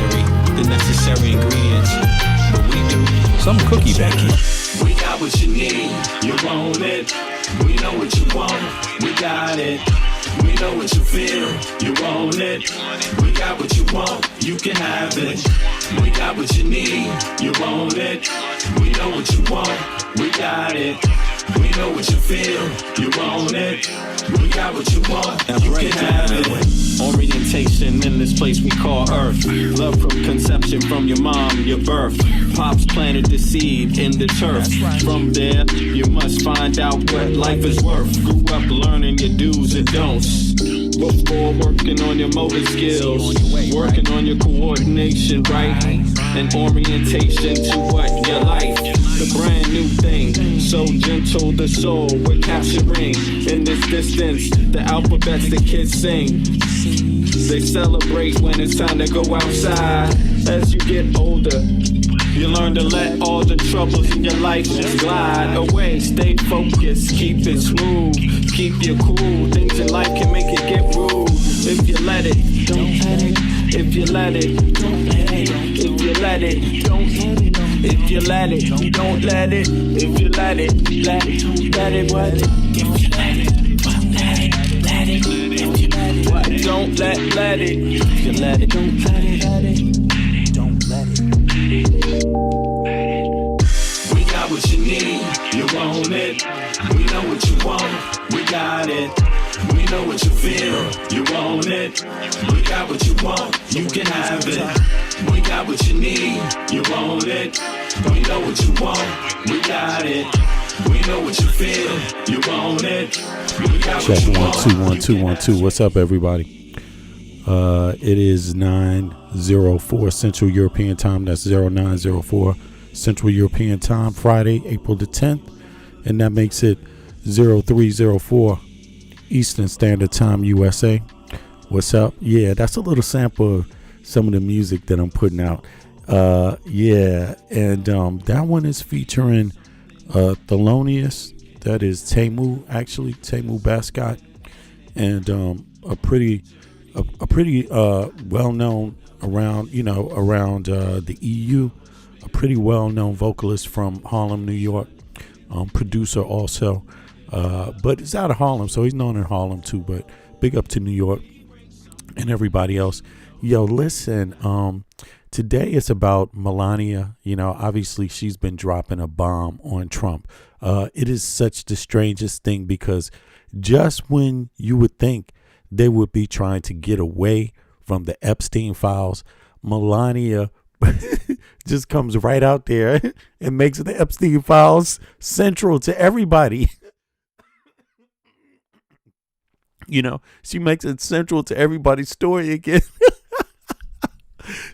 carry the necessary ingredients, but we do. Some cookie baking. We got what you need, you want it. We know what you want, we got it. We know what you feel, you want it. We got what you want, you can have it. We got what you need, you want it. We know what you want, we got it. We know what you feel, you want it. We got what you want, you can have it. Orientation in this place we call Earth. Love from conception, from your mom, your birth. Pops planted the seed in the turf. From there, you must find out what life is worth. Grew up learning your do's and don'ts before working on your motor skills, working on your coordination, right? And orientation to what your life, the brand new thing. So gentle the soul we're capturing in this distance. The alphabets the kids sing. They celebrate when it's time to go outside. As you get older, you learn to let all the troubles in your life just glide away. Stay focused, keep it smooth, keep you cool. Things in life can make it get rude. If you let it, don't let it. If you let it, don't let it. If you let it, don't let it. If you let it, don't let it. If you let it, let it, what? If you let it, don't let it, let it. If you let it, what? Don't let it. If you let it, don't let it, don't let it. We got what you need, you want it. We know what you want, we got it. We know what you feel, you want it. We got what you want, you can have it. We got what you need, you want it. We know what you want, we got it. We know what you feel, you want it. We got Check what you 1 2 1 want. 2 1 2. What's up, everybody? It is 9:04 Central European Time. That's 0904 Central European Time. Friday, April the 10th, and that makes it 0304 Eastern Standard Time, USA. What's up? Yeah, that's a little sample of some of the music that I'm putting out. Yeah, and that one is featuring Thelonious. That is Temu Bascott, and a pretty well known around the EU, a pretty well known vocalist from Harlem, New York, producer also. But it's out of Harlem, so he's known in Harlem too. But big up to New York and everybody else. Yo, listen, today it's about Melania. You know, obviously she's been dropping a bomb on Trump. It is such the strangest thing, because just when you would think they would be trying to get away from the Epstein files, Melania just comes right out there and makes the Epstein files central to everybody. You know, she makes it central to everybody's story again.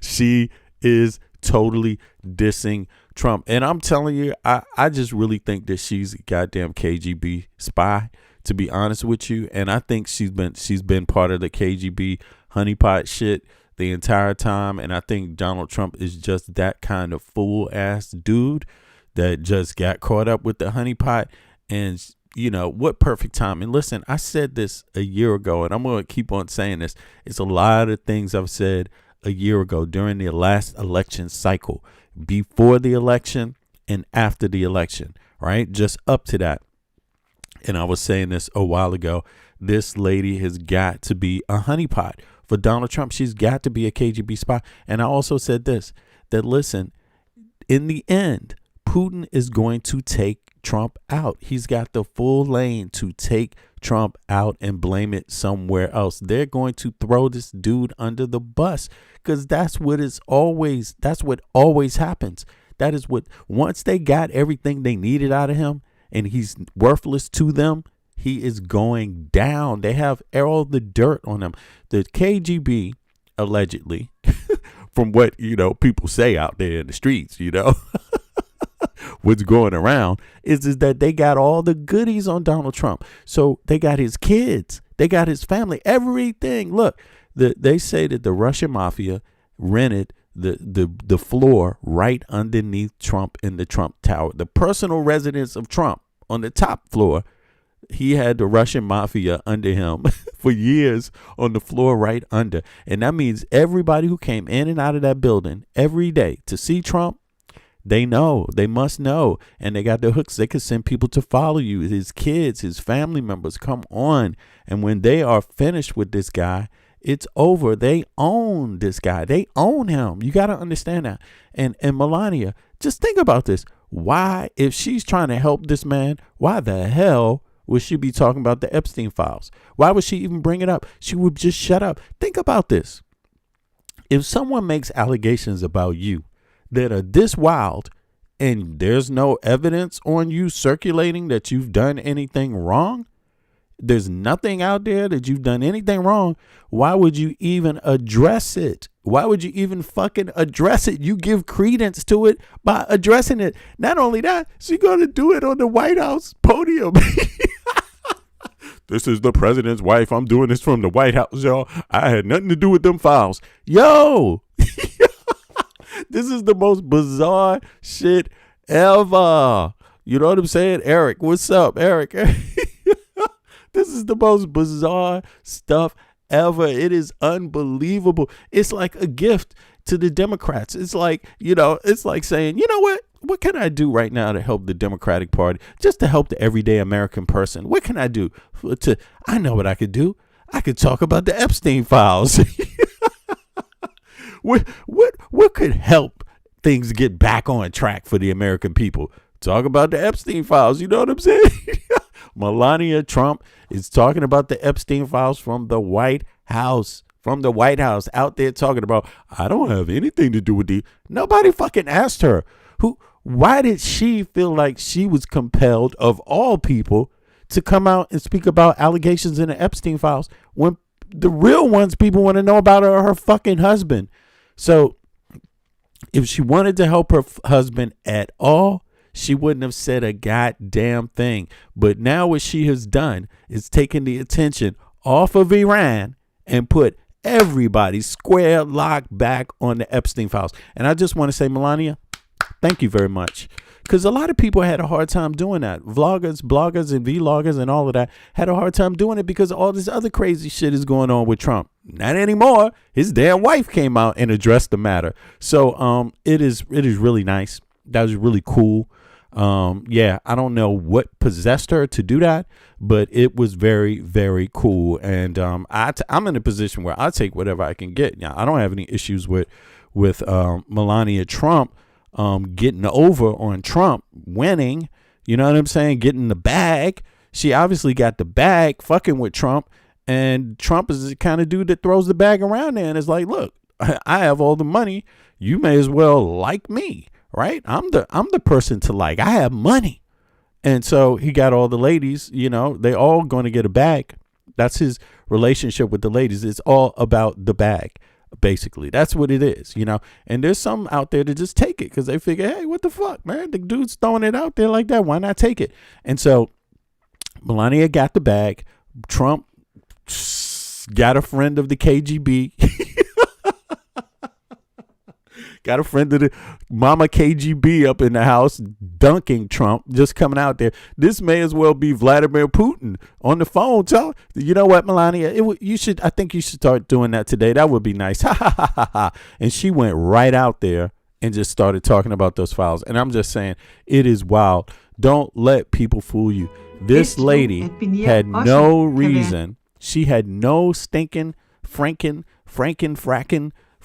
She is totally dissing Trump. And I'm telling you, I just really think that she's a goddamn KGB spy, to be honest with you. And I think she's been part of the KGB honeypot shit the entire time. And I think Donald Trump is just that kind of fool ass dude that just got caught up with the honeypot. And you know, what perfect time. And listen, I said this a year ago, and I'm going to keep on saying this. It's a lot of things I've said a year ago during the last election cycle, before the election and after the election, right? Just up to that. And I was saying this a while ago. This lady has got to be a honeypot for Donald Trump. She's got to be a KGB spy. And I also said this, that listen, in the end, Putin is going to take Trump out. He's got the full lane to take Trump out and blame it somewhere else. They're going to throw this dude under the bus, because that's what always happens. That is what, once they got everything they needed out of him and he's worthless to them, he is going down. They have all the dirt on him. The KGB, allegedly, from what, you know, people say out there in the streets, you know, what's going around is that they got all the goodies on Donald Trump. So they got his kids, they got his family, everything. Look, they say that the Russian mafia rented the floor right underneath Trump in the Trump Tower, the personal residence of Trump on the top floor. he had the Russian mafia under him for years on the floor right under. And that means everybody who came in and out of that building every day to see Trump, they know, they must know. And they got their hooks. They could send people to follow you, his kids, his family members. Come on. And when they are finished with this guy, it's over. They own this guy. They own him. You got to understand that. And Melania, just think about this. Why, if she's trying to help this man, why the hell would she be talking about the Epstein files? Why would she even bring it up? She would just shut up. Think about this. If someone makes allegations about you that are this wild and there's no evidence on you circulating that you've done anything wrong, there's nothing out there that you've done anything wrong, why would you even address it? Why would you even fucking address it? You give credence to it by addressing it. Not only that, she's going to do it on the White House podium. This is the president's wife. I'm doing this from the White House, y'all. I had nothing to do with them files. Yo, this is the most bizarre shit ever. You know what I'm saying? Eric, what's up, Eric? This is the most bizarre stuff ever. It is unbelievable. It's like a gift to the Democrats. It's like, it's like saying, you know what can I do right now to help the Democratic Party? Just to help the everyday American person. What can I do? I know what I could do. I could talk about the Epstein files. What could help things get back on track for the American people? Talk about the Epstein files. You know what I'm saying? Melania Trump is talking about the Epstein files from the White House. From the White House, out there talking about, I don't have anything to do with the. Nobody fucking asked her. Why did she feel like she was compelled, of all people, to come out and speak about allegations in the Epstein files when the real ones people want to know about are her fucking husband? So if she wanted to help her husband at all, she wouldn't have said a goddamn thing. But now what she has done is taken the attention off of Iran and put everybody square locked back on the Epstein files. And I just want to say, Melania, thank you very much. Because a lot of people had a hard time doing that. Vloggers, bloggers, and vloggers and all of that had a hard time doing it because all this other crazy shit is going on with Trump. Not anymore. His damn wife came out and addressed the matter. So it is really nice. That was really cool. I don't know what possessed her to do that, but it was very, very cool. And I'm in a position where I take whatever I can get. Now, I don't have any issues with Melania Trump getting over on Trump winning. You know what I'm saying? Getting the bag. She obviously got the bag fucking with Trump. And Trump is the kind of dude that throws the bag around there and is like, look, I have all the money. You may as well like me. Right? I'm the person to like. I have money. And so he got all the ladies, they all going to get a bag. That's his relationship with the ladies. It's all about the bag, basically. That's what it is, And there's some out there that just take it because they figure, hey, what the fuck, man? The dude's throwing it out there like that. Why not take it? And so Melania got the bag. Trump got a friend of the KGB. Got a friend of the mama KGB up in the house dunking Trump, just coming out there. This may as well be Vladimir Putin on the phone. Tell you know what, Melania, I think you should start doing that today. That would be nice. And she went right out there and just started talking about those files. And I'm just saying, it is wild. Don't let people fool you. This lady had no reason. She had no stinking, frickin'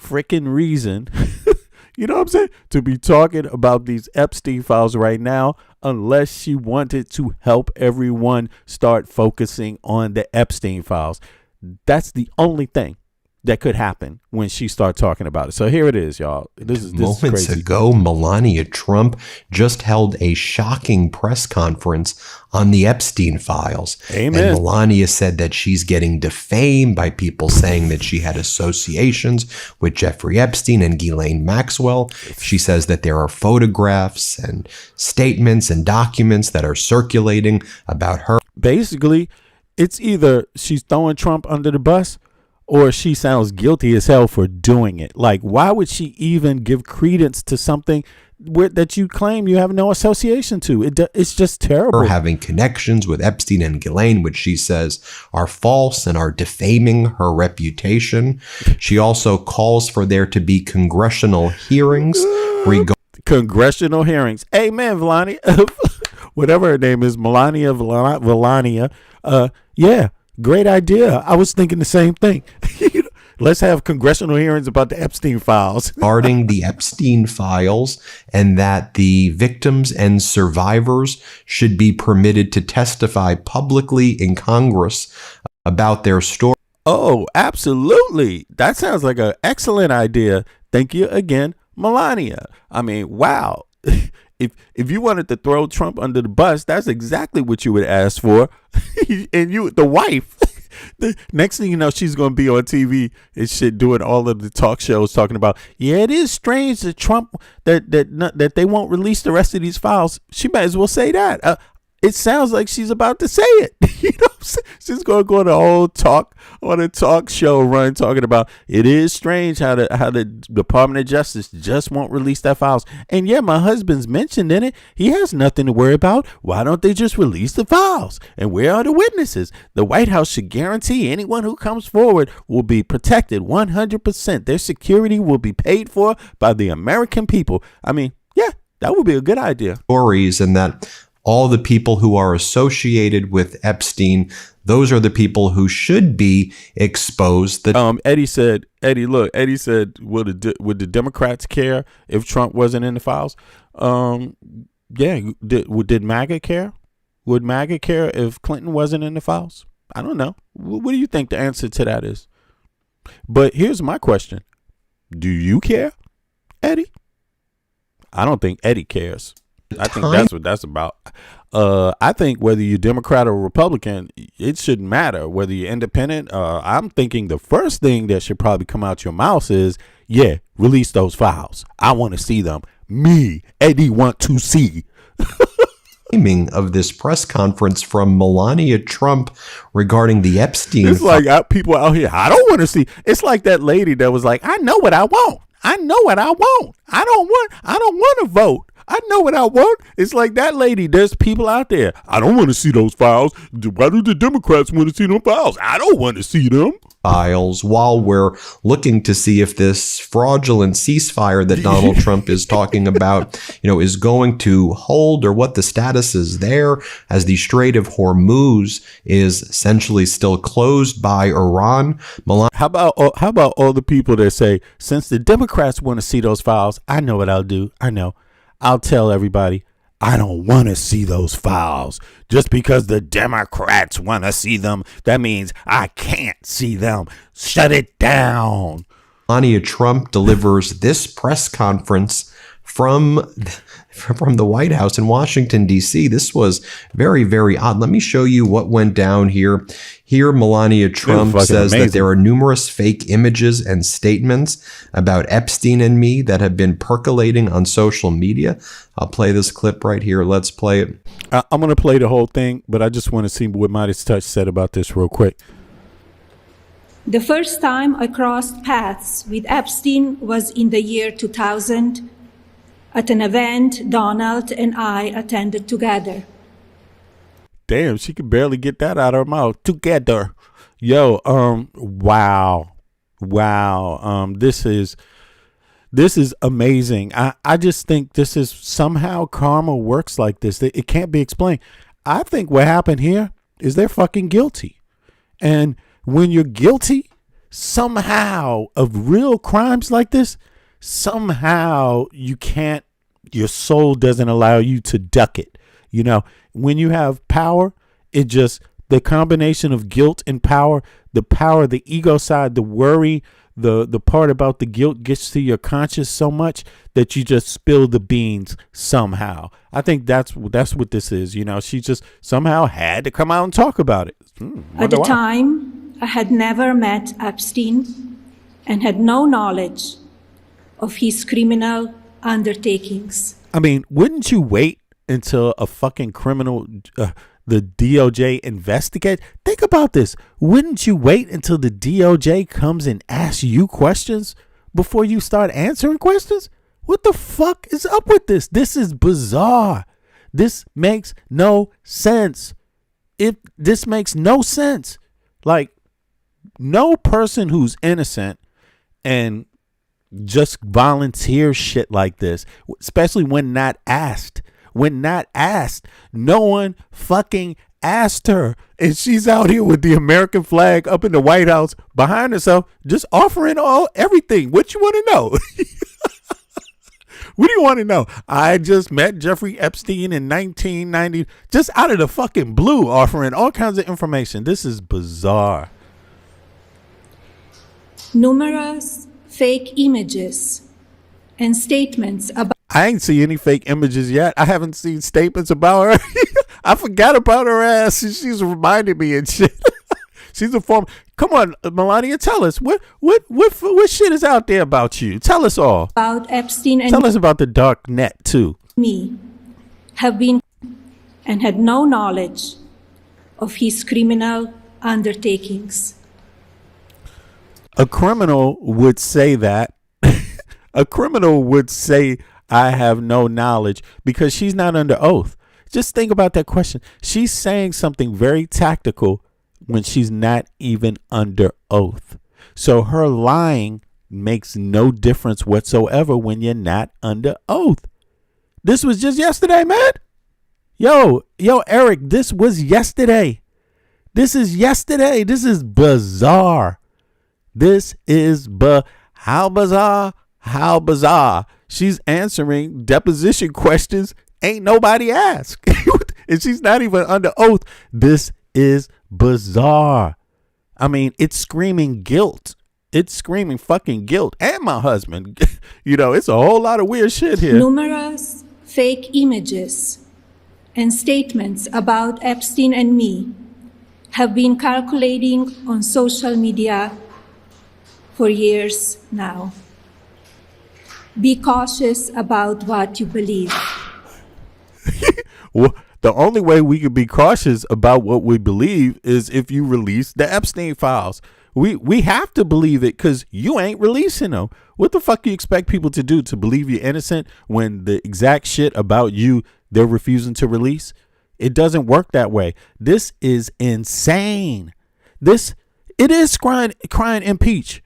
reason. You know what I'm saying? To be talking about these Epstein files right now, unless she wanted to help everyone start focusing on the Epstein files. That's the only thing that could happen when she started talking about it. So here it is, y'all. This is Moments crazy. ago, Melania Trump just held a shocking press conference on the Epstein files. Amen. And Melania said that she's getting defamed by people saying that she had associations with Jeffrey Epstein and Ghislaine Maxwell. She says that there are photographs and statements and documents that are circulating about her. Basically, it's either she's throwing Trump under the bus or she sounds guilty as hell for doing it. Like, why would she even give credence to something that you claim you have no association to? It's just terrible. Her having connections with Epstein and Ghislaine, which she says are false and are defaming her reputation. She also calls for there to be congressional hearings. Congressional hearings. Amen, Melania. Whatever her name is, Melania. Yeah, great idea. I was thinking the same thing. Let's have congressional hearings about the Epstein files. Regarding the Epstein files, and that the victims and survivors should be permitted to testify publicly in Congress about their story. Oh, absolutely. That sounds like an excellent idea. Thank you again, Melania. I mean, wow. If you wanted to throw Trump under the bus, that's exactly what you would ask for. And you, the wife. The next thing you know, she's going to be on TV and shit doing all of the talk shows talking about, yeah, it is strange that Trump, that they won't release the rest of these files. She might as well say that. It sounds like she's about to say it. You know what I'm saying? She's going to go on a talk show run talking about it is strange how the Department of Justice just won't release that files. And yeah, my husband's mentioned in it. He has nothing to worry about. Why don't they just release the files? And where are the witnesses? The White House should guarantee anyone who comes forward will be protected 100%. Their security will be paid for by the American people. I mean, yeah, that would be a good idea. Stories, and that all the people who are associated with Epstein, those are the people who should be exposed. Eddie said, would the Democrats care if Trump wasn't in the files? Yeah. Did MAGA care? Would MAGA care if Clinton wasn't in the files? I don't know. What do you think the answer to that is? But here's my question. Do you care, Eddie? I don't think Eddie cares. I think that's what that's about. I think whether you're Democrat or Republican, it shouldn't matter. Whether you're independent, I'm thinking the first thing that should probably come out your mouth is, yeah, release those files. I want to see them. Me, Eddie, want to see. Of this press conference from Melania Trump regarding the Epstein. It's like people out here, I don't want to see. It's like that lady that was like, I know what I want. I know what I want. I don't want to vote. I know what I want. It's like that lady. There's people out there. I don't want to see those files. Why do the Democrats want to see them files? I don't want to see them. Files, while we're looking to see if this fraudulent ceasefire that Donald Trump is talking about, is going to hold, or what the status is there, as the Strait of Hormuz is essentially still closed by Iran. How about all the people that say, since the Democrats want to see those files, I know what I'll do. I know. I'll tell everybody, I don't want to see those files. Just because the Democrats want to see them, that means I can't see them. Shut it down. Melania Trump delivers this press conference from the White House in Washington, D.C. This was very, very odd. Let me show you what went down here. Here, Melania Trump says that there are numerous fake images and statements about Epstein and me that have been percolating on social media. I'll play this clip right here. Let's play it. I'm going to play the whole thing, but I just want to see what Midas Touch said about this real quick. The first time I crossed paths with Epstein was in the year 2000 at an event Donald and I attended together. Damn, she could barely get that out of her mouth. Together. Yo, wow. This is amazing. I just think this is somehow karma works like this. It can't be explained. I think what happened here is they're fucking guilty. And when you're guilty somehow of real crimes like this, somehow your soul doesn't allow you to duck it. When you have power, the combination of guilt and power, the ego side, the worry, the part about the guilt gets to your conscience so much that you just spill the beans somehow. I think that's what this is. She just somehow had to come out and talk about it. At the time, I had never met Epstein and had no knowledge of his criminal undertakings. I mean, wouldn't you wait until a fucking criminal the DOJ investigate. Think about this. Wouldn't you wait until the DOJ comes and asks you questions before you start answering questions? What the fuck is up with this? This is bizarre. This makes no sense. This makes no sense. Like, no person who's innocent and just volunteers shit like this, especially when not asked. When not asked, no one fucking asked her. And she's out here with the American flag up in the White House behind herself, just offering everything. What you want to know? What do you want to know? I just met Jeffrey Epstein in 1990, just out of the fucking blue, offering all kinds of information. This is bizarre. Numerous fake images and statements about I ain't see any fake images yet. I haven't seen statements about her. I forgot about her ass. She's reminding me and shit. She's a former. Come on, Melania, tell us what shit is out there about you. Tell us all. about Epstein and Tell us about the dark net too. me have been and had no knowledge of his criminal undertakings. A criminal would say that. A criminal would say, I have no knowledge, because she's not under oath. Just think about that question. She's saying something very tactical when she's not even under oath. So her lying makes no difference whatsoever when you're not under oath. This was just yesterday, man. Yo, Eric, this was yesterday. This is yesterday. This is bizarre. This is how bizarre, how bizarre. She's answering deposition questions ain't nobody asked. And she's not even under oath. This is bizarre. I mean, it's screaming guilt. It's screaming fucking guilt. And my husband. It's a whole lot of weird shit here. Numerous fake images and statements about Epstein and me have been circulating on social media for years now. Be cautious about what you believe. Well, the only way we could be cautious about what we believe is if you release the Epstein files. We have to believe it because you ain't releasing them. What the fuck you expect people to do, to believe you're innocent when the exact shit about you they're refusing to release? It doesn't work that way. This is insane. It is crying impeach.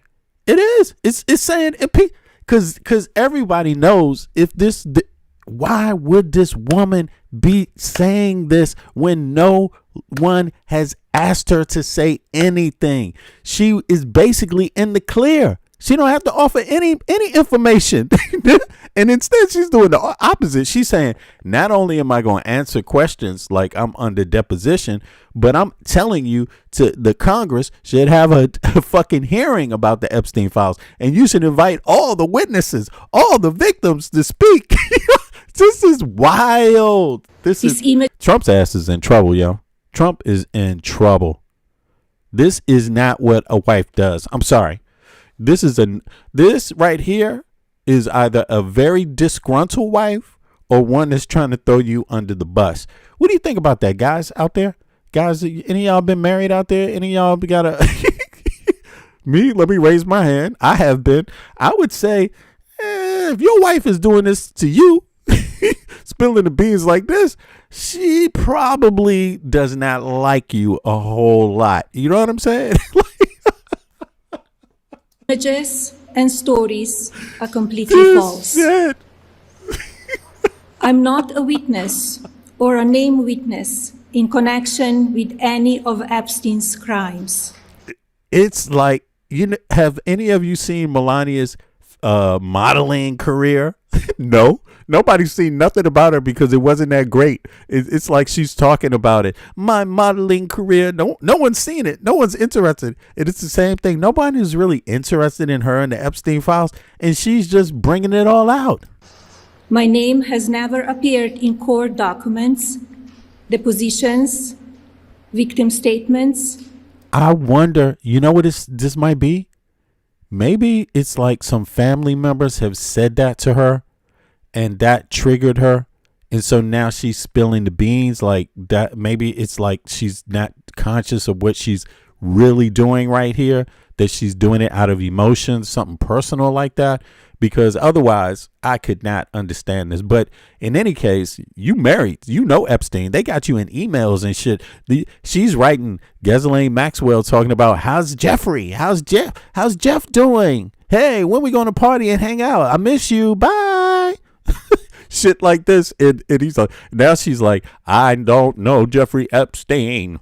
It is. It's saying impeach because everybody knows why would this woman be saying this when no one has asked her to say anything? She is basically in the clear. She don't have to offer any information. And instead she's doing the opposite. She's saying, not only am I going to answer questions like I'm under deposition, but I'm telling you to the Congress should have a fucking hearing about the Epstein files. And you should invite all the witnesses, all the victims to speak. This is wild. Trump's ass is in trouble, yo. Trump is in trouble. This is not what a wife does. I'm sorry. This right here is either a very disgruntled wife or one that's trying to throw you under the bus. What do you think about that, guys out there? Guys, any of y'all been married out there? Any of y'all got me? Let me raise my hand. I have been. I would say, if your wife is doing this to you, spilling the beans like this, she probably does not like you a whole lot. You know what I'm saying? Images and stories are completely false. Shit. I'm not a witness or a named witness in connection with any of Epstein's crimes. It's like, have any of you seen Melania's modeling career? No. Nobody's seen nothing about her because it wasn't that great. It's like she's talking about it. My modeling career. No one's seen it. No one's interested. It's the same thing. Nobody is really interested in her and the Epstein files, and she's just bringing it all out. My name has never appeared in court documents, depositions, victim statements. I wonder, you know what this might be? Maybe it's like some family members have said that to her, and that triggered her, And so now she's spilling the beans like that. Maybe it's like she's not conscious of what she's really doing right here, that she's doing it out of emotion, something personal like that, because otherwise I could not understand this. But in any case, you married, you know Epstein. They got you in emails and shit. She's writing Ghislaine Maxwell talking about, how's Jeffrey? How's Jeff doing? Hey, when we going to party and hang out? I miss you. Bye. Shit like this. And he's like, now she's like, I don't know Jeffrey Epstein.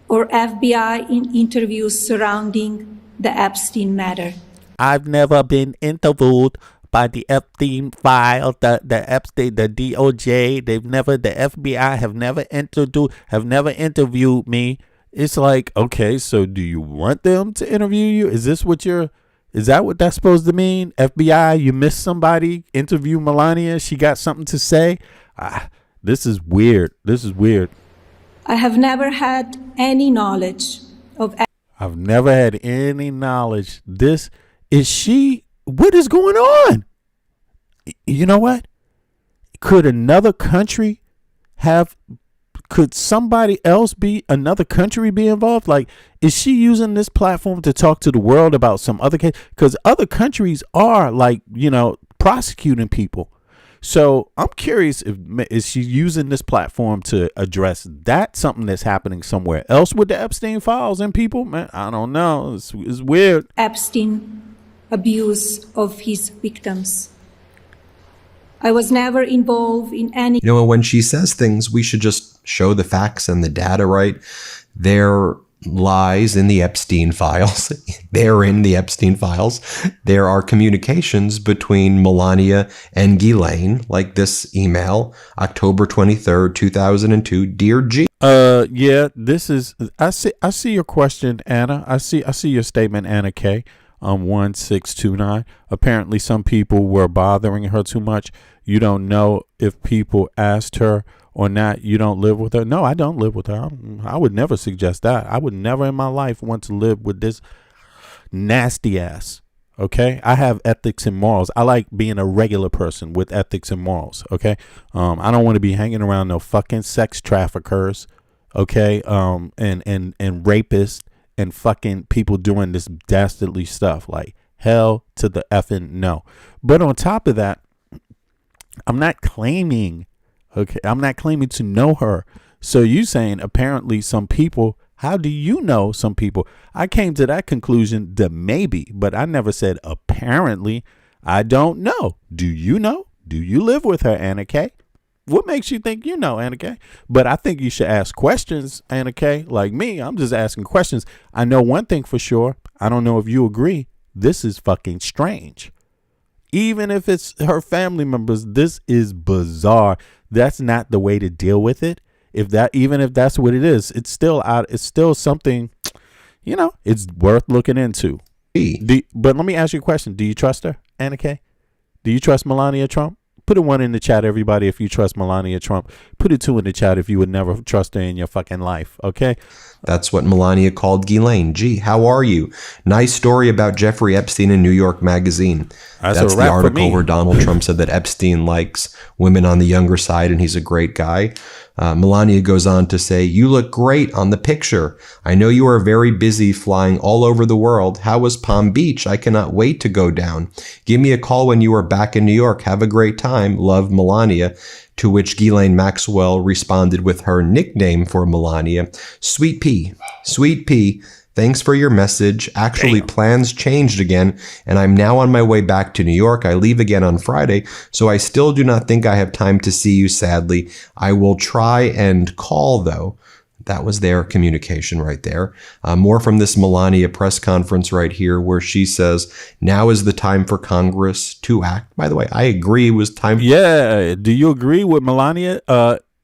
or FBI in interviews surrounding the Epstein matter. I've never been interviewed by the Epstein file, the Epstein, the DOJ. The FBI have never interviewed me. It's like, okay, so do you want them to interview you? Is that what that's supposed to mean? FBI, you missed somebody, interview Melania, she got something to say. This is weird. I have never had any knowledge of. I've never had any knowledge. What is going on? You know what? Could another country another country be involved? Like, is she using this platform to talk to the world about some other case? Because other countries are like, prosecuting people. So I'm curious, is she using this platform to address something that's happening somewhere else with the Epstein files and people? Man, I don't know. It's weird. Epstein abuse of his victims. I was never involved in any. When she says things, we should just show the facts and the data, right? There lies in the Epstein files. They're in the Epstein files. There are communications between Melania and Ghislaine, like this email, October 23rd, 2002, Dear G. Yeah, this is, I see your question, Anna. I see your statement, Anna K. 1629. Apparently some people were bothering her too much. You don't know if people asked her or not. You don't live with her. No, I don't live with her. I would never suggest that. I would never in my life want to live with this nasty ass. Okay, I have ethics and morals. I like being a regular person with ethics and morals. Okay, I don't want to be hanging around no fucking sex traffickers. Okay, and rapists and fucking people doing this dastardly stuff. Like, hell to the effing no. But on top of that, I'm not claiming to know her. So you saying apparently some people, how do you know some people? I came to that conclusion that maybe, but I never said apparently. I don't know. Do you know? Do you live with her, Anna K? What makes you think you know, Anna K? But I think you should ask questions, Anna K. Like me, I'm just asking questions. I know one thing for sure. I don't know if you agree. This is fucking strange. Even if it's her family members, this is bizarre. That's not the way to deal with it. Even if that's what it is, it's still something, it's worth looking into. But let me ask you a question. Do you trust her, Anna K? Do you trust Melania Trump? Put a 1 in the chat, everybody, if you trust Melania Trump. Put a 2 in the chat if you would never trust her in your fucking life, okay? That's what Melania called Ghislaine. Gee, how are you? Nice story about Jeffrey Epstein in New York Magazine. That's the article where Donald Trump said that Epstein likes women on the younger side and he's a great guy. Melania goes on to say, you look great on the picture. I know you are very busy flying all over the world. How was Palm Beach? I cannot wait to go down. Give me a call when you are back in New York. Have a great time. Love, Melania. To which Ghislaine Maxwell responded with her nickname for Melania, Sweet Pea. Sweet Pea. Thanks for your message. Actually, plans changed again, and I'm now on my way back to New York. I leave again on Friday, so I still do not think I have time to see you, sadly. I will try and call, though. That was their communication right there. More from this Melania press conference right here, where she says, now is the time for Congress to act. By the way, I agree it was time. Yeah. Do you agree with Melania?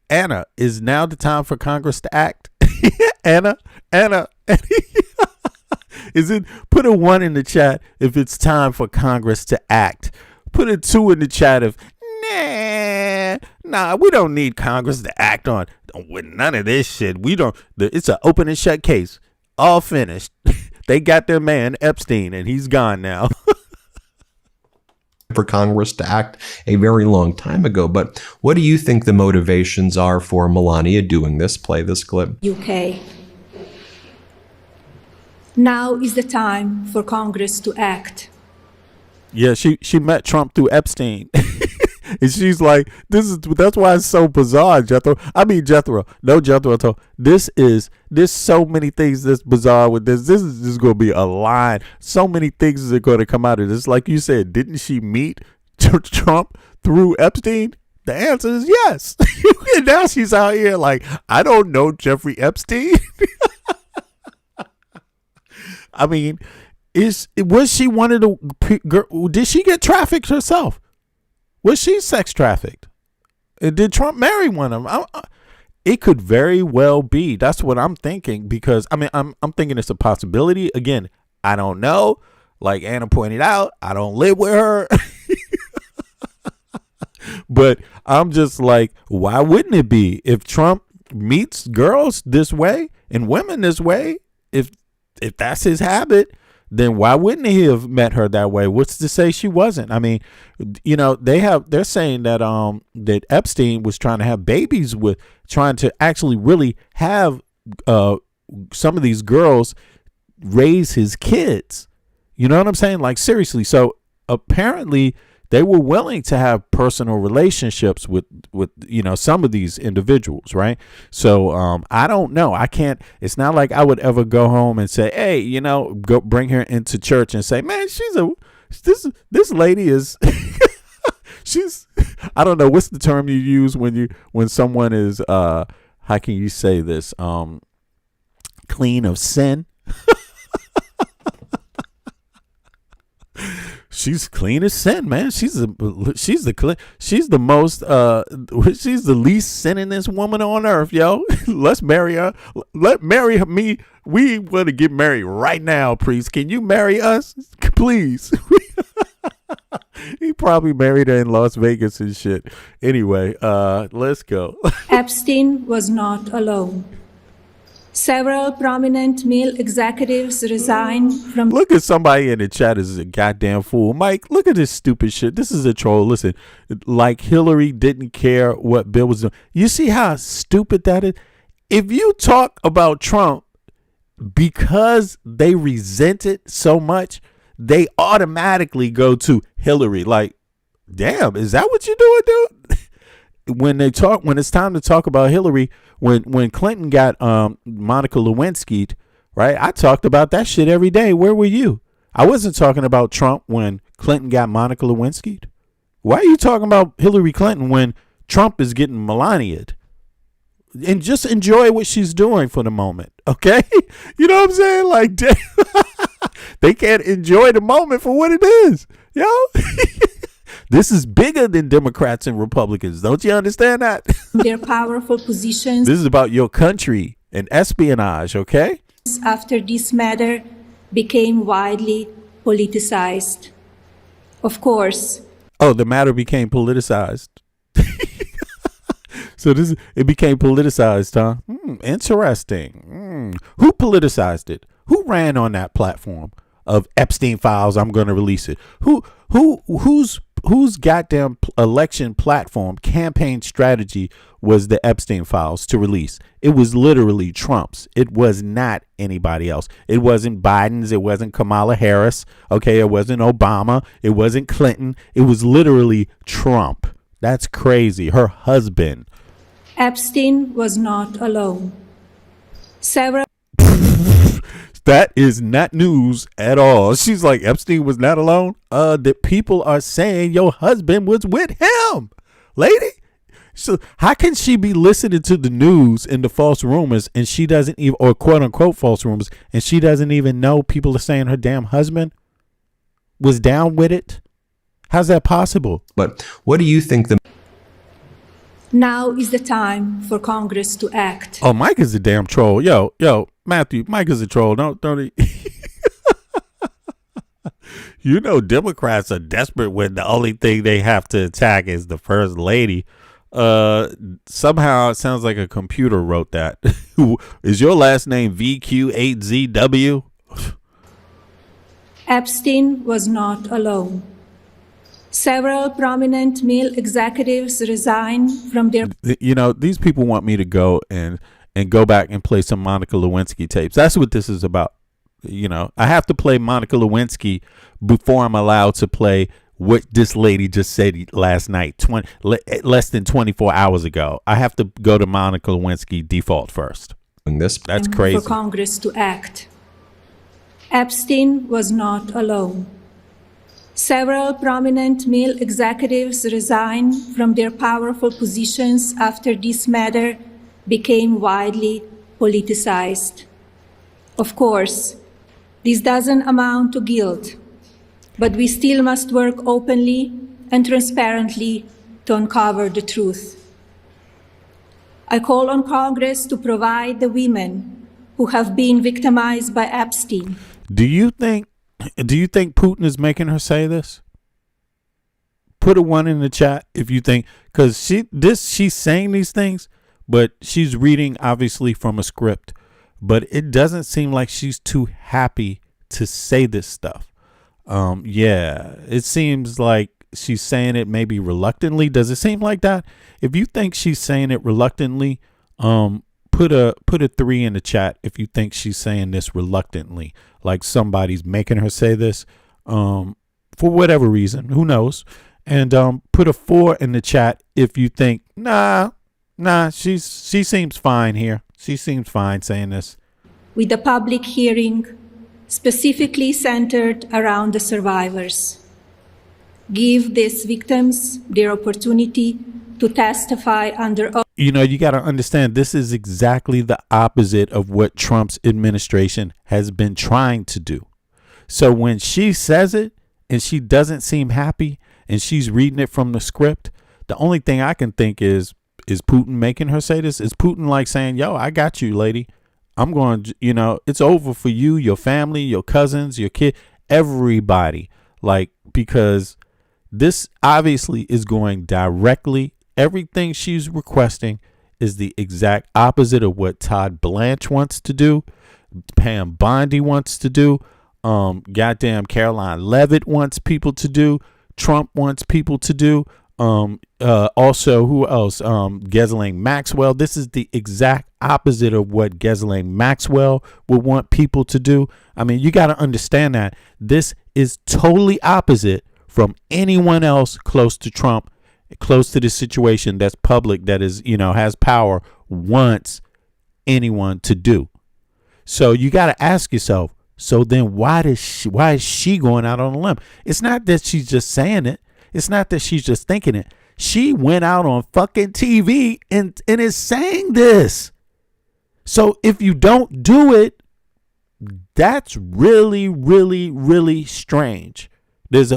Anna, is now the time for Congress to act? Anna. Is it? Put a 1 in the chat if it's time for Congress to act. Put a 2 in the chat if nah, we don't need Congress to act on with none of this shit. We don't. It's an open and shut case. All finished. They got their man Epstein and he's gone now. for Congress to act a very long time ago. But what do you think the motivations are for Melania doing this? Play this clip. UK. Now is the time for Congress to act. Yeah, she met Trump through Epstein. And she's like, that's why it's so bizarre, Jethro. There's so many things that's bizarre with this. This is just going to be a line. So many things are going to come out of this. Like you said, didn't she meet Trump through Epstein? The answer is yes. And now she's out here like, I don't know Jeffrey Epstein. I mean, was she one of the, did she get trafficked herself? Was she sex trafficked? Did Trump marry one of them? It could very well be. That's what I'm thinking, because I mean, I'm thinking it's a possibility. Again, I don't know. Like Anna pointed out, I don't live with her. But I'm just like, why wouldn't it be? If Trump meets girls this way and women this way, if that's his habit, then why wouldn't he have met her that way? What's to say she wasn't? I mean, you know, they're saying that that Epstein was trying to have babies trying to actually really have some of these girls raise his kids. You know what I'm saying? Like, seriously. So apparently they were willing to have personal relationships with you know, some of these individuals, right? So I don't know. I can't. It's not like I would ever go home and say, hey, you know, go bring her into church and say, man, this lady is she's, I don't know, what's the term you use when someone is how can you say this, clean of sin? She's clean as sin, man. She's the least sinningest woman on earth, yo. Let's marry her. Marry me. We want to get married right now, priest. Can you marry us, please? He probably married her in Las Vegas and shit. Anyway, let's go. Epstein was not alone. Several prominent male executives resigned from. Look at somebody in the chat is a goddamn fool. Mike, look at this stupid shit. This is a troll. Listen, like Hillary didn't care what Bill was doing. You see how stupid that is? If you talk about Trump because they resent it so much, they automatically go to Hillary. Like, damn, is that what you're doing, dude? When it's time to talk about Hillary, when Clinton got Monica Lewinsky, right? I talked about that shit every day. Where were you? I wasn't talking about Trump when Clinton got Monica Lewinsky. Why are you talking about Hillary Clinton when Trump is getting Melania? And just enjoy what she's doing for the moment, okay? You know what I'm saying? Like, they can't enjoy the moment for what it is, yo. This is bigger than Democrats and Republicans. Don't you understand that? Their powerful positions. This is about your country and espionage, okay? After this matter became widely politicized. Of course. Oh, the matter became politicized. So it became politicized, huh? Interesting. Who politicized it? Who ran on that platform of Epstein files? I'm going to release it. Whose goddamn election platform, campaign strategy was the Epstein files to release? It was literally Trump's. It was not anybody else. It wasn't Biden's. It wasn't Kamala Harris. Okay, it wasn't Obama. It wasn't Clinton. It was literally Trump. That's crazy. Her husband. Epstein was not alone. Several. That is not news at all. She's like, Epstein was not alone. The people are saying your husband was with him, lady. So how can she be listening to the news and the false rumors and she doesn't even, or quote unquote false rumors, and she doesn't even know people are saying her damn husband was down with it? How's that possible? But what do you think Now is the time for Congress to act. Oh, Mike is a damn troll. Yo, Matthew, Mike is a troll. Don't he? You know, Democrats are desperate when the only thing they have to attack is the first lady. Somehow it sounds like a computer wrote that. Is your last name VQ8ZW? Epstein was not alone. Several prominent male executives resigned from their You know, these people want me to go and go back and play some Monica Lewinsky tapes. That's what this is about. You know, I have to play Monica Lewinsky before I'm allowed to play what this lady just said last night, less than 24 hours ago. I have to go to Monica Lewinsky default first. This That's crazy. for Congress to act. Epstein was not alone. Several prominent male executives resigned from their powerful positions after this matter became widely politicized. Of course, this doesn't amount to guilt, but we still must work openly and transparently to uncover the truth. I call on Congress to provide the women who have been victimized by Epstein. Do you think Putin is making her say this? Put a 1 in the chat if you think, because she's saying these things, but she's reading obviously from a script, but it doesn't seem like she's too happy to say this stuff. Yeah, it seems like she's saying it maybe reluctantly. Does it seem like that? If you think she's saying it reluctantly, put a 3 in the chat if you think she's saying this reluctantly, like somebody's making her say this for whatever reason, who knows. And put a 4 in the chat if you think nah, she seems fine here. She seems fine saying this. With the public hearing specifically centered around the survivors. Give these victims their opportunity to testify under oath. You know, you got to understand, this is exactly the opposite of what Trump's administration has been trying to do. So when she says it and she doesn't seem happy and she's reading it from the script, the only thing I can think is Putin making her say this? Is Putin like saying, yo, I got you, lady. I'm going, you know, it's over for you, your family, your cousins, your kid, everybody. Like, because this obviously is going directly. Everything she's requesting is the exact opposite of what Todd Blanche wants to do, Pam Bondi wants to do, goddamn Caroline Levitt wants people to do, Trump wants people to do. Also, who else? Ghislaine Maxwell. This is the exact opposite of what Ghislaine Maxwell would want people to do. I mean, you got to understand that this is totally opposite from anyone else close to Trump, close to the situation that's public, that is, you know, has power, wants anyone to do. So you got to ask yourself, so then why is she going out on a limb? It's not that she's just saying it. It's not that she's just thinking it. She went out on fucking TV and is saying this. So if you don't do it, that's really, really, really strange. There's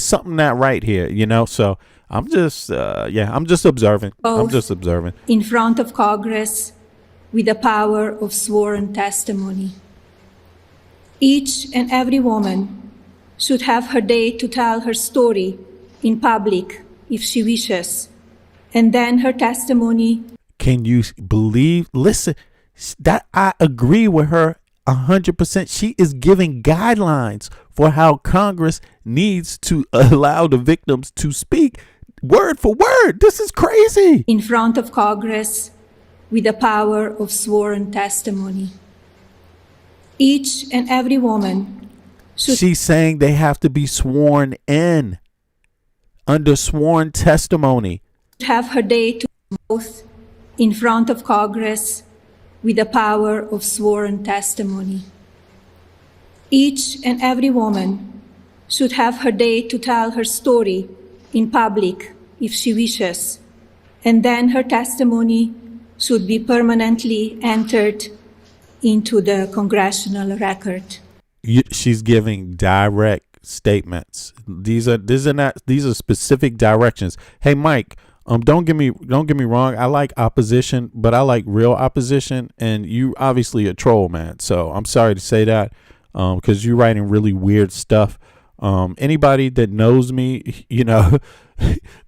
something not right here, you know? So I'm just observing. I'm just observing. In front of Congress with the power of sworn testimony. Each and every woman should have her day to tell her story in public if she wishes, and then her testimony. Can you believe? Listen, that I agree with her 100%. She is giving guidelines for how Congress needs to allow the victims to speak word for word. This is crazy. In front of Congress with the power of sworn testimony. Each and every woman should. She's saying they have to be sworn in under sworn testimony. Have her day to oath in front of Congress with the power of sworn testimony. Each and every woman should have her day to tell her story in public if she wishes, and then her testimony should be permanently entered into the Congressional record. She's giving direct statements. These are specific directions. Hey, Mike, don't get me wrong. I like opposition, but I like real opposition, and you obviously a troll, man. So I'm sorry to say that, because you're writing really weird stuff. Anybody that knows me, you know,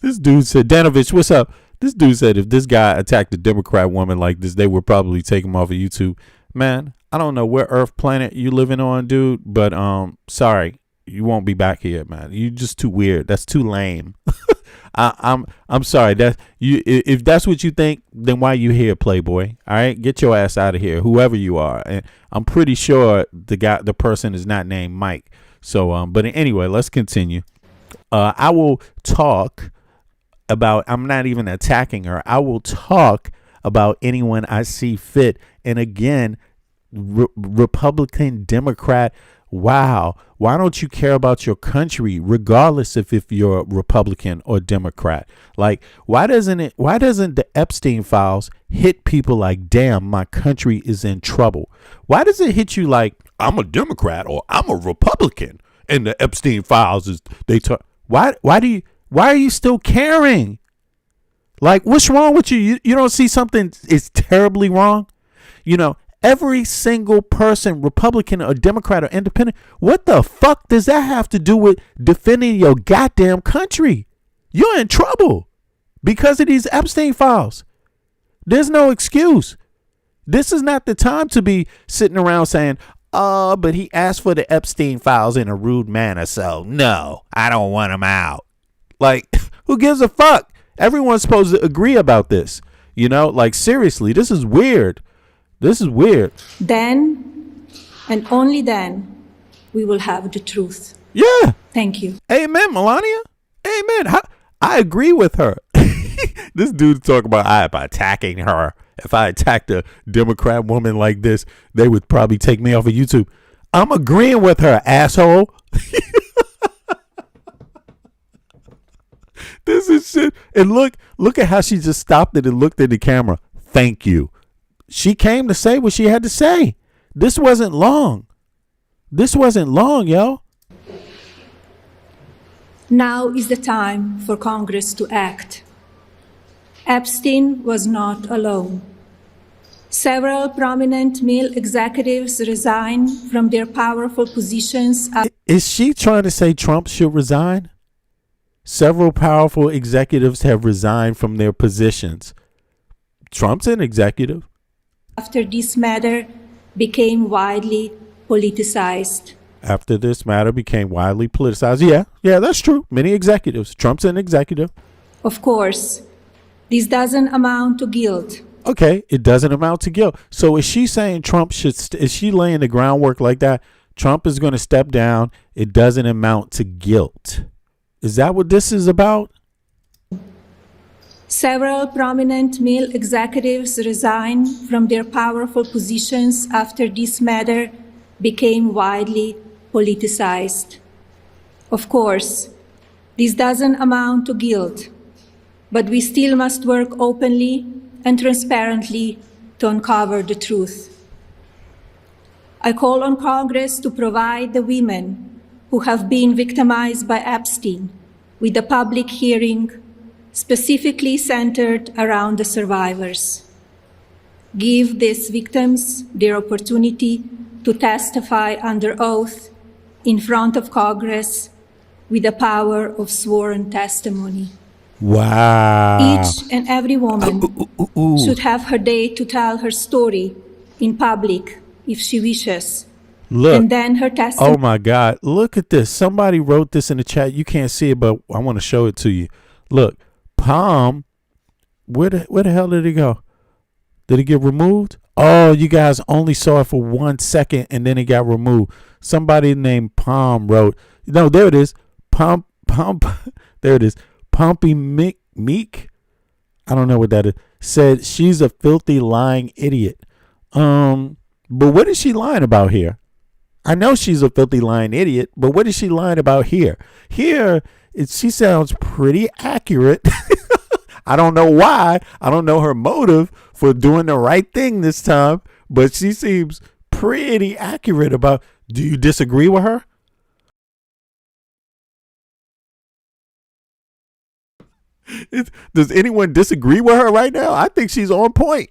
this dude said, Danovich, what's up? This dude said if this guy attacked a Democrat woman like this, they would probably take him off of YouTube. Man, I don't know where Earth planet you living on, dude, but sorry. You won't be back here, man. You just too weird. That's too lame. I'm sorry. That you if that's what you think, then why you here, Playboy? All right, get your ass out of here, whoever you are. And I'm pretty sure the person is not named Mike. So but anyway, let's continue. I will talk about, I'm not even attacking her. I will talk about anyone I see fit. And again, Republican, Democrat, wow, why don't you care about your country regardless of if you're Republican or Democrat? Like, why doesn't the Epstein files hit people like, damn, my country is in trouble? Why does it hit you like, I'm a Democrat or I'm a Republican and the Epstein files is why are you still caring? Like, what's wrong with you? You don't see something is terribly wrong? Every single person, Republican or Democrat or independent, what the fuck does that have to do with defending your goddamn country? You're in trouble because of these Epstein files. There's no excuse. This is not the time to be sitting around saying, oh, but he asked for the Epstein files in a rude manner, so no, I don't want him out. Like, who gives a fuck? Everyone's supposed to agree about this. Like, seriously, this is weird. This is weird. Then, and only then, we will have the truth. Yeah. Thank you. Amen, Melania. Amen. I agree with her. This dude's talking about I am attacking her. If I attacked a Democrat woman like this, they would probably take me off of YouTube. I'm agreeing with her, asshole. This is shit. And look at how she just stopped it and looked at the camera. Thank you. She came to say what she had to say. This wasn't long. Yo. Now is the time for Congress to act. Epstein was not alone. Several prominent male executives resigned from their powerful positions. Is she trying to say Trump should resign? Several powerful executives have resigned from their positions. Trump's an executive. After this matter became widely politicized. After this matter became widely politicized. Yeah, that's true. Many executives. Trump's an executive. Of course, this doesn't amount to guilt. Okay, it doesn't amount to guilt. So is she saying Trump should, is she laying the groundwork like that? Trump is going to step down. It doesn't amount to guilt. Is that what this is about? Several prominent male executives resigned from their powerful positions after this matter became widely politicized. Of course, this doesn't amount to guilt, but we still must work openly and transparently to uncover the truth. I call on Congress to provide the women who have been victimized by Epstein with a public hearing specifically centered around the survivors. Give these victims their opportunity to testify under oath in front of Congress with the power of sworn testimony. Wow. Each and every woman should have her day to tell her story in public if she wishes. Look. And then her testimony. Oh my God. Look at this. Somebody wrote this in the chat. You can't see it, but I want to show it to you. Look. Palm, where the hell did he go? Did he get removed? Oh, you guys only saw it for 1 second and then it got removed. Somebody named Palm wrote, no, there it is. There it is. Pompey Meek, I don't know what that is, said she's a filthy lying idiot. But what is she lying about here? I know she's a filthy lying idiot, but what is she lying about here? Here, she sounds pretty accurate. I don't know why. I don't know her motive for doing the right thing this time, but she seems pretty accurate about. Do you disagree with her? Does anyone disagree with her right now? I think she's on point.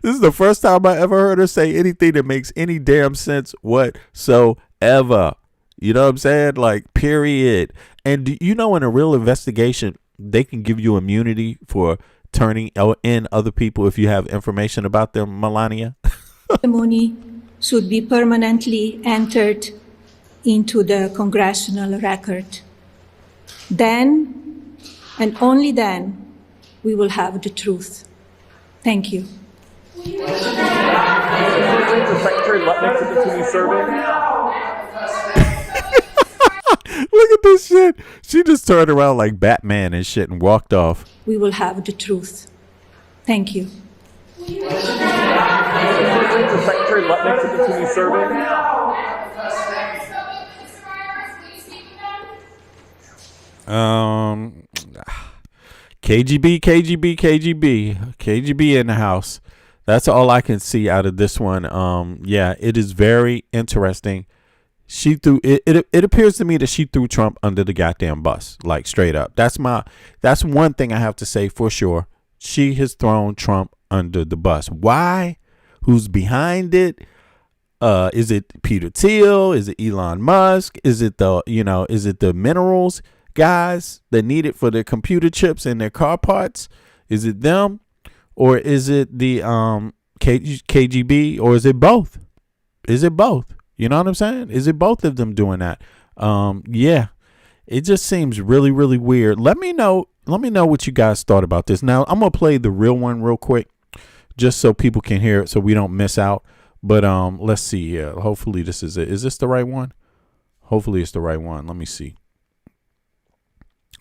This is the first time I ever heard her say anything that makes any damn sense whatsoever. You know what I'm saying? Like, period. And in a real investigation, they can give you immunity for turning in other people if you have information about them, Melania. Testimony should be permanently entered into the congressional record. Then, and only then, we will have the truth. Thank you. The Secretary Lutnick to continue serving. Look at this shit. She just turned around like Batman and shit and walked off. We will have the truth. Thank you. The Secretary Lutnick to continue serving. KGB in the house. That's all I can see out of this one. Yeah, it is very interesting. She threw it appears to me that she threw Trump under the goddamn bus, like straight up. That's one thing I have to say for sure. She has thrown Trump under the bus. Why? Who's behind it? Is it Peter Thiel? Is it Elon Musk? Is it the minerals guys that need it for their computer chips and their car parts? Is it them? Or is it the KGB? Or is it both? Is it both? You know what I'm saying? Is it both of them doing that? Yeah. It just seems really, really weird. Let me know what you guys thought about this. Now, I'm going to play the real one real quick just so people can hear it so we don't miss out. But let's see here. Hopefully this is it. Is this the right one? Hopefully it's the right one. Let me see.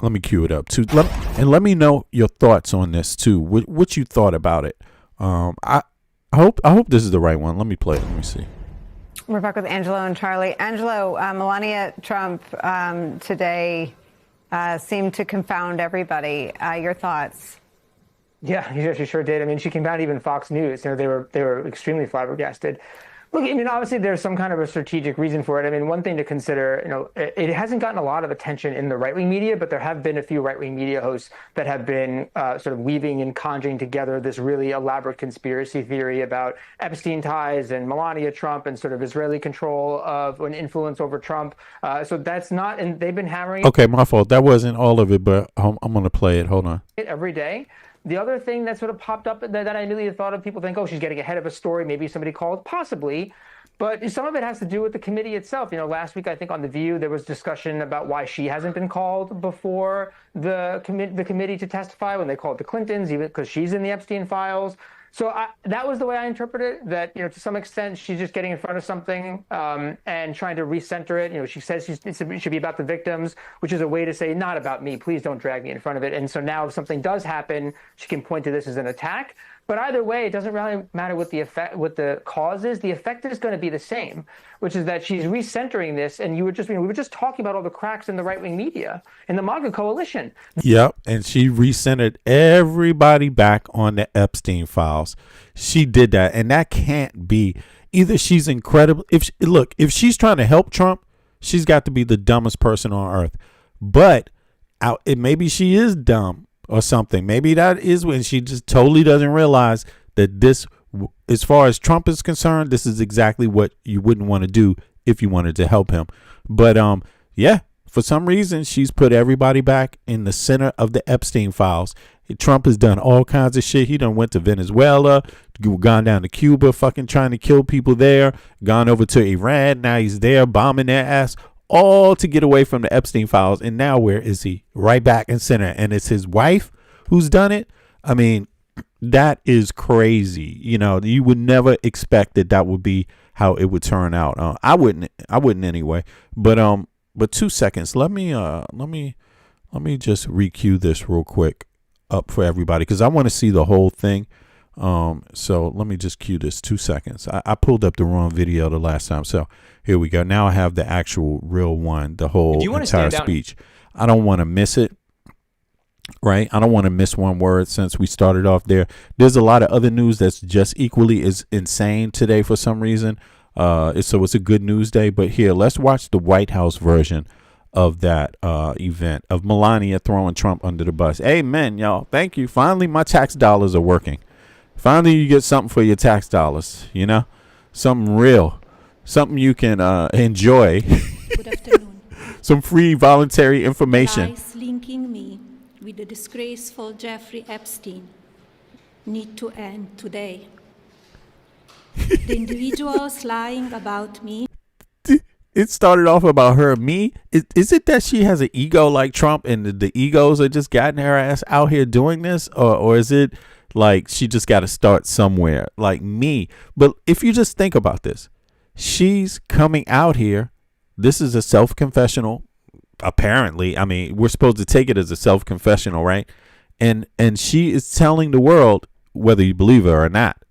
Let me cue it up too. Let me know your thoughts on this too. What you thought about it. I hope this is the right one. Let me play it. Let me see. We're back with Angelo and Charlie. Angelo, Melania Trump today seemed to confound everybody. Your thoughts? Yeah, she sure did. I mean, she came out even Fox News. They were extremely flabbergasted. Look, I mean, obviously there's some kind of a strategic reason for it. I mean, one thing to consider, it hasn't gotten a lot of attention in the right-wing media, but there have been a few right-wing media hosts that have been sort of weaving and conjuring together this really elaborate conspiracy theory about Epstein ties and Melania Trump and sort of Israeli control of an influence over Trump. So that's not, and they've been hammering. Okay, my fault. That wasn't all of it, but I'm going to play it. Hold on. Every day. The other thing that sort of popped up that I immediately thought of, people think, oh, she's getting ahead of a story. Maybe somebody called, possibly. But some of it has to do with the committee itself. Last week, I think on The View, there was discussion about why she hasn't been called before the committee to testify when they called the Clintons, even because she's in the Epstein files. So that was the way I interpret it, that, to some extent, she's just getting in front of something and trying to recenter it. She says it should be about the victims, which is a way to say, not about me. Please don't drag me in front of it. And so now if something does happen, she can point to this as an attack. But either way, it doesn't really matter what the cause is. The effect is going to be the same, which is that she's recentering this. And we were just talking about all the cracks in the right-wing media in the MAGA coalition. Yep, and she recentered everybody back on the Epstein files. She did that, and that can't be. Either she's incredible. If she's trying to help Trump, she's got to be the dumbest person on earth. But maybe she is dumb or something. Maybe that is when she just totally doesn't realize that this, as far as Trump is concerned, this is exactly what you wouldn't want to do if you wanted to help him. But yeah, for some reason, she's put everybody back in the center of the Epstein files. Trump has done all kinds of shit. He done went to Venezuela, gone down to Cuba, fucking trying to kill people there, gone over to Iran. Now he's there bombing their ass, all to get away from the Epstein files. And now where is he? Right back in center. And it's his wife who's done it. I mean, that is crazy. You would never expect that would be how it would turn out. I wouldn't anyway. But 2 seconds. Let me just recue this real quick up for everybody, because I want to see the whole thing. So let me just cue this. 2 seconds. I pulled up the wrong video the last time. So here we go. Now I have the actual real one, the whole entire speech. I don't want to miss it. Right. I don't want to miss one word since we started off there. There's a lot of other news that's just equally as insane today for some reason. So it's a good news day. But here, let's watch the White House version of that event of Melania throwing Trump under the bus. Amen, y'all. Thank you. Finally, my tax dollars are working. Finally, you get something for your tax dollars, something real, something you can enjoy. Good afternoon. Some free voluntary information. The lies linking me with the disgraceful Jeffrey Epstein need to end today. The individuals lying about me. it started off about her and me. Is it that she has an ego like Trump and the egos are just getting her ass out here doing this? Or is it like she just got to start somewhere like me? But if you just think about this, she's coming out here. This is a self-confessional, apparently. I mean, we're supposed to take it as a self-confessional, right? And she is telling the world, whether you believe her or not.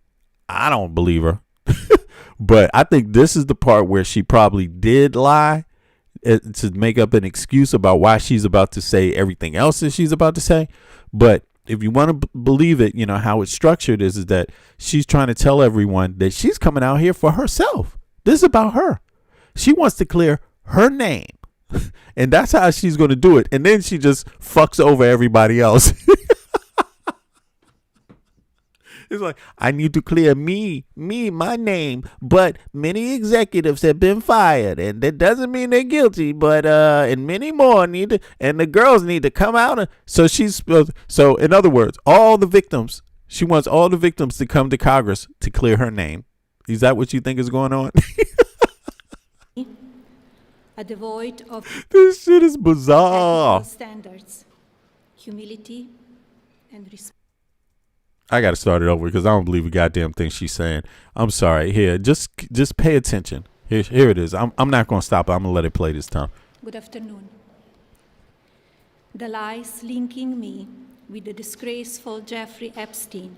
I don't believe her. But I think this is the part where she probably did lie to make up an excuse about why she's about to say everything else that she's about to say. But if you want to believe it, you know, how it's structured is that she's trying to tell everyone that she's coming out here for herself. This is about her. She wants to clear her name. And that's how she's going to do it. And then she just fucks over everybody else. It's like, I need to clear my name, but many executives have been fired, and that doesn't mean they're guilty, but and many more need to, and the girls need to come out. So in other words, all the victims, she wants all the victims to come to Congress to clear her name. Is that what you think is going on? Devoid of this shit is bizarre. ethical standards, humility, and respect. I got to start it over because I don't believe a goddamn thing she's saying. I'm sorry. Here, just pay attention. Here it is. I'm not going to stop it. I'm going to let it play this time. Good afternoon. The lies linking me with the disgraceful Jeffrey Epstein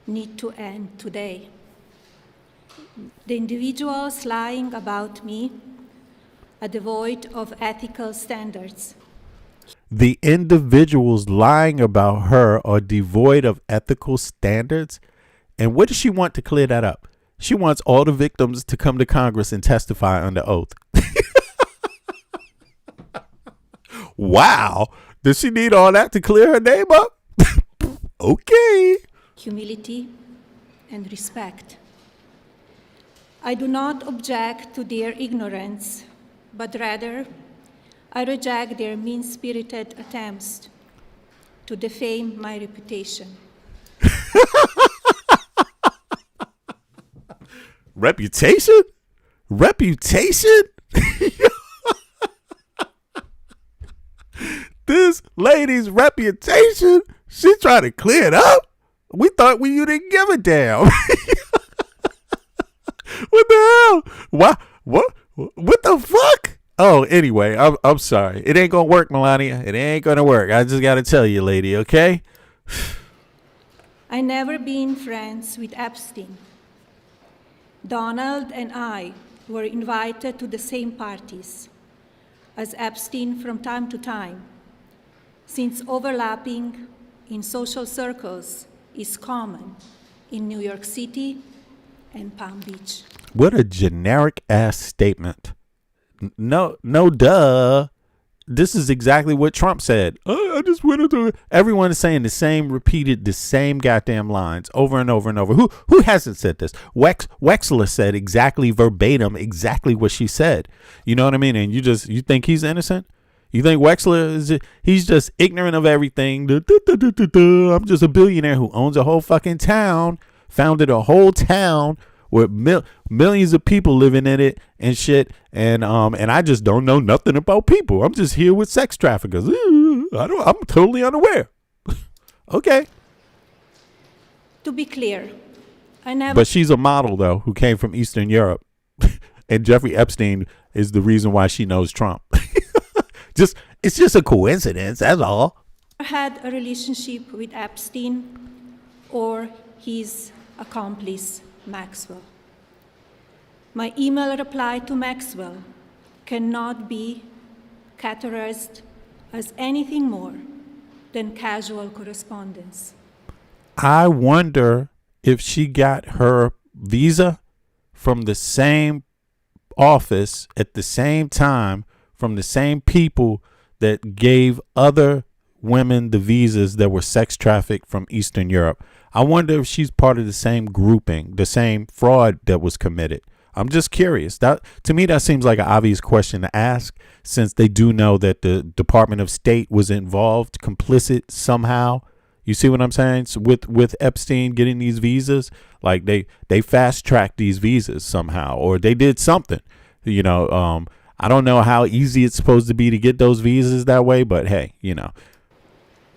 need to end today. The individuals lying about me are devoid of ethical standards. The individuals lying about her are devoid of ethical standards. And what does she want to clear that up? She wants all the victims to come to Congress and testify under oath. Wow. Does she need all that to clear her name up? Okay. Humility and respect. I do not object to their ignorance, but rather I reject their mean-spirited attempts to defame my reputation. Reputation? Reputation? This lady's reputation? She's trying to clear it up? We thought you didn't give a damn. What the hell? What the fuck? Oh, anyway, I'm sorry. It ain't gonna work, Melania. It ain't gonna work. I just gotta tell you, lady, okay? I never been friends with Epstein. Donald and I were invited to the same parties as Epstein from time to time, since overlapping in social circles is common in New York City and Palm Beach. What a generic ass statement. No, duh. This is exactly what Trump said. I just went into it. Everyone is saying repeated the same goddamn lines over and over and over. Who hasn't said this? Wexler said exactly verbatim, exactly what she said. You know what I mean? And you think he's innocent? You think Wexler he's just ignorant of everything? I'm just a billionaire who owns a whole fucking town, founded a whole town with millions of people living in it and shit, and I just don't know nothing about people. I'm just here with sex traffickers. I'm totally unaware. Okay. To be clear, I never. But she's a model though who came from Eastern Europe, and Jeffrey Epstein is the reason why she knows Trump. It's just a coincidence. That's all. Had a relationship with Epstein or his accomplice, Maxwell. My email reply to Maxwell cannot be categorized as anything more than casual correspondence. I wonder if she got her visa from the same office at the same time from the same people that gave other women the visas that were sex trafficked from Eastern Europe. I wonder if she's part of the same grouping, the same fraud that was committed. I'm just curious. That to me, that seems like an obvious question to ask, since they do know that the Department of State was involved, complicit somehow. You see what I'm saying? So with Epstein getting these visas, like they fast tracked these visas somehow, or they did something. You know, I don't know how easy it's supposed to be to get those visas that way, but hey, you know,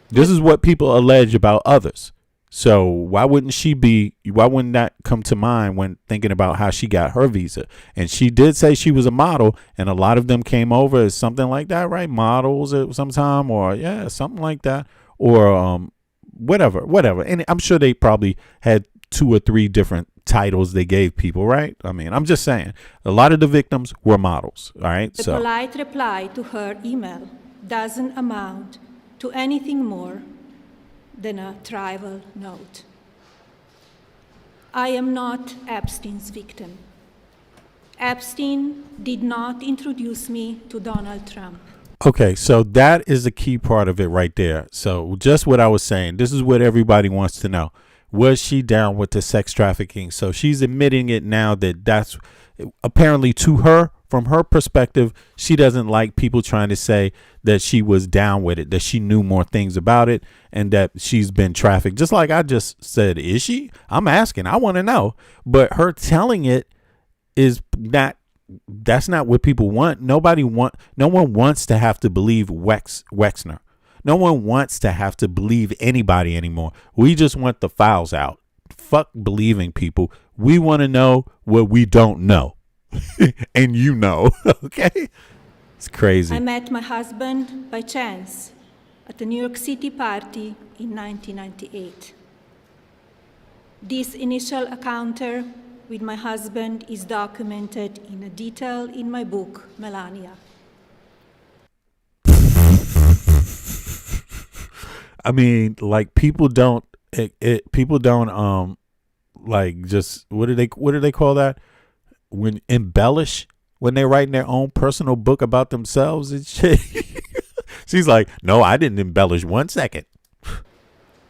this is what people allege about others. So why wouldn't that come to mind when thinking about how she got her visa? And she did say she was a model, and a lot of them came over as something like that, right? Models at some time, or yeah, something like that, or whatever. And I'm sure they probably had 2 or 3 different titles they gave people, right? I mean, I'm just saying, a lot of the victims were models, all right? The polite reply to her email doesn't amount to anything more than a trivial note. I am not Epstein's victim. Epstein did not introduce me to Donald Trump. Okay, so that is a key part of it right there. So just what I was saying, this is what everybody wants to know. Was she down with the sex trafficking? So she's admitting it now that that's apparently to her, from her perspective, she doesn't like people trying to say that she was down with it, that she knew more things about it, and that she's been trafficked. Just like I just said, is she? I'm asking. I want to know. But her telling it is not. That's not what people want. No one wants to have to believe Wexner. No one wants to have to believe anybody anymore. We just want the files out. Fuck believing people. We want to know what we don't know. And you know, okay? It's crazy. I met my husband by chance at a New York City party in 1998. This initial encounter with my husband is documented in a detail in my book, Melania. I mean, like people don't like just what do they call that? When embellish when they're writing their own personal book about themselves and shit. She's like, no, I didn't embellish 1 second.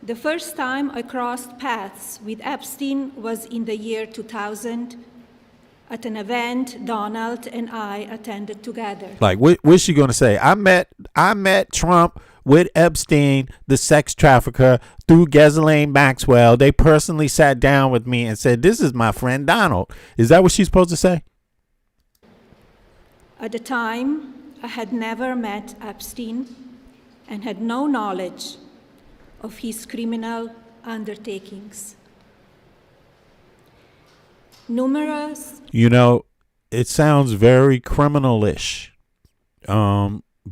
The first time I crossed paths with Epstein was in the year 2000 at an event Donald and I attended together. Like, what's she going to say? I met Trump with Epstein, the sex trafficker, through Ghislaine Maxwell. They personally sat down with me and said, this is my friend Donald. Is that what she's supposed to say? At the time, I had never met Epstein and had no knowledge of his criminal undertakings. Numerous. You know, it sounds very criminalish.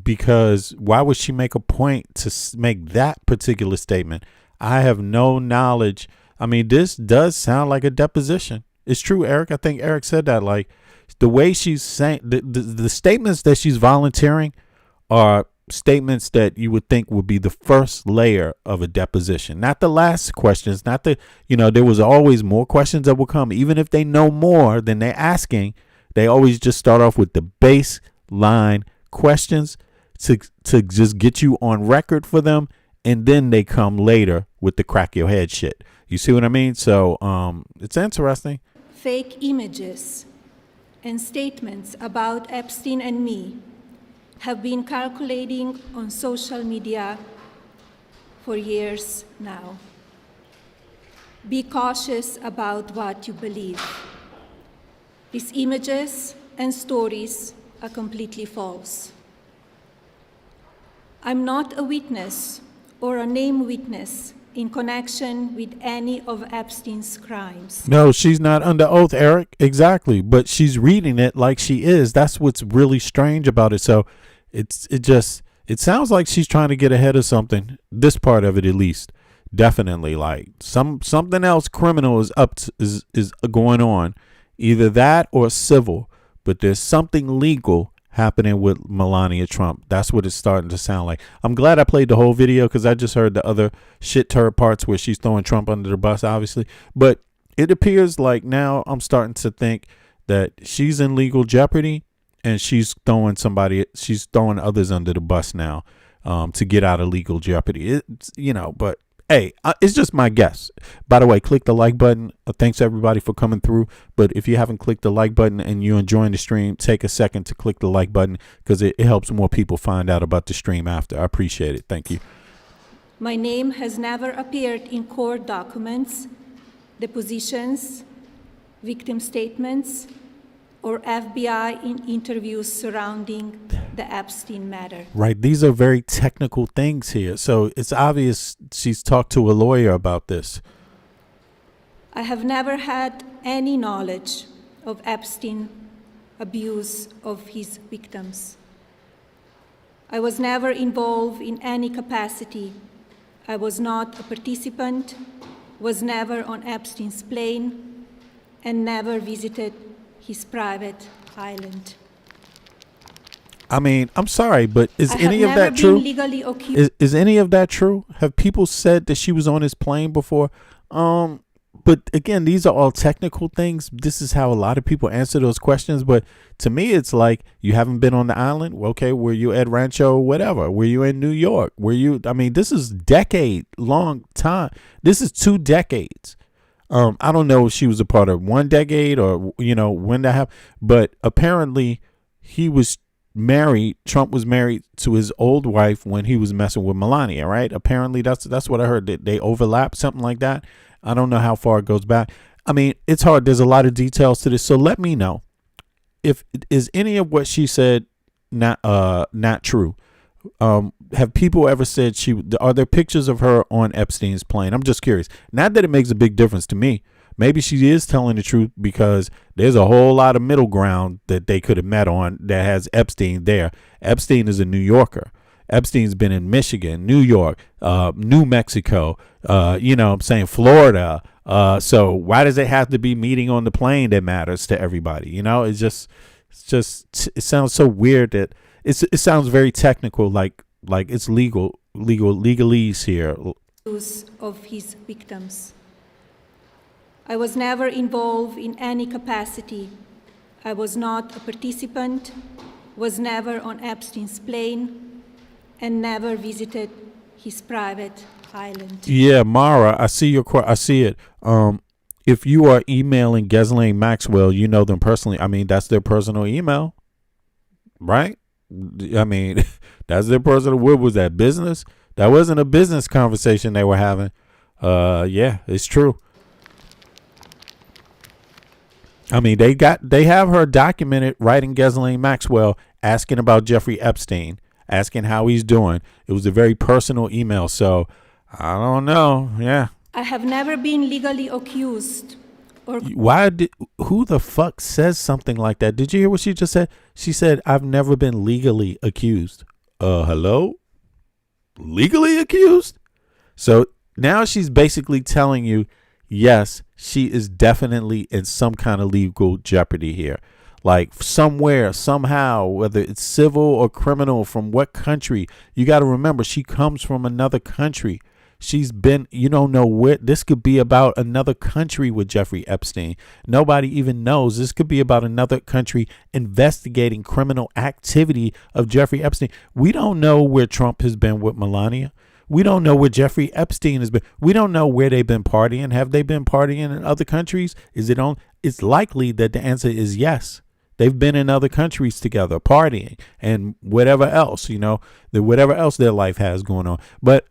Because why would she make a point to make that particular statement? I have no knowledge. I mean, this does sound like a deposition. It's true, Eric. I think Eric said that. Like the way she's saying the statements that she's volunteering are statements that you would think would be the first layer of a deposition, not the last questions, not the, there was always more questions that will come. Even if they know more than they're asking, they always just start off with the baseline questions to just get you on record for them. And then they come later with the crack your head shit. You see what I mean? So it's interesting. Fake images and statements about Epstein and me have been circulating on social media for years now. Be cautious about what you believe. These images and stories are completely false. I'm not a witness or a named witness in connection with any of Epstein's crimes. No, she's not under oath, Eric. Exactly. But she's reading it like she is. That's what's really strange about it. So it sounds like she's trying to get ahead of something. This part of it, at least. Definitely. Like something else criminal is going on. Either that or civil. But there's something legal happening with Melania Trump. That's what it's starting to sound like. I'm glad I played the whole video because I just heard the other shit turd parts where she's throwing Trump under the bus, obviously. But it appears like now I'm starting to think that she's in legal jeopardy and she's throwing others under the bus now to get out of legal jeopardy. But hey, it's just my guess. By the way, click the like button. Thanks everybody for coming through. But if you haven't clicked the like button and you're enjoying the stream, take a second to click the like button because it helps more people find out about the stream after. I appreciate it. Thank you. My name has never appeared in court documents, depositions, victim statements, or FBI interviews surrounding the Epstein matter. Right. These are very technical things here. So it's obvious she's talked to a lawyer about this. I have never had any knowledge of Epstein abuse of his victims. I was never involved in any capacity. I was not a participant, was never on Epstein's plane, and never visited his private island. I mean, I'm sorry, but is I any have of never that true? been legally accused. Is any of that true? Have people said that she was on his plane before? But again, these are all technical things. This is how a lot of people answer those questions. But to me, it's like, you haven't been on the island. Well, okay, were you at Rancho, whatever? Were you in New York? Were you? I mean, this is decade-long time. This is 2 decades. I don't know if she was a part of 1 decade or, when that happened. But apparently, he was married. Trump was married to his old wife when he was messing with Melania, right? Apparently, that's what I heard. They overlap, something like that. I don't know how far it goes back. I mean, it's hard. There's a lot of details to this. So let me know if is any of what she said not true. Have people ever said are there pictures of her on Epstein's plane? I'm just curious. Not that it makes a big difference to me. Maybe she is telling the truth because there's a whole lot of middle ground that they could have met on that has Epstein there. Epstein is a New Yorker. Epstein's been in Michigan, New York, New Mexico, Florida. So why does it have to be meeting on the plane that matters to everybody? It sounds so weird that it sounds very technical, like it's legalese here. Of his victims. I was never involved in any capacity. I was not a participant, was never on Epstein's plane, and never visited his private island. Yeah, Mara, I see I see it. If you are emailing Ghislaine Maxwell, you know them personally. I mean, that's their personal email, right? I mean, that's their personal. What was that, business? That wasn't a business conversation they were having. Yeah, it's true. I mean, they have her documented writing Ghislaine Maxwell asking about Jeffrey Epstein, asking how he's doing. It was a very personal email, so I don't know. Yeah. I have never been legally accused or who the fuck says something like that? Did you hear what she just said? She said, I've never been legally accused. Hello? Legally accused? So now she's basically telling you, yes, she is definitely in some kind of legal jeopardy here. Like somewhere, somehow, whether it's civil or criminal, from what country. You got to remember, she comes from another country. She's been, you don't know where, this could be about another country with Jeffrey Epstein. Nobody even knows. This could be about another country investigating criminal activity of Jeffrey Epstein. We don't know where Trump has been with Melania. We don't know where Jeffrey Epstein has been. We don't know where they've been partying. Have they been partying in other countries? It's likely that the answer is yes. They've been in other countries together, partying and whatever else, whatever else their life has going on. But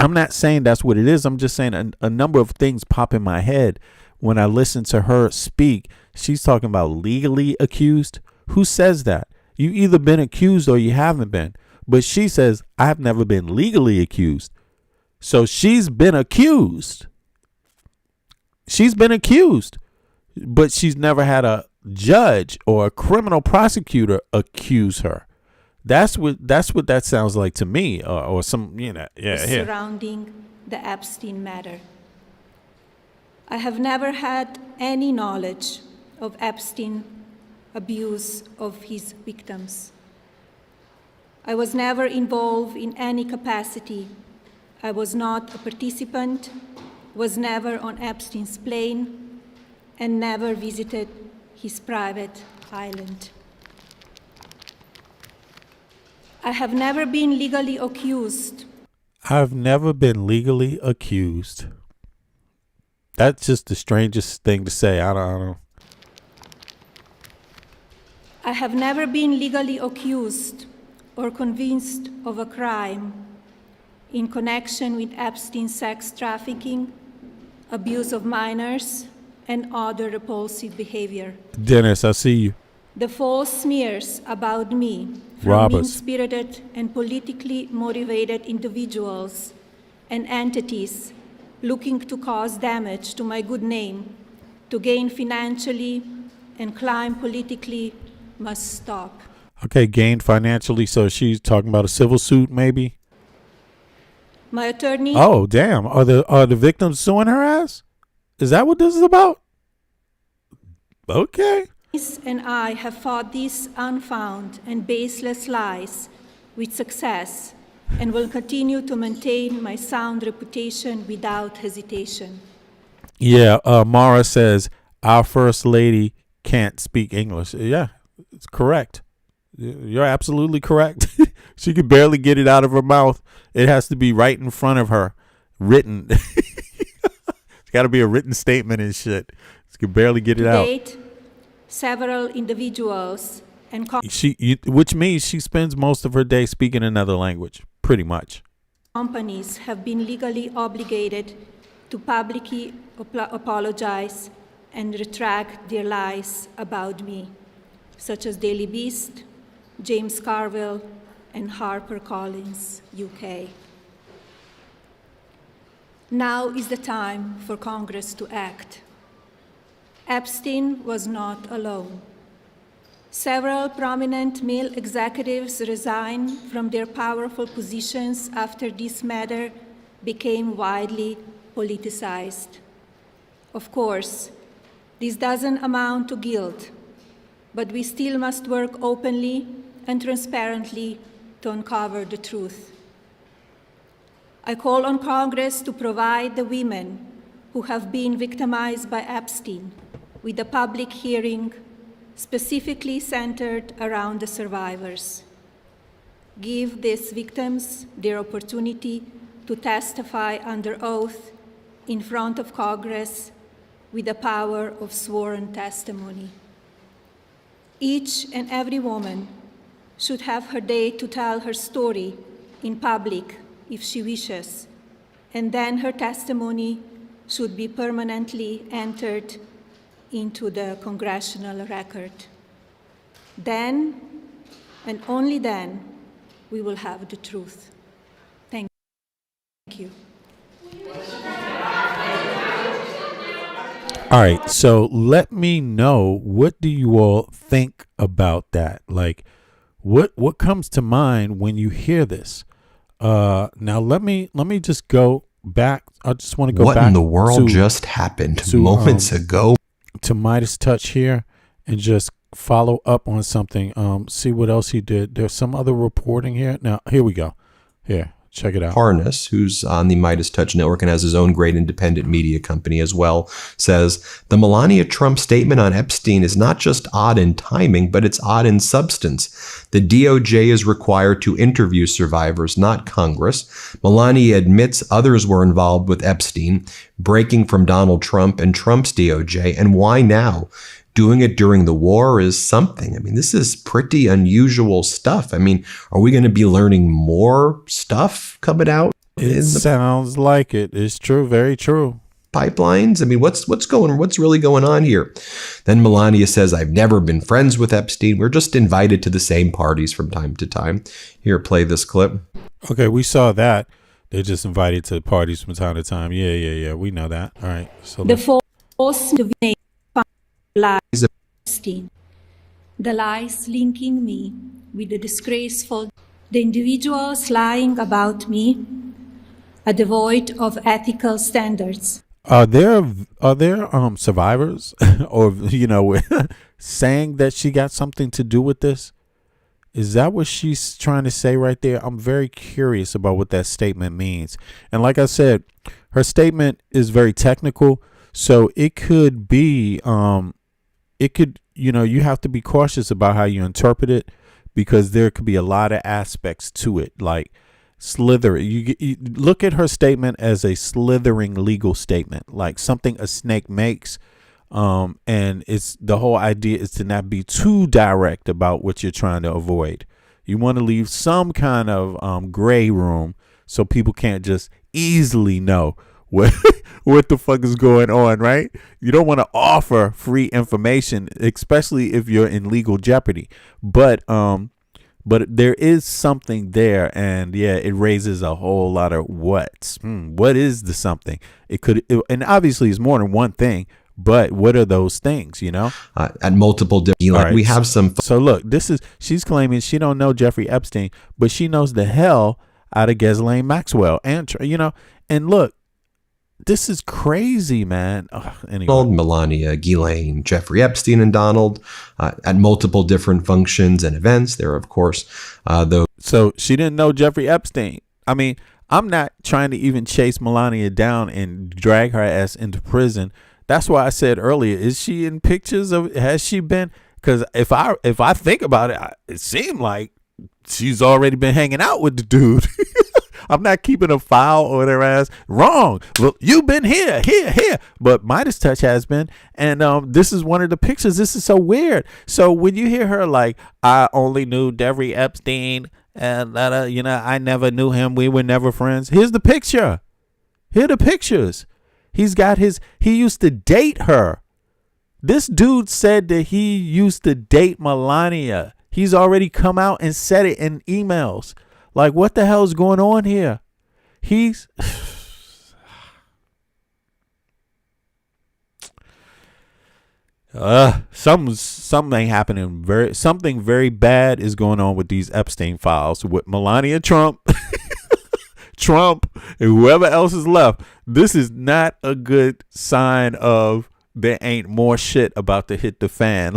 I'm not saying that's what it is. I'm just saying a number of things pop in my head when I listen to her speak. She's talking about legally accused. Who says that? You either been accused or you haven't been. But she says, I've never been legally accused. So she's been accused. She's been accused. But she's never had a judge or a criminal prosecutor accuse her. That's what that sounds like to me, or some, surrounding the Epstein matter. I have never had any knowledge of Epstein abuse of his victims. I was never involved in any capacity. I was not a participant, was never on Epstein's plane, and never visited his private island. I have never been legally accused. I've never been legally accused. That's just the strangest thing to say. I don't. I have never been legally accused or convinced of a crime in connection with Epstein's sex trafficking, abuse of minors, and other repulsive behavior. Dennis, I see you. The false smears about me from Robbers. mean-spirited and politically motivated individuals and entities looking to cause damage to my good name, to gain financially and climb politically, must stop. Okay, gained financially. So she's talking about a civil suit, maybe. My attorney Oh, damn! Are the victims suing her ass? Is that what this is about? Okay. and I have fought these unfound and baseless lies with success and will continue to maintain my sound reputation without hesitation. Yeah. Mara says our first lady can't speak English. Yeah, it's correct. You're absolutely correct. She could barely get it out of her mouth. It has to be right in front of her, written. It's got to be a written statement and shit. She could barely get it To out. date, several individuals and Which means she spends most of her day speaking another language, pretty much. companies have been legally obligated to publicly apologize and retract their lies about me, such as Daily Beast, James Carville, and HarperCollins, UK. Now is the time for Congress to act. Epstein was not alone. Several prominent male executives resigned from their powerful positions after this matter became widely politicized. Of course, this doesn't amount to guilt, but we still must work openly and transparently to uncover the truth. I call on Congress to provide the women who have been victimized by Epstein with a public hearing specifically centered around the survivors. Give these victims their opportunity to testify under oath in front of Congress with the power of sworn testimony. Each and every woman should have her day to tell her story in public if she wishes, and then her testimony should be permanently entered into the Congressional record. Then, and only then, we will have the truth. Thank you. All right, so let me know, what do you all think about that? Like, what comes to mind when you hear this? Now let me just go back. I just want to go back. What in the world just happened moments ago? To Midas Touch here, and just follow up on something. See what else he did. There's some other reporting here. Now here we go. Here, check it out. Harness, who's on the Midas Touch Network and has his own great independent media company as well, says the Melania Trump statement on Epstein is not just odd in timing, but it's odd in substance. The DOJ is required to interview survivors, not Congress. Melania admits others were involved with Epstein, breaking from Donald Trump and Trump's DOJ. And why now? Doing it during the war is something. I mean, this is pretty unusual stuff. I mean, are we going to be learning more stuff coming out? It sounds like it. It's true. Very true. Pipelines? I mean, what's really going on here? Then Melania says, I've never been friends with Epstein. We're just invited to the same parties from time to time. Here, play this clip. Okay, we saw that. They're just invited to parties from time to time. Yeah. We know that. All right. So The false lies of Epstein, the lies linking me with the disgraceful, the individuals lying about me are devoid of ethical standards. Are there survivors or saying that she got something to do with this? Is that what she's trying to say right there? I'm very curious about what that statement means. And like I said, her statement is very technical, so it could be you have to be cautious about how you interpret it, because there could be a lot of aspects to it, like you look at her statement as a slithering legal statement, like something a snake makes, and it's the whole idea is to not be too direct about what you're trying to avoid. You want to leave some kind of gray room so people can't just easily know what what the fuck is going on, right? You don't want to offer free information, especially if you're in legal jeopardy. But there is something there, and yeah, it raises a whole lot of whats. What is the something? And obviously it's more than one thing. But what are those things, At multiple different, right. We have some. So look, she's claiming she don't know Jeffrey Epstein, but she knows the hell out of Ghislaine Maxwell, and and look, this is crazy, man. Anyway. Melania, Ghislaine, Jeffrey Epstein, and Donald at multiple different functions and events. There are, of course, those. So she didn't know Jeffrey Epstein. I mean, I'm not trying to even chase Melania down and drag her ass into prison. That's why I said earlier, is she in pictures of, has she been? Because if I think about it, it seemed like she's already been hanging out with the dude. I'm not keeping a file or their ass. Wrong. Look, you've been here. But Midas Touch has been. And this is one of the pictures. This is so weird. So when you hear her like, I only knew Jeffrey Epstein and, I never knew him. We were never friends. Here's the picture. Here are the pictures. He used to date her. This dude said that he used to date Malania. He's already come out and said it in emails. Like, what the hell is going on here? Something happening. Something very bad is going on with these Epstein files with Melania Trump. Trump and whoever else is left. This is not a good sign of there ain't more shit about to hit the fan.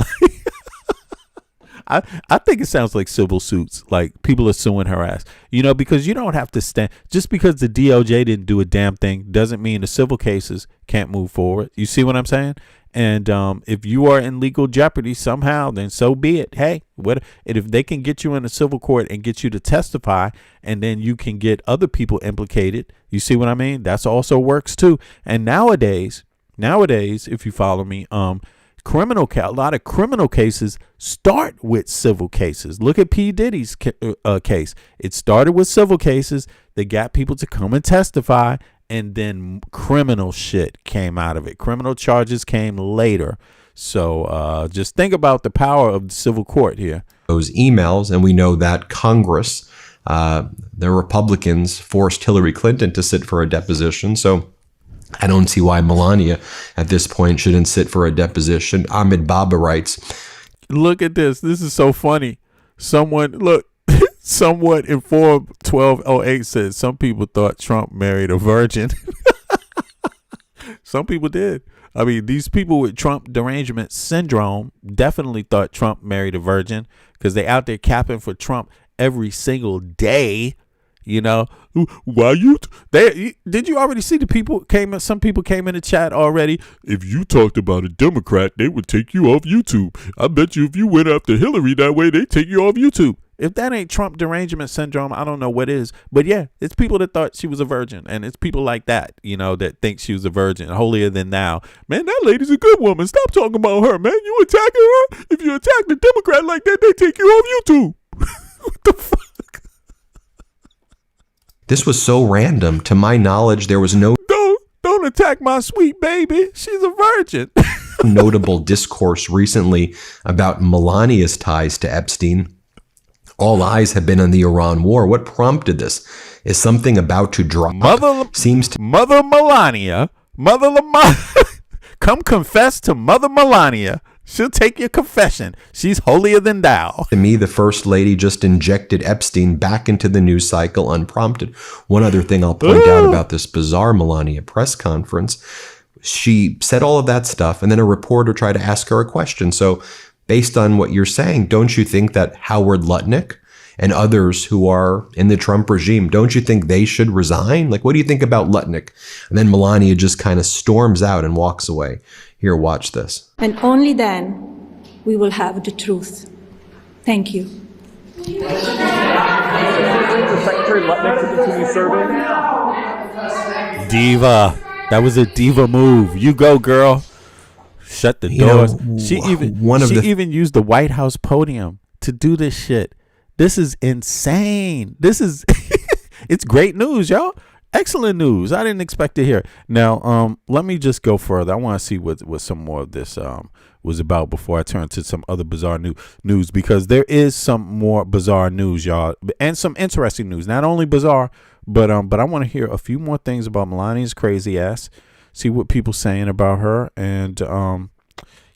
I think it sounds like civil suits, like people are suing her ass, because you don't have to stand just because the DOJ didn't do a damn thing doesn't mean the civil cases can't move forward. You see what I'm saying? And if you are in legal jeopardy somehow, then so be it. Hey, and if they can get you in a civil court and get you to testify, and then you can get other people implicated. You see what I mean? That's also works too. And nowadays, if you follow me, a lot of criminal cases start with civil cases. Look at P. Diddy's case. It started with civil cases. They got people to come and testify. And then criminal shit came out of it. Criminal charges came later. So just think about the power of the civil court here. Those emails, and we know that Congress, the Republicans forced Hillary Clinton to sit for a deposition. So I don't see why Melania at this point shouldn't sit for a deposition. Ahmed Baba writes, look at this. This is so funny. Someone in Forbes 1208 says some people thought Trump married a virgin. Some people did. I mean, these people with Trump derangement syndrome definitely thought Trump married a virgin because they out there capping for Trump every single day. Why did you already see some people came in the chat already? If you talked about a Democrat, they would take you off YouTube. I bet you if you went after Hillary that way, they'd take you off YouTube. If that ain't Trump derangement syndrome, I don't know what is. But yeah, it's people that thought she was a virgin. And it's people like that, that think she was a virgin, holier than thou. Man, that lady's a good woman. Stop talking about her, man. You attacking her? If you attack the Democrat like that, they take you off YouTube. What the fuck? This was so random. To my knowledge, there was no... Don't attack my sweet baby. She's a virgin. notable discourse recently about Melania's ties to Epstein. All eyes have been on the Iran war. What prompted this? Is something about to drop? Mother Melania. Come confess to Mother Melania. She'll take your confession. She's holier than thou. To me, the first lady just injected Epstein back into the news cycle unprompted. One other thing I'll point out about this bizarre Melania press conference, she said all of that stuff, and then a reporter tried to ask her a question. So based on what you're saying, don't you think that Howard Lutnick and others who are in the Trump regime, don't you think they should resign? Like, what do you think about Lutnick? And then Melania just kind of storms out and walks away. Here, watch this. And only then we will have the truth. Thank you. For Secretary Lutnick to continue serving. Diva. That was a diva move. You go, girl. Shut the doors. She even used the White House podium to do this shit. This is insane. This is it's great news, y'all. Excellent news. I didn't expect to hear. Now, let me just go further. I want to see what some more of this was about before I turn to some other bizarre news, because there is some more bizarre news, y'all, and some interesting news. Not only bizarre, but I want to hear a few more things about Melania's crazy ass. See what people saying about her, and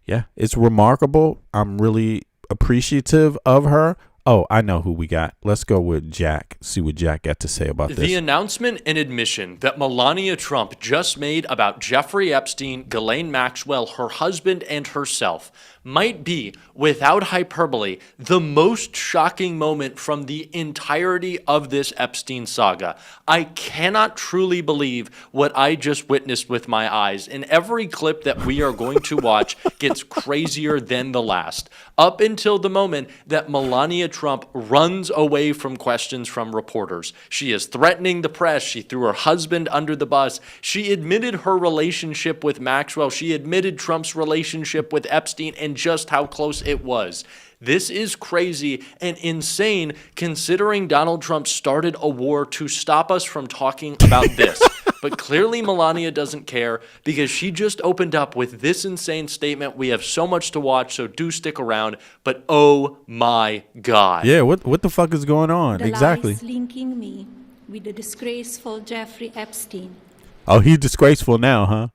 yeah, it's remarkable. I'm really appreciative of her. Oh, I know who we got. Let's go with Jack. See what Jack got to say about this. The announcement and admission that Melania Trump just made about Jeffrey Epstein, Ghislaine Maxwell, her husband, and herself might be, without hyperbole, the most shocking moment from the entirety of this Epstein saga. I cannot truly believe what I just witnessed with my eyes, and every clip that we are going to watch gets crazier than the last. Up until the moment that Melania Trump runs away from questions from reporters. She is threatening the press. She threw her husband under the bus. She admitted her relationship with Maxwell. She admitted Trump's relationship with Epstein and just how close it was. This is crazy and insane, considering Donald Trump started a war to stop us from talking about this. But clearly Melania doesn't care, because she just opened up with this insane statement. We have so much to watch, so do stick around. But oh my God. Yeah, what the fuck is going on? The Exactly. lies linking me with the disgraceful Jeffrey Epstein. Oh, he's disgraceful now, huh?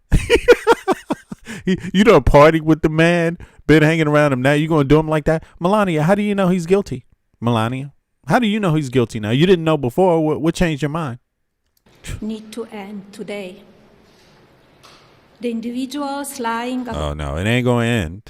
You done partied with the man, been hanging around him. Now you going to do him like that? Melania, how do you know he's guilty? Melania, how do you know he's guilty now? You didn't know before. What changed your mind? Need to end today. The individuals lying about Oh, no, it ain't going to end.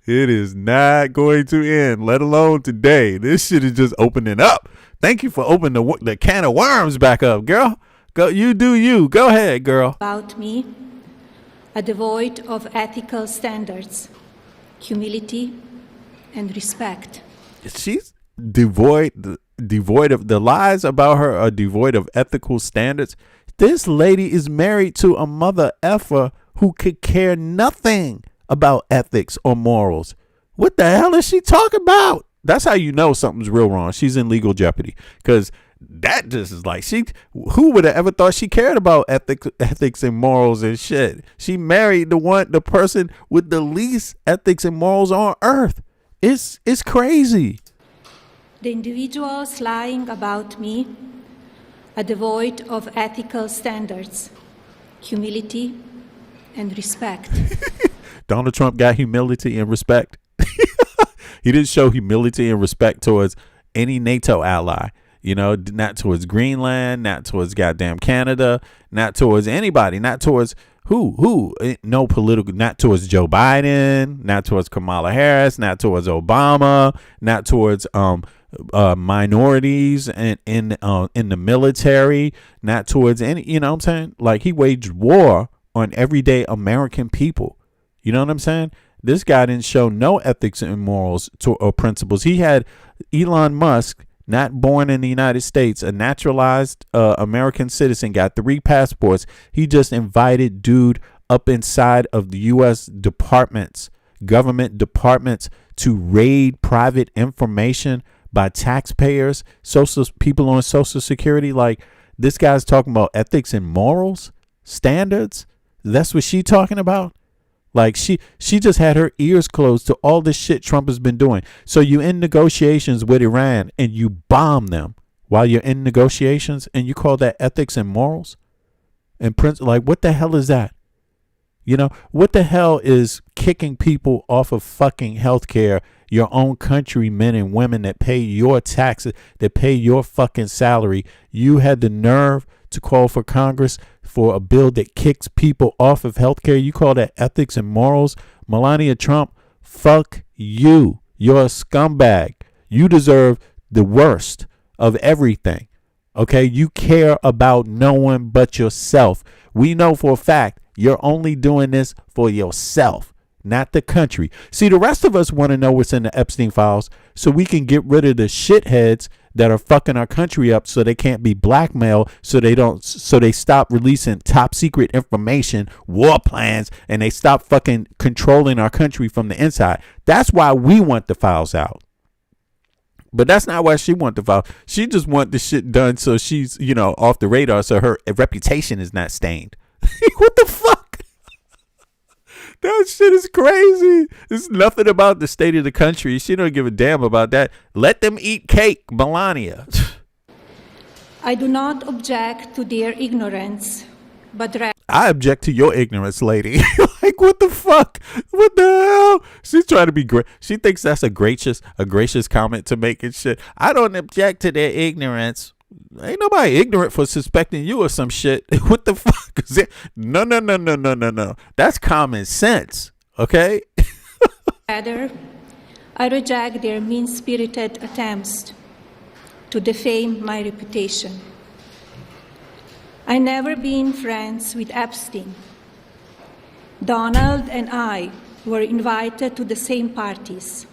It is not going to end, let alone today. This shit is just opening up. Thank you for opening the can of worms back up, girl. Go, you do you. Go ahead, girl. me are devoid of ethical standards, humility, and respect. She's devoid of the lies about her are devoid of ethical standards. This lady is married to a mother effer who could care nothing about ethics or morals. What the hell is she talking about? That's how you know something's real wrong. She's in legal jeopardy, because that just is like, who would have ever thought she cared about ethics and morals and shit? She married the person with the least ethics and morals on earth. It's crazy. The individuals lying about me are devoid of ethical standards, humility, and respect. Donald Trump got humility and respect. He didn't show humility and respect towards any NATO ally. You know, not towards Greenland, not towards goddamn Canada, not towards anybody, not towards who, no political, not towards Joe Biden, not towards Kamala Harris, not towards Obama, not towards minorities and in the military, not towards any, you know what I'm saying? Like, he waged war on everyday American people. You know what I'm saying? This guy didn't show no ethics and morals or principles. He had Elon Musk, not born in the United States, a naturalized American citizen, got 3 passports. He just invited dude up inside of the U.S. departments, government departments, to raid private information by taxpayers, people on Social Security. Like, this guy's talking about ethics and morals, standards. That's what she talking about. Like, she just had her ears closed to all this shit Trump has been doing. So you in negotiations with Iran and you bomb them while you're in negotiations, and you call that ethics and morals and like, what the hell is that? You know, what the hell is kicking people off of fucking healthcare, your own country men and women that pay your taxes, that pay your fucking salary? You had the nerve to call for Congress for a bill that kicks people off of healthcare. You call that ethics and morals? Melania Trump, fuck you. You're a scumbag. You deserve the worst of everything. Okay? You care about no one but yourself. We know for a fact you're only doing this for yourself, not the country. See, the rest of us want to know what's in the Epstein files so we can get rid of the shitheads that are fucking our country up, so they can't be blackmailed, so they stop releasing top secret information, war plans, and they stop fucking controlling our country from the inside. That's why we want the files out. But that's not why she want to file. She just want the shit done so she's, off the radar so her reputation is not stained. What the fuck? That shit is crazy. There's nothing about the state of the country. She don't give a damn about that. Let them eat cake, Melania. I do not object to their ignorance, but I object to your ignorance, lady. Like, what the fuck? What the hell? She's trying to be great. She thinks that's a gracious comment to make and shit. I don't object to their ignorance. Ain't nobody ignorant for suspecting you or some shit. What the fuck is it? No. That's common sense, okay? rather, I reject their mean-spirited attempts to defame my reputation. I never been friends with Epstein. Donald and I were invited to the same parties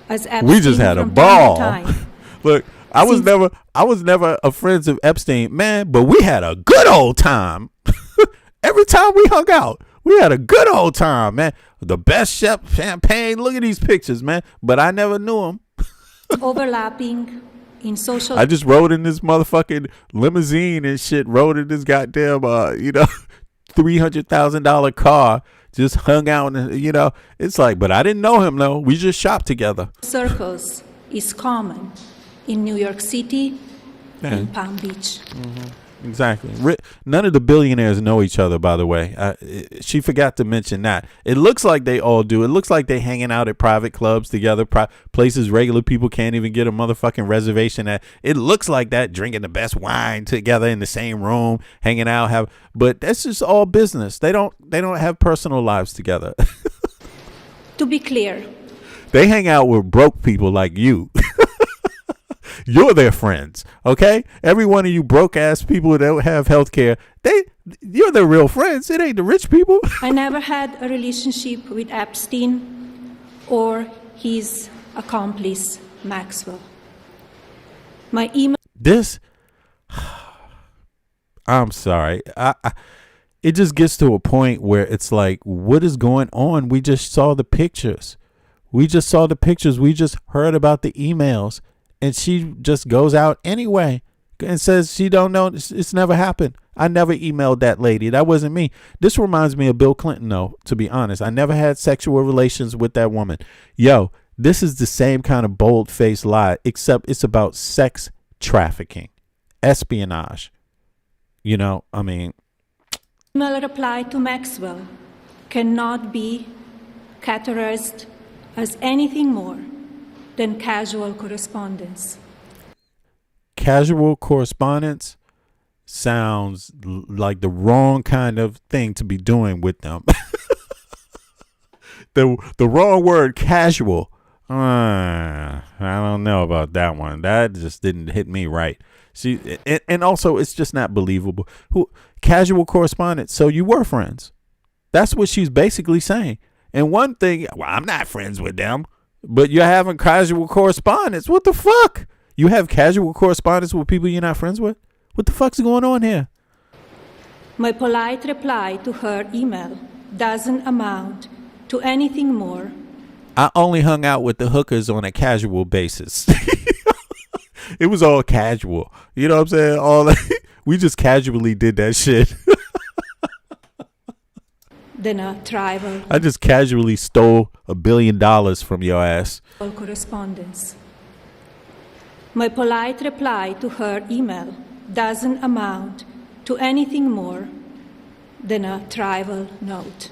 as Epstein. We just had a from ball. time to time. Look, I was never a friend of Epstein, man, but we had a good old time. Every time we hung out, we had a good old time, man. The best champagne. Look at these pictures, man. But I never knew him. Overlapping in social. I just rode in this motherfucking limousine and shit. Rode in this goddamn, $300,000 car. Just hung out, and it's like. But I didn't know him though. We just shopped together. Circles is common in New York City and Palm Beach. Mm-hmm. Exactly. None of the billionaires know each other, by the way. She forgot to mention that. It looks like they all do. It looks like they hanging out at private clubs together, places regular people can't even get a motherfucking reservation at. It looks like that, drinking the best wine together in the same room, hanging out. But that's just all business. They don't have personal lives together. To be clear, they hang out with broke people like you. You're their friends, okay? Every one of you broke ass people that don't have health care, you're their real friends. It ain't the rich people. I never had a relationship with Epstein or his accomplice, Maxwell. My email. I'm sorry. It just gets to a point where it's like, what is going on? We just saw the pictures. We just heard about the emails. And she just goes out anyway and says she don't know. It's never happened. I never emailed that lady. That wasn't me. This reminds me of Bill Clinton, though, to be honest. I never had sexual relations with that woman. Yo, this is the same kind of bold-faced lie, except it's about sex trafficking, espionage. Email reply to Maxwell cannot be categorized as anything more than casual correspondence. Casual correspondence sounds like the wrong kind of thing to be doing with them. The wrong word, casual. I don't know about that one. That just didn't hit me right. And also it's just not believable. Casual correspondence. So you were friends. That's what she's basically saying. And one thing, I'm not friends with them. But you're having casual correspondence. What the fuck? You have casual correspondence with people you're not friends with? What the fuck's going on here? My polite reply to her email doesn't amount to anything more. I only hung out with the hookers on a casual basis. It was all casual. You know what I'm saying? We just casually did that shit. Than a tribal. I just casually stole $1 billion from your ass. Correspondence. My polite reply to her email doesn't amount to anything more than a tribal note.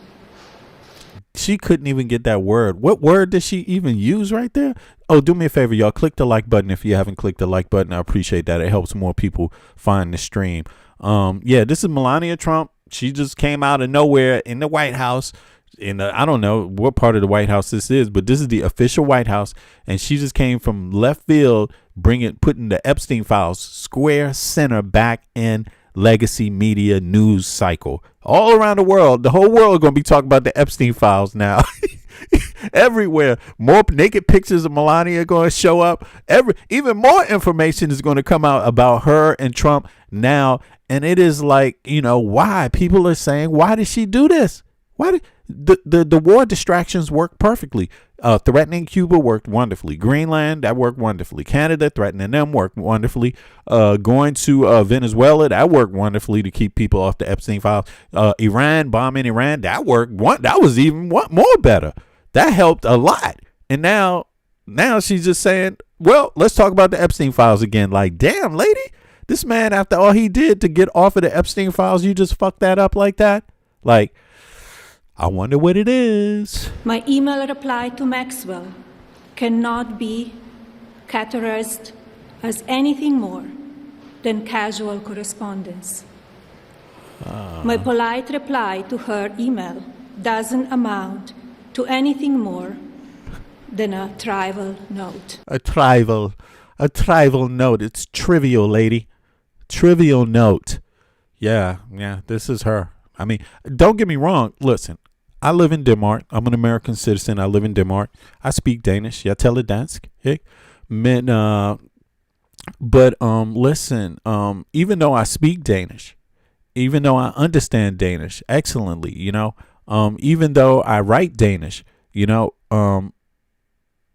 She couldn't even get that word. What word did she even use right there? Oh, do me a favor, y'all. Click the like button if you haven't clicked the like button. I appreciate that. It helps more people find the stream. This is Melania Trump. She just came out of nowhere in the White House. I don't know what part of the White House this is, but this is the official White House. And she just came from left field, putting the Epstein files square center back in legacy media news cycle. All around the world, the whole world is going to be talking about the Epstein files now. Everywhere. More naked pictures of Melania are going to show up. Even more information is going to come out about her and Trump now. And it is like, why? People are saying, why did she do this? Why did the war distractions work perfectly? Threatening Cuba worked wonderfully. Greenland, that worked wonderfully. Canada, threatening them worked wonderfully. Going to Venezuela, that worked wonderfully to keep people off the Epstein files. Iran, bombing Iran, that worked. That was even more better. That helped a lot. And now she's just saying, well, let's talk about the Epstein files again. Like, damn, lady, this man, after all he did to get off of the Epstein files, you just fucked that up like that? Like, I wonder what it is. My email reply to Maxwell cannot be categorized as anything more than casual correspondence. My polite reply to her email doesn't amount to anything more than a trivial note. A trivial note. It's trivial, lady. Trivial note. Yeah, this is her. I mean, don't get me wrong. Listen, I live in Denmark. I'm an American citizen. I live in Denmark. I speak Danish. Jeg taler dansk. Men, but listen, even though I speak Danish, even though I understand Danish excellently, even though I write Danish,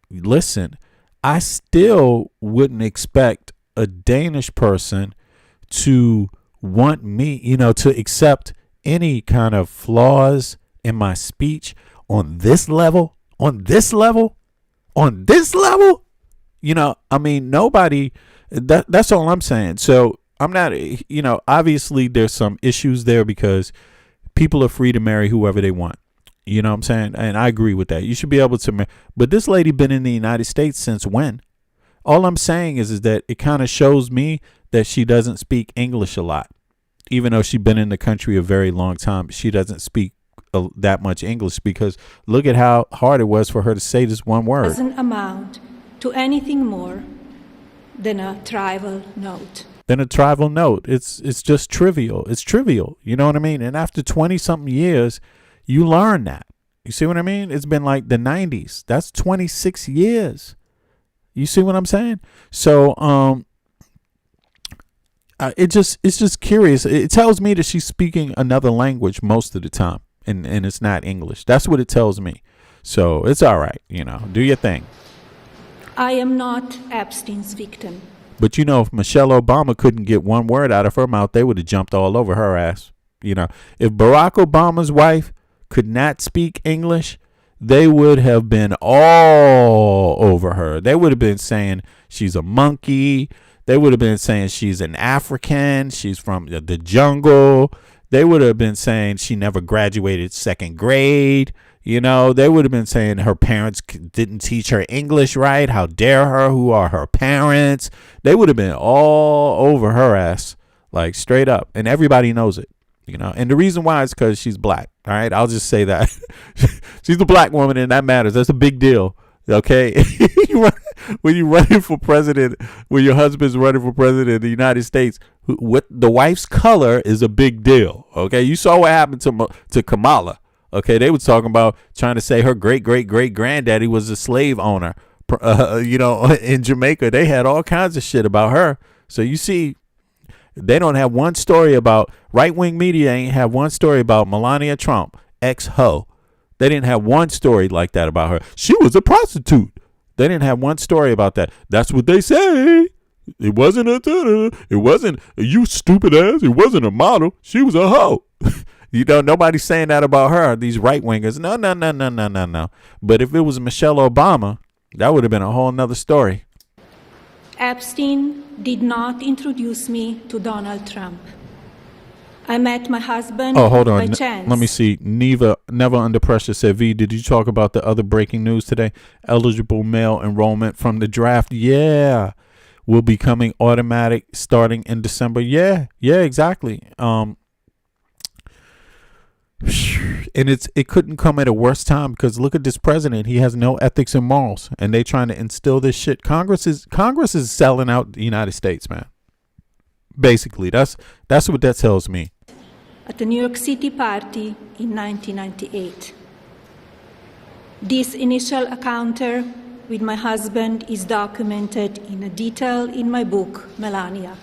listen, I still wouldn't expect a Danish person to want me, to accept any kind of flaws in my speech on this level. Nobody, that's all I'm saying. So I'm not, obviously there's some issues there because people are free to marry whoever they want. You know what I'm saying? And I agree with that. You should be able to, but this lady been in the United States since when? All I'm saying is that it kind of shows me that she doesn't speak English a lot. Even though she's been in the country a very long time, she doesn't speak that much English because look at how hard it was for her to say this one word. Doesn't amount to anything more than a trivial note. It's just trivial. It's trivial. You know what I mean? And after 20-something years, you learn that. You see what I mean? It's been like the 90s. That's 26 years. You see what I'm saying? So, it's just curious. It tells me that she's speaking another language most of the time, and it's not English. That's what it tells me. So it's all right. Do your thing. I am not Epstein's victim. But if Michelle Obama couldn't get one word out of her mouth, they would have jumped all over her ass. If Barack Obama's wife could not speak English, they would have been all over her. They would have been saying she's a monkey. They would have been saying she's an African. She's from the jungle. They would have been saying she never graduated second grade. They would have been saying her parents didn't teach her English right. How dare her? Who are her parents? They would have been all over her ass, like straight up. And everybody knows it, And the reason why is because she's black. All right. I'll just say that. She's a black woman and that matters. That's a big deal. Okay. When you're running for president, when your husband's running for president of the United States, what the wife's color is a big deal. Okay. You saw what happened to Kamala. Okay. They were talking about trying to say her great granddaddy was a slave owner. In Jamaica, they had all kinds of shit about her. So you see, they don't have one story about right-wing media ain't have one story about Melania Trump, ex-ho. They didn't have one story like that about her. She was a prostitute. They didn't have one story about that. That's what they say. It wasn't you stupid ass. It wasn't a model. She was a hoe. Nobody's saying that about her. These right-wingers. No. But if it was Michelle Obama, that would have been a whole nother story. Epstein did not introduce me to Donald Trump. I met my husband by chance. Let me see. Never Under Pressure said, V, did you talk about the other breaking news today? Eligible male enrollment from the draft. Yeah. Will be coming automatic starting in December. Yeah, exactly. And it couldn't come at a worse time because look at this president. He has no ethics and morals, and they trying to instill this shit. Congress is selling out the United States, man. Basically, that's what that tells me. At the New York City party in 1998. This initial encounter with my husband is documented in detail in my book, Melania.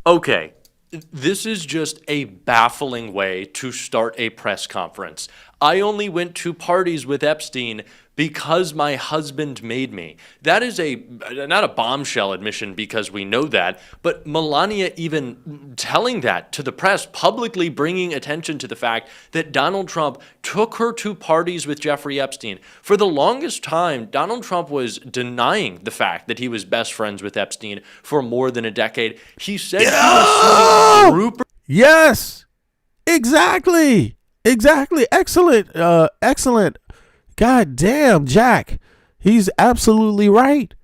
Okay, This is just a baffling way to start a press conference. I only went to parties with Epstein because my husband made me. That is not a bombshell admission because we know that, but Melania even telling that to the press, publicly bringing attention to the fact that Donald Trump took her to parties with Jeffrey Epstein. For the longest time, Donald Trump was denying the fact that he was best friends with Epstein for more than a decade. He said he was suing Rupert. Yes, exactly. Excellent. Excellent. God damn, Jack. He's absolutely right.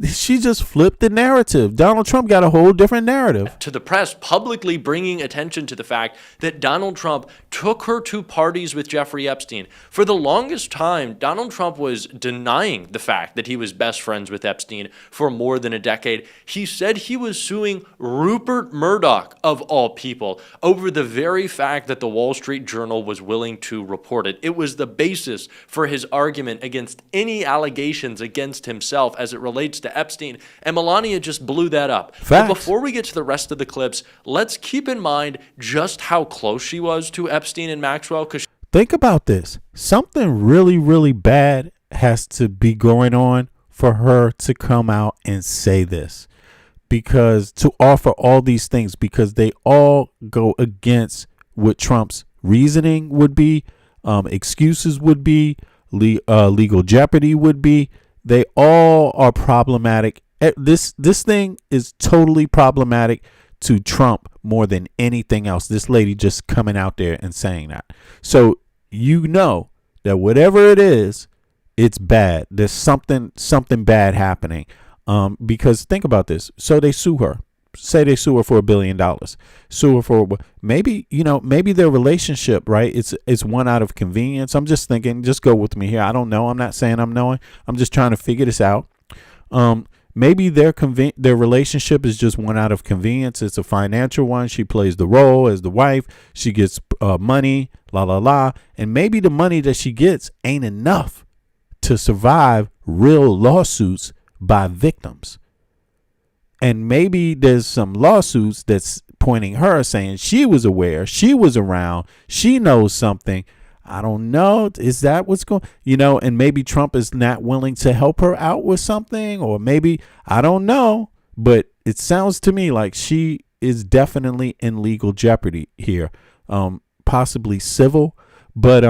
She just flipped the narrative. Donald Trump got a whole different narrative. To the press, publicly bringing attention to the fact that Donald Trump took her to parties with Jeffrey Epstein. For the longest time, Donald Trump was denying the fact that he was best friends with Epstein for more than a decade. He said he was suing Rupert Murdoch, of all people, over the very fact that the Wall Street Journal was willing to report it. It was the basis for his argument against any allegations against himself as it relates to Epstein, and Melania just blew that up. Facts. But before we get to the rest of the clips, let's keep in mind just how close she was to Epstein and Maxwell. Think about this. Something really, really bad has to be going on for her to come out and say this, because to offer all these things, because they all go against what Trump's reasoning would be, excuses would be, legal jeopardy would be. They all are problematic. This thing is totally problematic to Trump more than anything else. This lady just coming out there and saying that. So you know that whatever it is, it's bad. There's something bad happening. Because think about this. So they sue her. Say they sue her for $1 billion. Sue her for maybe their relationship, right? It's one out of convenience. I'm just thinking, just go with me here. I don't know. I'm not saying I'm knowing. I'm just trying to figure this out. Maybe their relationship is just one out of convenience. It's a financial one. She plays the role as the wife. She gets money, and maybe the money that she gets ain't enough to survive real lawsuits by victims. And maybe there's some lawsuits that's pointing her, saying she was aware, she was around, she knows something. I don't know. Is that what's going, and maybe Trump is not willing to help her out with something, or maybe, I don't know, but it sounds to me like she is definitely in legal jeopardy here, possibly civil, but,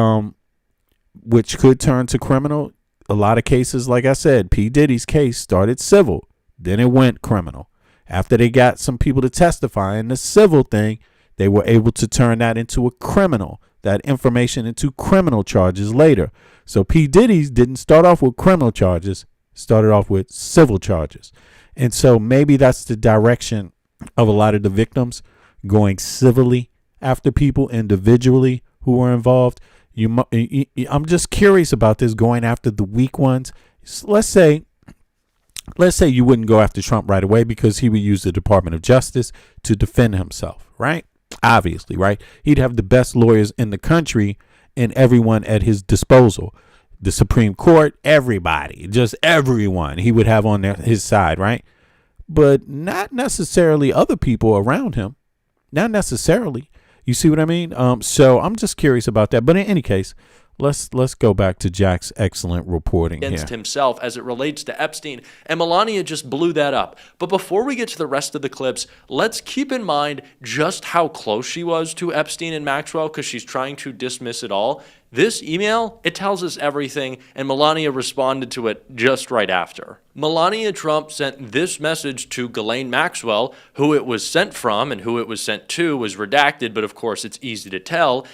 which could turn to criminal. A lot of cases, like I said, P. Diddy's case started civil. Then it went criminal. After they got some people to testify in the civil thing, they were able to turn that into a criminal, that information into criminal charges later. So P. Diddy's didn't start off with criminal charges, started off with civil charges. And so maybe that's the direction of a lot of the victims, going civilly after people individually who were involved. I'm just curious about this, going after the weak ones. Let's say you wouldn't go after Trump right away because he would use the Department of Justice to defend himself, right? Obviously, right? He'd have the best lawyers in the country and everyone at his disposal. The Supreme Court, everybody, just everyone he would have on his side, right? But not necessarily other people around him. Not necessarily. You see what I mean? So I'm just curious about that. But in any case, let's go back to Jack's excellent reporting against here. Himself as it relates to Epstein, and Melania just blew that up. But before we get to the rest of the clips, let's keep in mind just how close she was to Epstein and Maxwell, because she's trying to dismiss it all. This email, it tells us everything, and Melania responded to it just right after. Melania Trump sent this message to Ghislaine Maxwell. Who it was sent from and who it was sent to was redacted, but of course it's easy to tell.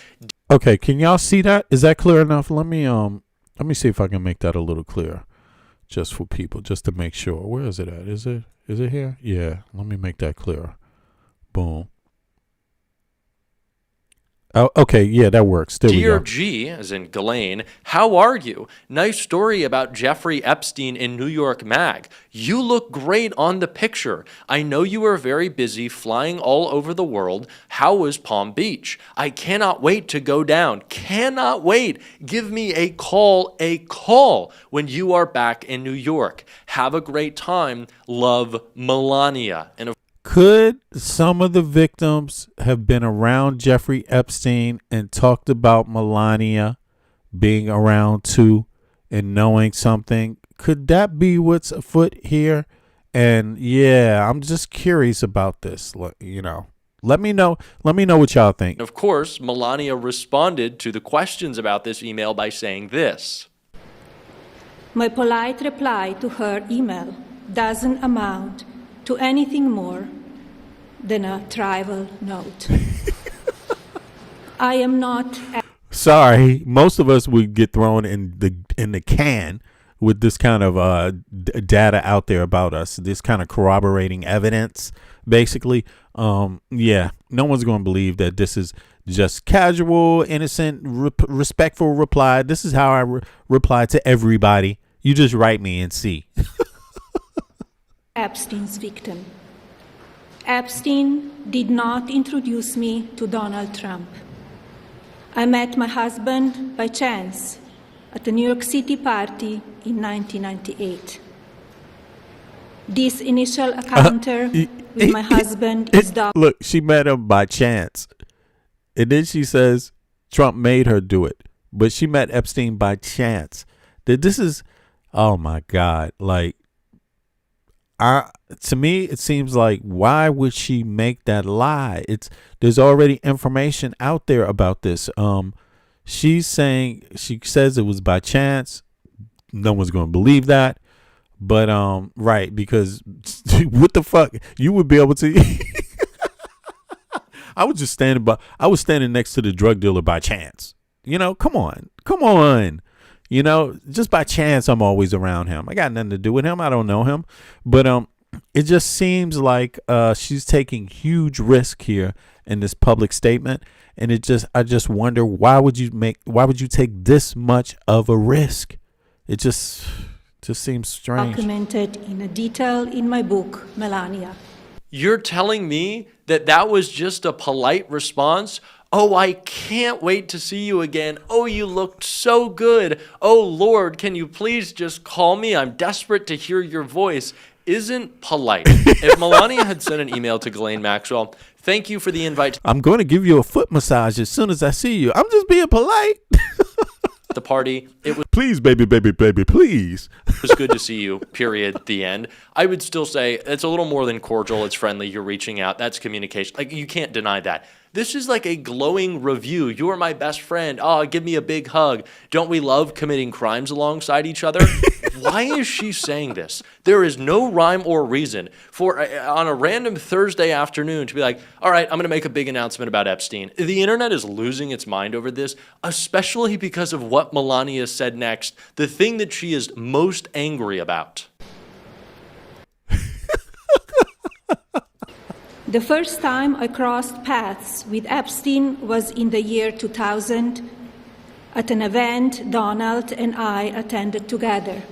Okay, can y'all see that? Is that clear enough? Let me see if I can make that a little clearer, just for people, just to make sure. Where is it at? Is it here? Yeah, let me make that clearer. Boom. Oh, okay, yeah, that works. There we go. Dear G, as in Ghislaine, how are you? Nice story about Jeffrey Epstein in New York Mag. You look great on the picture. I know you are very busy flying all over the world. How was Palm Beach? I cannot wait to go down. Cannot wait. Give me a call when you are back in New York. Have a great time. Love, Melania. And Could some of the victims have been around Jeffrey Epstein and talked about Melania being around too and knowing something? Could that be what's afoot here? And yeah, I'm just curious about this. You know, let me know what y'all think. Of course, Melania responded to the questions about this email by saying this. My polite reply to her email doesn't amount to anything more than a trivial note. I am not. Sorry, most of us would get thrown in the can with this kind of data out there about us, this kind of corroborating evidence, basically. Yeah, no one's going to believe that this is just casual, innocent, respectful reply. This is how I reply to everybody. You just write me and see. Epstein's victim. Epstein did not introduce me to Donald Trump. I met my husband by chance at a New York City party in 1998. This initial encounter with my husband is Look, she met him by chance. And then she says Trump made her do it. But she met Epstein by chance. This is, oh my God. Like, to me, it seems like, why would she make that lie? There's already information out there about this. She says it was by chance. No one's going to believe that. But, right, because what the fuck? You would be able to. I was standing next to the drug dealer by chance. You know, come on. You know, just by chance, I'm always around him. I got nothing to do with him. I don't know him. But it just seems like she's taking huge risk here in this public statement. And I just wonder, why would you take this much of a risk? It just seems strange. Documented in detail in my book, Melania. You're telling me that was just a polite response? Oh, I can't wait to see you again. Oh, you looked so good. Oh, Lord, can you please just call me? I'm desperate to hear your voice. Isn't polite. If Melania had sent an email to Ghislaine Maxwell, thank you for the invite. I'm going to give you a foot massage as soon as I see you. I'm just being polite. The party, it was please, baby, please. It was good to see you, period, the end. I would still say it's a little more than cordial. It's friendly. You're reaching out. That's communication. Like, you can't deny that. This is like a glowing review. You're my best friend. Oh, give me a big hug. Don't we love committing crimes alongside each other? Why is she saying this? There is no rhyme or reason for on a random Thursday afternoon to be like, all right, I'm going to make a big announcement about Epstein. The internet is losing its mind over this, especially because of what Melania said next, the thing that she is most angry about. The first time I crossed paths with Epstein was in the year 2000 at an event Donald and I attended together.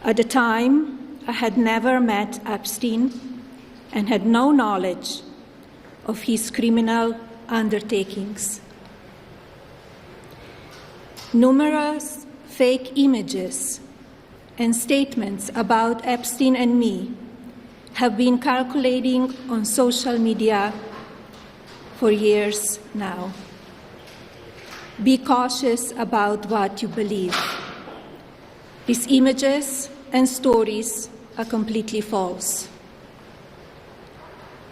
At the time, I had never met Epstein and had no knowledge of his criminal undertakings. Numerous fake images and statements about Epstein and me have been circulating on social media for years now. Be cautious about what you believe. These images and stories are completely false.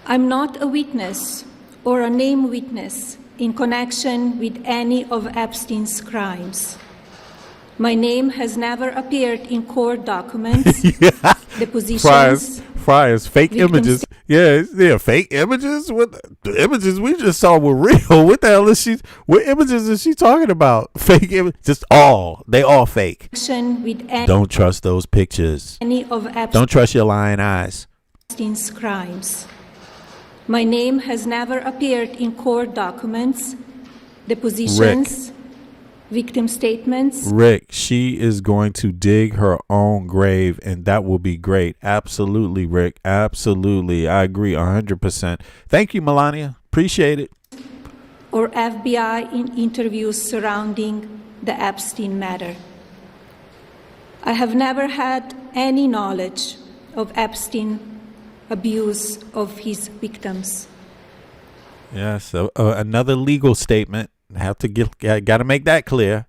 I'm not a witness or a named witness in connection with any of Epstein's crimes. My name has never appeared in court documents, depositions, Friars, fake images. Yeah, fake images. What the images we just saw were real? What the hell is she? What images is she talking about? Fake images. They all fake. Don't trust those pictures. Don't trust your lying eyes. Epstein's crimes. My name has never appeared in court documents, depositions, victim statements. Rick, she is going to dig her own grave, and that will be great. Absolutely, Rick. Absolutely. I agree 100%. Thank you, Melania. Appreciate it. Or FBI in interviews surrounding the Epstein matter. I have never had any knowledge of Epstein abuse of his victims. Yeah, so another legal statement. Gotta make that clear.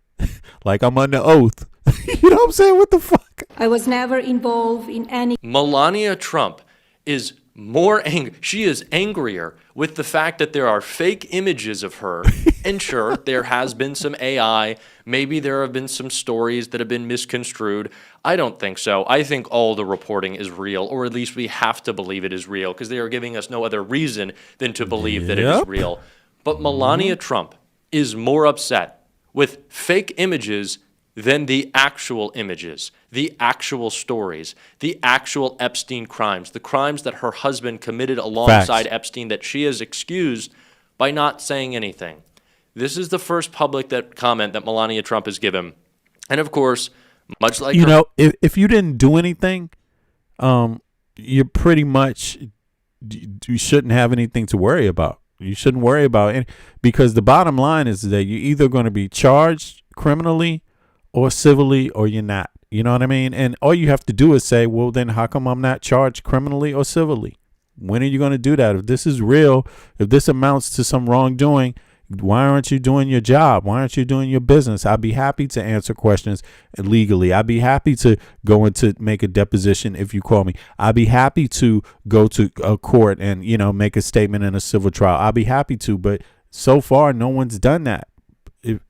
Like I'm under oath. You know what I'm saying? What the fuck? I was never involved in any Melania Trump is more angry. She is angrier with the fact that there are fake images of her. And sure, there has been some AI. Maybe there have been some stories that have been misconstrued. I don't think so. I think all the reporting is real, or at least we have to believe it is real, because they are giving us no other reason than to believe that it is real. But Melania Trump is more upset with fake images than the actual images, the actual stories, the actual Epstein crimes, the crimes that her husband committed alongside Epstein that she has excused by not saying anything. This is the first public comment that Melania Trump has given. And of course, much like if you didn't do anything, you're pretty much, you shouldn't have anything to worry about. You shouldn't worry about it, because the bottom line is that you're either going to be charged criminally or civilly, or you're not. You know what I mean? And all you have to do is say, well, then how come I'm not charged criminally or civilly? When are you going to do that? If this is real, if this amounts to some wrongdoing, why aren't you doing your job? Why aren't you doing your business? I'd be happy to answer questions legally. I'd be happy to go into make a deposition if you call me. I'd be happy to go to a court and, make a statement in a civil trial. I'd be happy to, but so far no one's done that.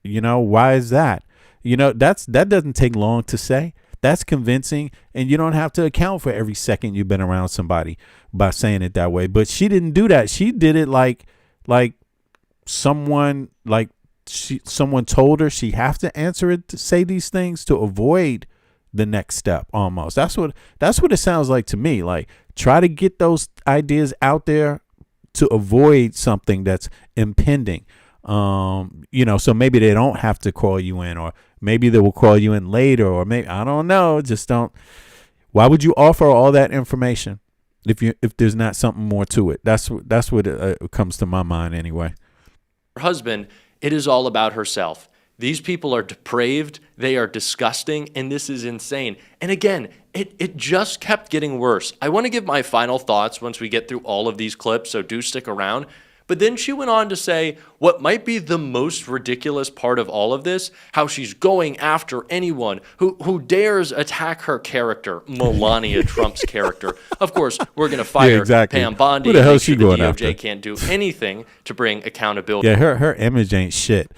Why is that? That doesn't take long to say. That's convincing, and you don't have to account for every second you've been around somebody by saying it that way. But she didn't do that. She did it like someone told her she have to answer it, to say these things to avoid the next step. Almost that's what it sounds like to me. Like, try to get those ideas out there to avoid something that's impending. So maybe they don't have to call you in, or maybe they will call you in later, or maybe, I don't know. Just don't. Why would you offer all that information if there's not something more to it? That's what comes to my mind anyway. Her husband, it is all about herself. These people are depraved, they are disgusting, and this is insane. And again, it just kept getting worse. I want to give my final thoughts once we get through all of these clips, so do stick around. But then she went on to say what might be the most ridiculous part of all of this, how she's going after anyone who dares attack her character, Melania Trump's character. Of course, we're going to fire Pam Bondi. Who the hell is she going after? The DOJ can't do anything to bring accountability. Yeah, her image ain't shit.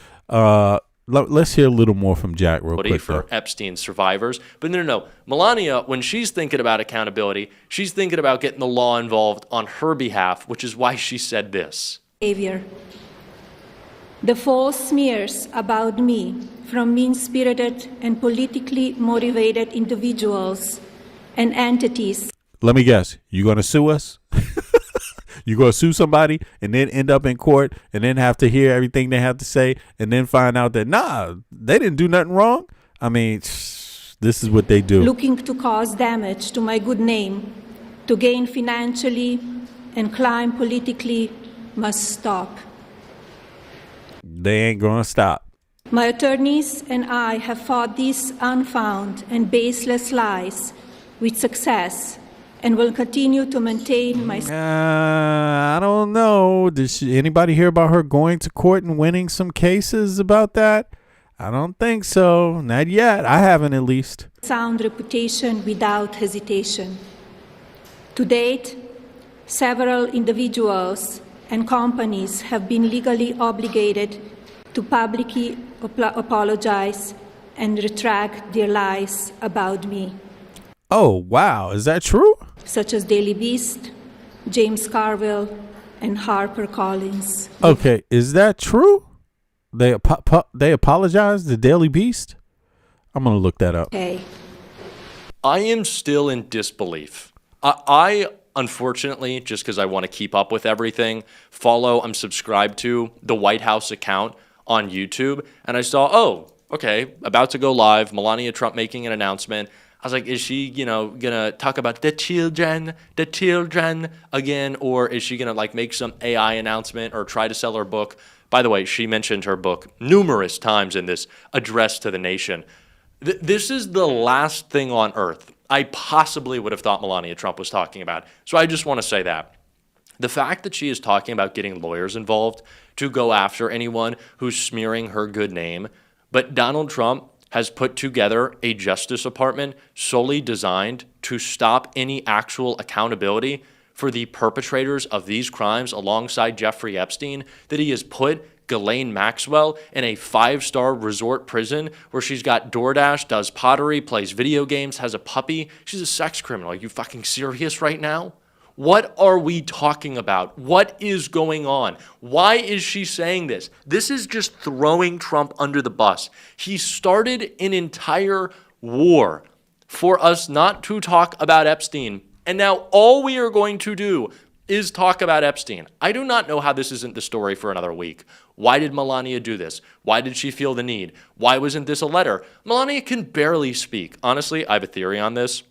Let's hear a little more from Jack real quick. For Epstein survivors. But no. Melania, when she's thinking about accountability, she's thinking about getting the law involved on her behalf, which is why she said this. Behavior. The false smears about me from mean-spirited and politically motivated individuals and entities. Let me guess. You going to sue us? You going to sue somebody and then end up in court and then have to hear everything they have to say and then find out that, they didn't do nothing wrong? I mean, this is what they do. Looking to cause damage to my good name, to gain financially and climb politically, must stop. They ain't going to stop. My attorneys and I have fought these unfounded and baseless lies with success, and will continue to maintain my... I don't know. Did anybody hear about her going to court and winning some cases about that? I don't think so. Not yet. I haven't, at least. Sound reputation without hesitation. To date, several individuals and companies have been legally obligated to publicly apologize and retract their lies about me. Oh, wow. Is that true? Such as Daily Beast, James Carville, and HarperCollins. Okay, is that true? They apologized to Daily Beast? I'm going to look that up. Okay. I am still in disbelief. I unfortunately, just because I want to keep up with everything, I'm subscribed to the White House account on YouTube, and I saw, about to go live, Melania Trump making an announcement. I was like, is she, gonna talk about the children again, or is she gonna make some AI announcement or try to sell her book? By the way, she mentioned her book numerous times in this address to the nation. This is the last thing on earth I possibly would have thought Melania Trump was talking about. So I just want to say that. The fact that she is talking about getting lawyers involved to go after anyone who's smearing her good name, but Donald Trump has put together a Justice Department solely designed to stop any actual accountability for the perpetrators of these crimes alongside Jeffrey Epstein, that he has put Ghislaine Maxwell in a 5-star resort prison where she's got DoorDash, does pottery, plays video games, has a puppy. She's a sex criminal. Are you fucking serious right now? What are we talking about? What is going on? Why is she saying this? This is just throwing Trump under the bus. He started an entire war for us not to talk about Epstein. And now all we are going to do is talk about Epstein. I do not know how this isn't the story for another week. Why did Melania do this? Why did she feel the need? Why wasn't this a letter? Melania can barely speak. Honestly, I have a theory on this.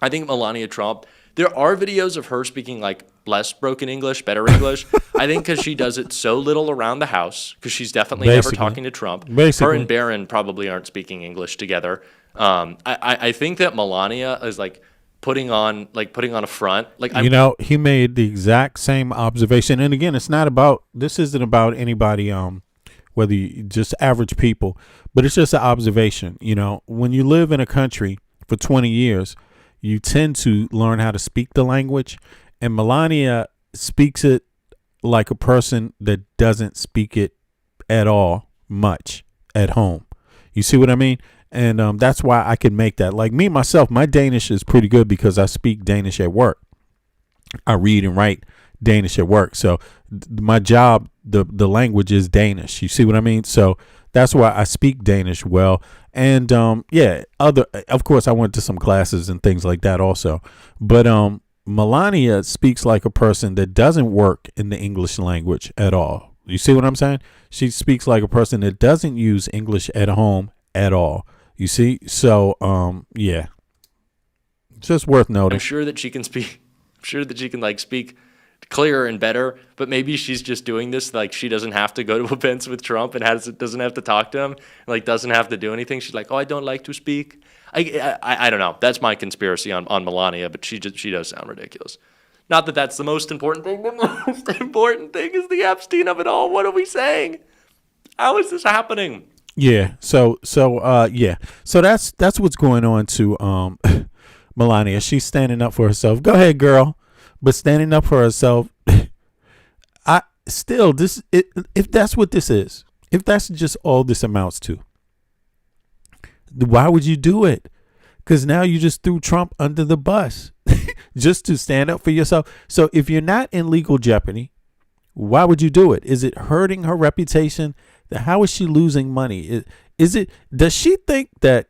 I think Melania Trump, there are videos of her speaking like less broken English, better English. I think because she does it so little around the house, because she's definitely never talking to Trump. Her and Barron probably aren't speaking English together. I think that Melania is like putting on a front. He made the exact same observation. And again, this isn't about anybody, whether you just average people, but it's just an observation. When you live in a country for 20 years, you tend to learn how to speak the language, and Melania speaks it like a person that doesn't speak it at all much at home. You see what I mean? And that's why I can make that. Like me, myself, my Danish is pretty good because I speak Danish at work. I read and write Danish at work. So my job, the language is Danish. You see what I mean? So that's why I speak Danish well. And of course, I went to some classes and things like that also. But Melania speaks like a person that doesn't work in the English language at all. You see what I'm saying? She speaks like a person that doesn't use English at home at all. You see? So, it's just worth noting. I'm sure that she can speak. I'm sure that she can speak clearer and better, but maybe she's just doing this she doesn't have to go to events with Trump and doesn't have to talk to him, doesn't have to do anything. She's like, oh, I don't like to speak. I don't know. That's my conspiracy on Melania, but she does sound ridiculous. Not that that's the most important thing. The most important thing is the Epstein of it all. What are we saying? How is this happening? Yeah. So that's what's going on to Melania. She's standing up for herself. Go ahead, girl. But standing up for herself, if that's what this is, if that's just all this amounts to, why would you do it? Because now you just threw Trump under the bus just to stand up for yourself. So if you're not in legal jeopardy, why would you do it? Is it hurting her reputation? How is she losing money? Does she think that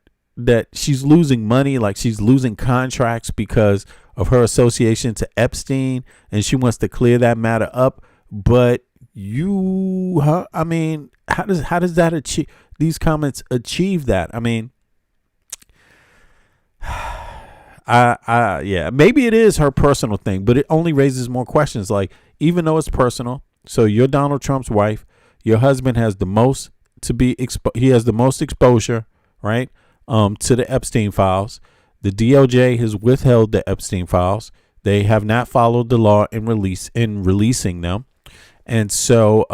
she's losing money, like she's losing contracts because of her association to Epstein, and she wants to clear that matter up? But how does that achieve? These comments achieve that? I mean, maybe it is her personal thing, but it only raises more questions. Like, even though it's personal, so you're Donald Trump's wife, your husband has the most he has the most exposure, right? To the Epstein files. The DOJ has withheld the Epstein files. They have not followed the law in releasing them. And so,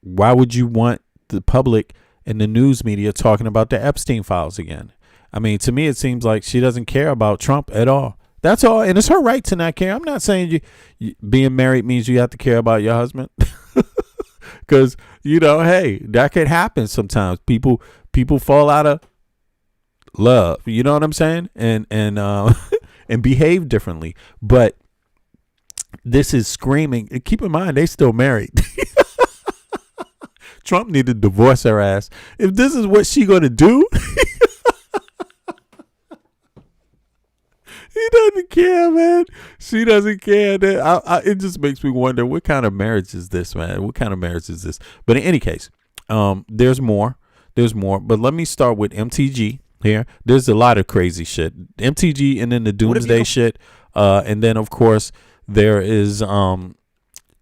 why would you want the public and the news media talking about the Epstein files again? I mean, to me, it seems like she doesn't care about Trump at all. That's all. And it's her right to not care. I'm not saying you being married means you have to care about your husband. Because, hey, that could happen sometimes. People fall out of love. You know what I'm saying? And and behave differently. But this is screaming. Keep in mind, they still married. Trump need to divorce her ass. If this is what she going to do, he doesn't care, man. She doesn't care. It just makes me wonder, what kind of marriage is this, man? What kind of marriage is this? But in any case, there's more. But let me start with MTG here. There's a lot of crazy shit. MTG, and then the doomsday shit. And then, of course, there is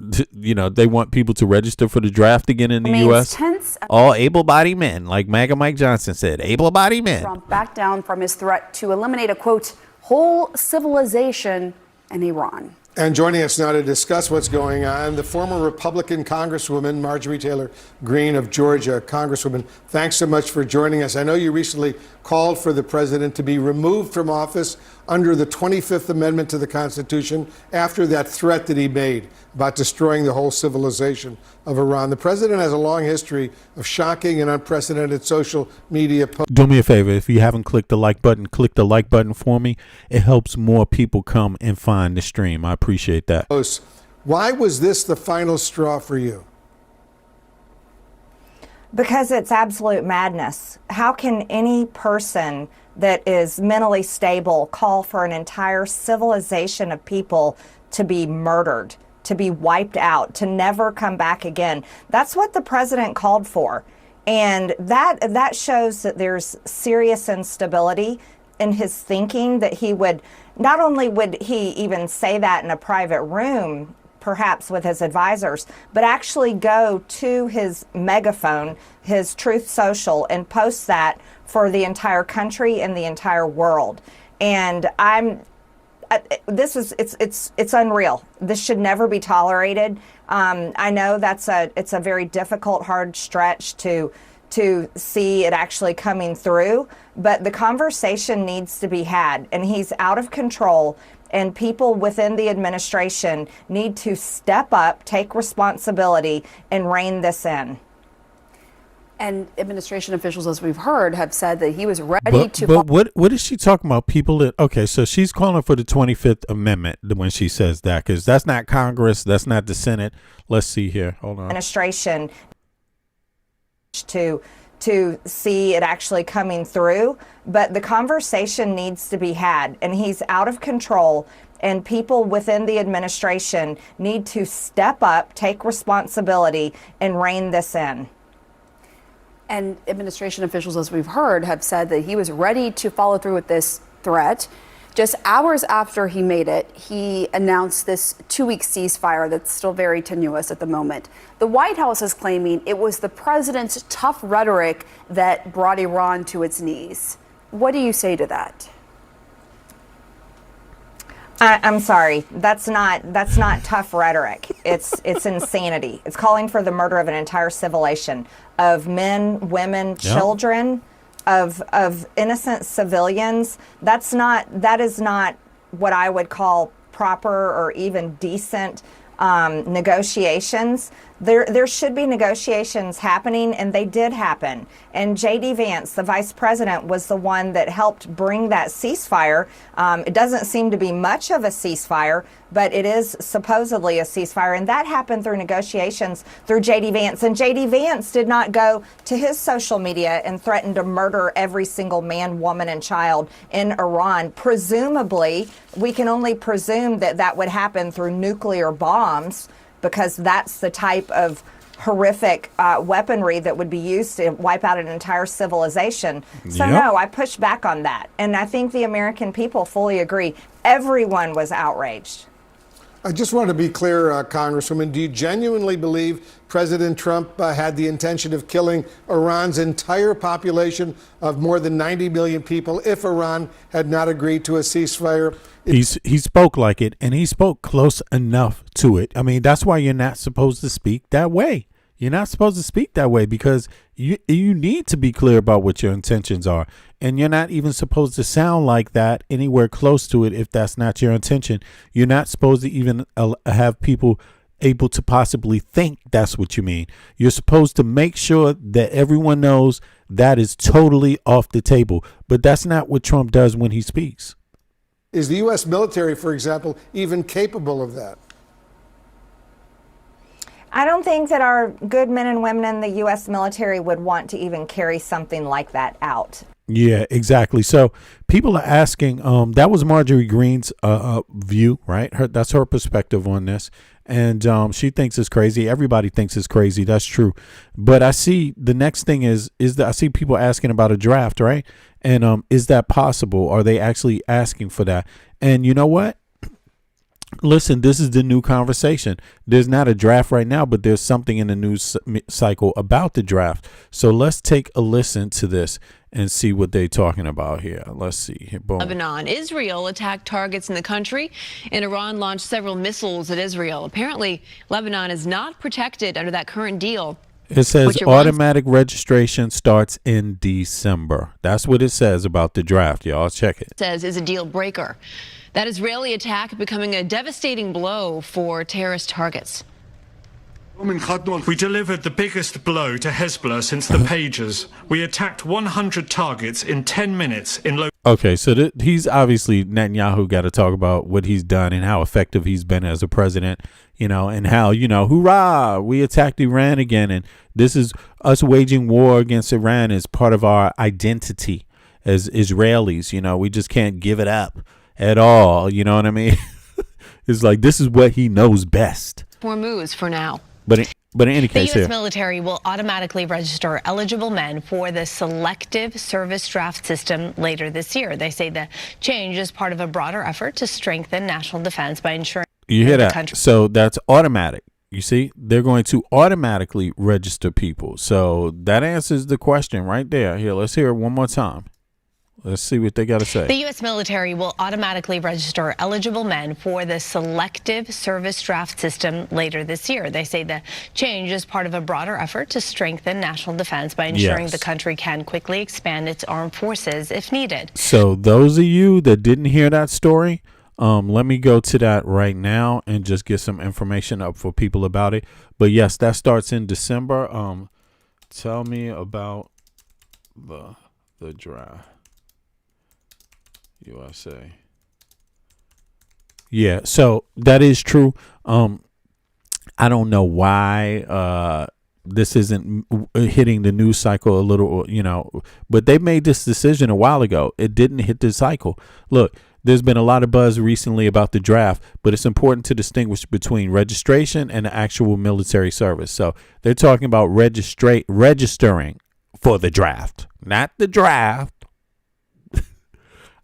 they want people to register for the draft again in the U.S. All able-bodied men, like MAGA Mike Johnson said, able-bodied men. Trump backed down from his threat to eliminate a, quote, whole civilization in Iran. And joining us now to discuss what's going on, the former Republican Congresswoman, Marjorie Taylor Greene of Georgia. Congresswoman, thanks so much for joining us. I know you recently called for the president to be removed from office under the 25th Amendment to the Constitution after that threat that he made about destroying the whole civilization of Iran. The president has a long history of shocking and unprecedented social media posts. Do me a favor. If you haven't clicked the like button, click the like button for me. It helps more people come and find the stream. I appreciate that. Why was this the final straw for you? Because it's absolute madness. How can any person that is mentally stable call for an entire civilization of people to be murdered, to be wiped out, to never come back again? That's what the president called for. And that shows that there's serious instability in his thinking, that he would, not only would he even say that in a private room, perhaps with his advisors, but actually go to his megaphone, his Truth Social, and post that for the entire country and the entire world. And it's unreal. This should never be tolerated. I know it's a very difficult, hard stretch to see it actually coming through, but the conversation needs to be had, and he's out of control. And people within the administration need to step up, take responsibility, and rein this in. And administration officials, as we've heard, have said that he was ready to... But what is she talking about? People that... Okay, so she's calling for the 25th Amendment when she says that, because that's not Congress, that's not the Senate. Let's see here. Hold on. Administration to see it actually coming through, but the conversation needs to be had, and he's out of control, and people within the administration need to step up, take responsibility, and rein this in. And administration officials, as we've heard, have said that he was ready to follow through with this threat. Just hours after he made it, he announced this 2-week ceasefire that's still very tenuous at the moment. The White House is claiming it was the president's tough rhetoric that brought Iran to its knees. What do you say to that? I'm sorry. That's not tough rhetoric. It's insanity. It's calling for the murder of an entire civilization of men, women, children, of innocent civilians. That is not what I would call proper or even decent negotiations. There should be negotiations happening, and they did happen. And J.D. Vance, the vice president, was the one that helped bring that ceasefire. It doesn't seem to be much of a ceasefire, but it is supposedly a ceasefire. And that happened through negotiations through J.D. Vance. And J.D. Vance did not go to his social media and threaten to murder every single man, woman, and child in Iran. Presumably, we can only presume that that would happen through nuclear bombs, because that's the type of horrific weaponry that would be used to wipe out an entire civilization. So no, I push back on that. And I think the American people fully agree. Everyone was outraged. I just want to be clear, Congresswoman, do you genuinely believe President Trump had the intention of killing Iran's entire population of more than 90 million people if Iran had not agreed to a ceasefire? He spoke like it, and he spoke close enough to it. I mean, that's why you're not supposed to speak that way. You're not supposed to speak that way, because you need to be clear about what your intentions are. And you're not even supposed to sound like that anywhere close to it if that's not your intention. You're not supposed to even have people able to possibly think that's what you mean. You're supposed to make sure that everyone knows that is totally off the table. But that's not what Trump does when he speaks. Is the U.S. military, for example, even capable of that? I don't think that our good men and women in the U.S. military would want to even carry something like that out. Yeah, exactly. So people are asking, that was Marjorie Greene's view, right? That's her perspective on this. And she thinks it's crazy. Everybody thinks it's crazy. That's true. But I see the next thing is that I see people asking about a draft, right? And is that possible? Are they actually asking for that? And you know what? Listen, this is the new conversation. There's not a draft right now, but there's something in the news cycle about the draft. So let's take a listen to this and see what they're talking about here. Let's see. Boom. Lebanon. Israel attacked targets in the country, and Iran launched several missiles at Israel. Apparently, Lebanon is not protected under that current deal. It says automatic registration starts in December. That's what it says about the draft. Y'all check it. Says is a deal breaker. That Israeli attack becoming a devastating blow for terrorist targets. We delivered the biggest blow to Hezbollah since the pages. We attacked 100 targets in 10 minutes in Okay, so he's obviously Netanyahu got to talk about what he's done and how effective he's been as a president, and how, hoorah, we attacked Iran again. And this is us waging war against Iran as part of our identity as Israelis. We just can't give it up at all. You know what I mean? It's like this is what he knows best. More moves for now. But in any case, the U.S. military will automatically register eligible men for the selective service draft system later this year. They say the change is part of a broader effort to strengthen national defense by ensuring you hear that. So that's automatic. You see, they're going to automatically register people. So that answers the question right there. Here, let's hear it one more time. Let's see what they got to say. The U.S. military will automatically register eligible men for the selective service draft system later this year. They say the change is part of a broader effort to strengthen national defense by ensuring the country can quickly expand its armed forces if needed. So those of you that didn't hear that story, let me go to that right now and just get some information up for people about it. But yes, that starts in December. Tell me about the draft. USA. Yeah, so that is true. I don't know why this isn't hitting the news cycle a little, but they made this decision a while ago. It didn't hit the cycle. Look, there's been a lot of buzz recently about the draft, but it's important to distinguish between registration and the actual military service. So they're talking about registering for the draft, not the draft.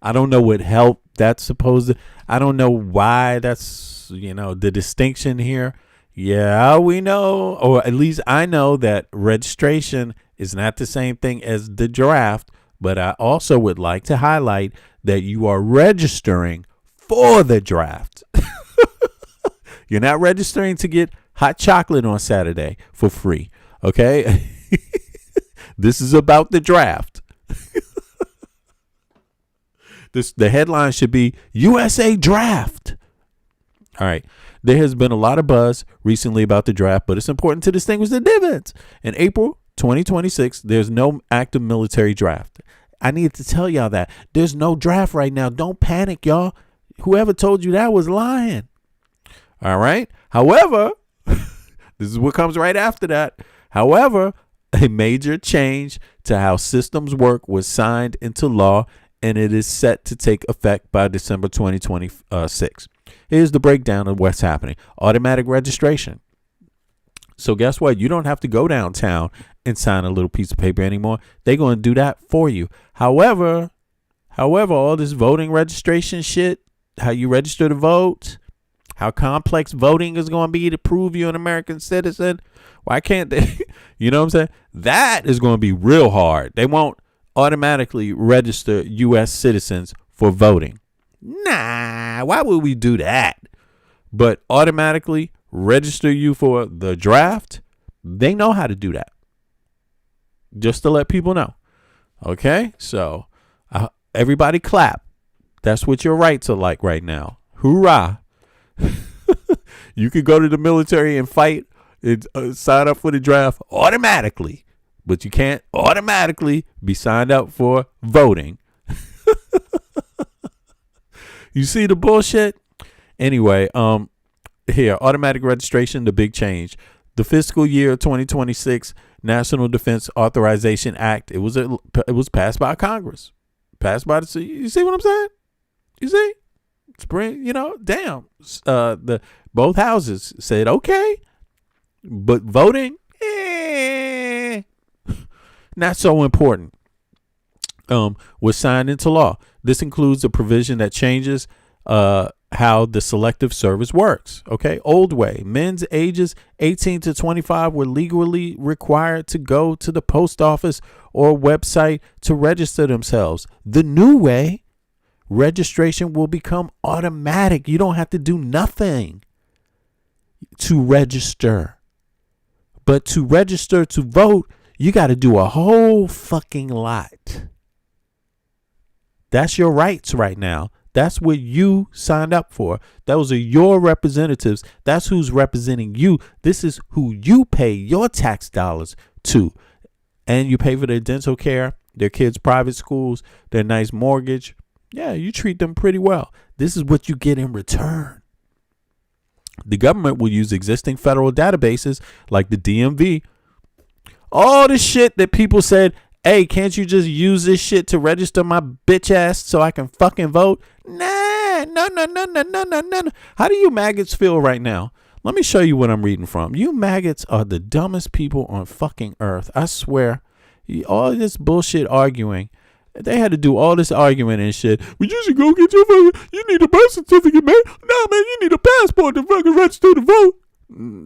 I don't know what help that's supposed to. I don't know why that's, the distinction here. Yeah, we know, or at least I know that registration is not the same thing as the draft. But I also would like to highlight that you are registering for the draft. You're not registering to get hot chocolate on Saturday for free. Okay. This is about the draft. The headline should be USA Draft. All right. There has been a lot of buzz recently about the draft, but it's important to distinguish the difference. In April 2026, there's no active military draft. I need to tell y'all that. There's no draft right now. Don't panic, y'all. Whoever told you that was lying. All right. However, this is what comes right after that. However, a major change to how systems work was signed into law, and it is set to take effect by December 2026. Here's the breakdown of what's happening. Automatic registration. So guess what? You don't have to go downtown and sign a little piece of paper anymore. They're going to do that for you. However, all this voting registration shit, how you register to vote, how complex voting is going to be to prove you're an American citizen. Why can't they? You know what I'm saying? That is going to be real hard. They won't automatically register U.S. citizens for voting. Nah, why would we do that? But automatically register you for the draft, they know how to do that. Just to let people know. Okay? So, everybody clap. That's what your rights are like right now. Hoorah. You could go to the military and fight and sign up for the draft automatically. But you can't automatically be signed up for voting. You see the bullshit? Anyway, here, automatic registration, the big change. The fiscal year 2026 National Defense Authorization Act, it was passed by Congress. Passed by the, you see what I'm saying? You see? Spring, damn. Both houses said okay. But voting, not so important. Was signed into law. This includes a provision that changes how how the selective service works. Okay. Old way. Men's ages 18 to 25 were legally required to go to the post office or website to register themselves. The new way, registration will become automatic. You don't have to do nothing to register. But to register to vote, you got to do a whole fucking lot. That's your rights right now. That's what you signed up for. Those are your representatives. That's who's representing you. This is who you pay your tax dollars to. And you pay for their dental care, their kids' private schools, their nice mortgage. Yeah, you treat them pretty well. This is what you get in return. The government will use existing federal databases like the DMV. All the shit that people said, hey, can't you just use this shit to register my bitch ass so I can fucking vote? Nah, no. How do you maggots feel right now? Let me show you what I'm reading from. You maggots are the dumbest people on fucking earth. I swear. All this bullshit arguing. They had to do all this arguing and shit. Well, you should go get your fucking, you need a birth certificate, man. No, man, you need a passport to fucking register to vote.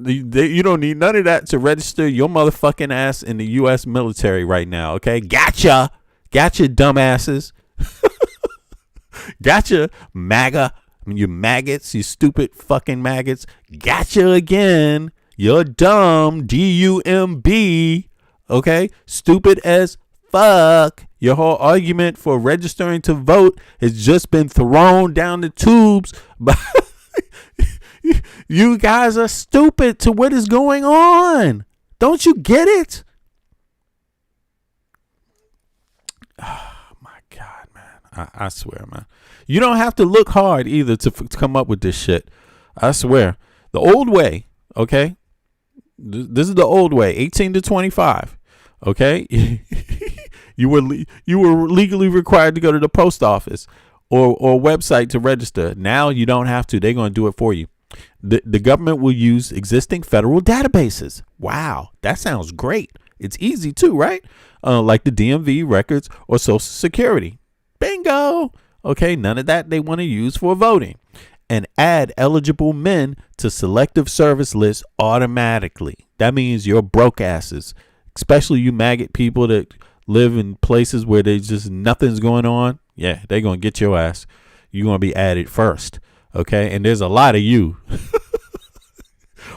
You don't need none of that to register your motherfucking ass in the U.S. military right now, okay? Gotcha, dumbasses. Gotcha, MAGA. I mean, you maggots, you stupid fucking maggots. Gotcha again. You're dumb, D-U-M-B, okay? Stupid as fuck. Your whole argument for registering to vote has just been thrown down the tubes. You guys are stupid to what is going on. Don't you get it? Oh, my God, man. I swear, man. You don't have to look hard either to come up with this shit. I swear. The old way, okay? This is the old way, 18 to 25, okay? You were legally required to go to the post office or website to register. Now you don't have to. They're going to do it for you. The government will use existing federal databases. Wow, that sounds great. It's easy too, right? Like the DMV records or Social Security. Bingo. Okay, none of that they want to use for voting. And add eligible men to selective service lists automatically. That means your broke asses, especially you maggot people that live in places where they just nothing's going on. Yeah, they're going to get your ass. You're going to be added first. Okay, and there's a lot of you.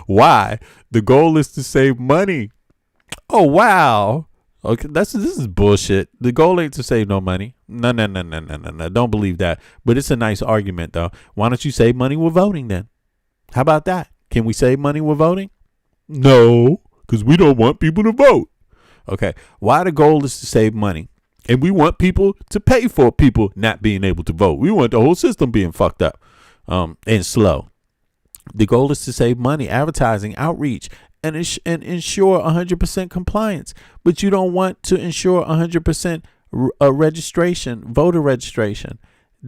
Why? The goal is to save money. Oh, wow. Okay, this is bullshit. The goal ain't to save no money. No. Don't believe that. But it's a nice argument, though. Why don't you save money with voting then? How about that? Can we save money with voting? No, because we don't want people to vote. Okay, why the goal is to save money? And we want people to pay for people not being able to vote. We want the whole system being fucked up and slow. The goal is to save money, advertising, outreach, and ensure 100% compliance. But you don't want to ensure 100% registration, voter registration.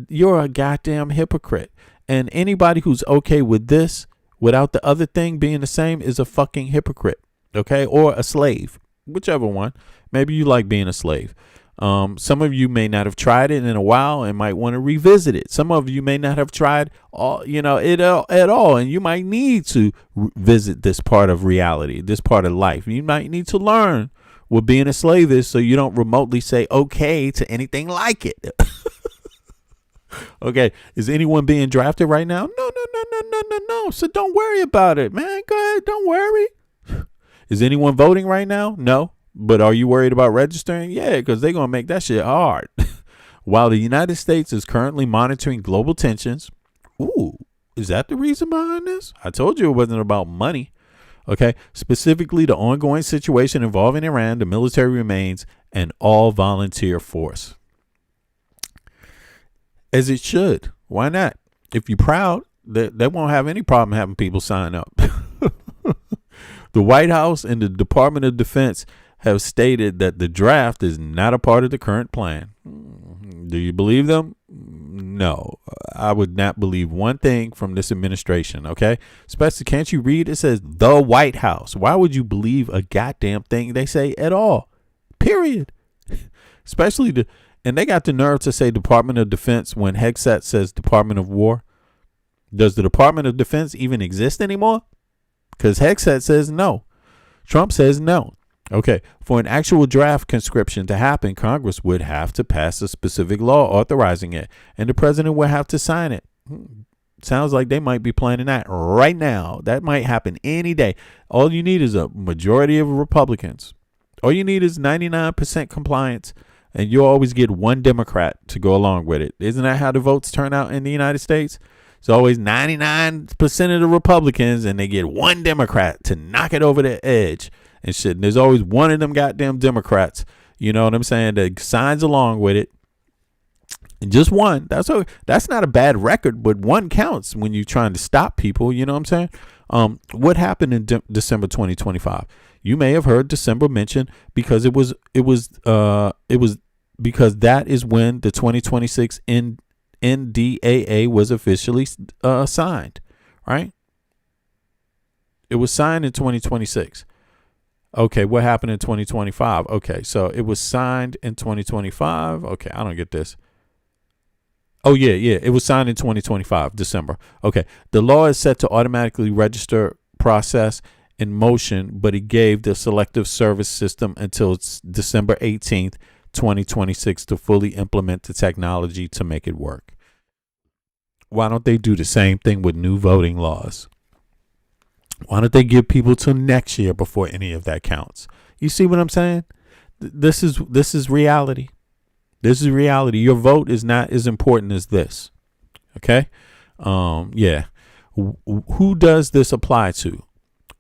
You're a goddamn hypocrite. And anybody who's okay with this without the other thing being the same is a fucking hypocrite. Okay, or a slave, whichever one. Maybe you like being a slave. Some of you may not have tried it in a while and might want to revisit it. Some of you may not have tried it at all, and you might need to visit this part of reality, this part of life. You might need to learn what being a slave is, so you don't remotely say okay to anything like it. Okay, is anyone being drafted right now? No. So don't worry about it, man. Go ahead, don't worry. Is anyone voting right now? No. But are you worried about registering? Yeah, because they're going to make that shit hard. While the United States is currently monitoring global tensions. Ooh, is that the reason behind this? I told you it wasn't about money. Okay, specifically the ongoing situation involving Iran, the military remains an all-volunteer force. As it should. Why not? If you're proud, they won't have any problem having people sign up. The White House and the Department of Defense have stated that the draft is not a part of the current plan. Do you believe them? No, I would not believe one thing from this administration. Okay, especially, can't you read? It says the White House. Why would you believe a goddamn thing they say at all? Period. And they got the nerve to say Department of Defense when Hegseth says Department of War. Does the Department of Defense even exist anymore? Because Hegseth says no. Trump says no. Okay, for an actual draft conscription to happen, Congress would have to pass a specific law authorizing it, and the president would have to sign it. Sounds like they might be planning that right now. That might happen any day. All you need is a majority of Republicans. All you need is 99% compliance, and you'll always get one Democrat to go along with it. Isn't that how the votes turn out in the United States? It's always 99% of the Republicans, and they get one Democrat to knock it over the edge and shit. And there's always one of them goddamn Democrats, you know what I'm saying, that signs along with it. And just one. That's not a bad record, but one counts when you're trying to stop people. You know what I'm saying? What happened in December 2025? You may have heard December mentioned because it was because that is when the 2026 NDAA was officially signed, right? It was signed in 2026. Okay, what happened in 2025? Okay, so it was signed in 2025. Okay, I don't get this. Oh, yeah, it was signed in 2025, December. Okay, the law is set to automatically register process in motion, but it gave the Selective Service System until December 18th, 2026 to fully implement the technology to make it work. Why don't they do the same thing with new voting laws? Why don't they give people till next year before any of that counts? You see what I'm saying? This is reality. This is reality. Your vote is not as important as this. Okay? Yeah. Who does this apply to?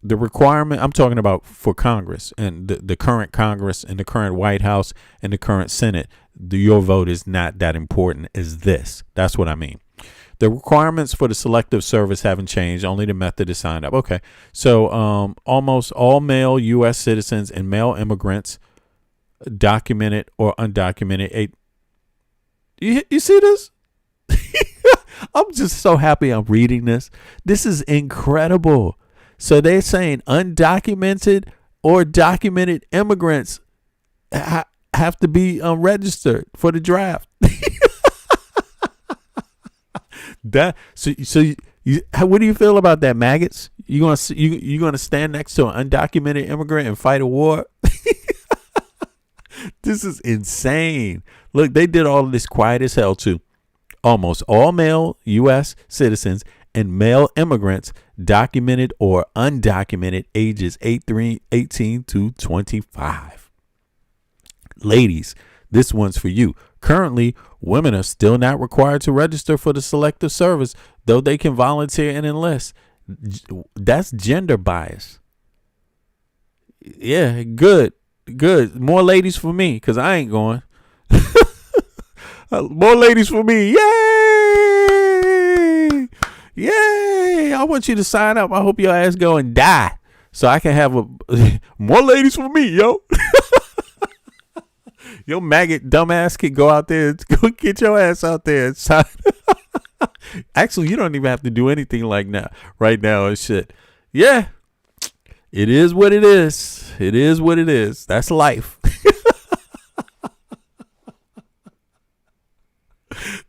The requirement, I'm talking about for Congress and the current Congress and the current White House and the current Senate. Your vote is not that important as this. That's what I mean. The requirements for the Selective Service haven't changed. Only the method is signed up. Okay. So almost all male U.S. citizens and male immigrants, documented or undocumented. You see this? I'm just so happy I'm reading this. This is incredible. So they're saying undocumented or documented immigrants have to be registered for the draft. What do you feel about that, maggots? You gonna stand next to an undocumented immigrant and fight a war? This is insane. Look, they did all of this quiet as hell too. Almost all male U.S. citizens and male immigrants, documented or undocumented, ages 18 to 25. Ladies, this one's for you. Currently, women are still not required to register for the Selective Service, though they can volunteer and enlist. That's gender bias. Yeah, good. More ladies for me, because I ain't going. More ladies for me. Yay! Yay! I want you to sign up. I hope your ass go and die so I can have more ladies for me, yo. Your maggot dumbass can go out there. Go get your ass out there and sign. Actually, you don't even have to do anything like that right now and shit. Yeah. It is what it is. It is what it is. That's life.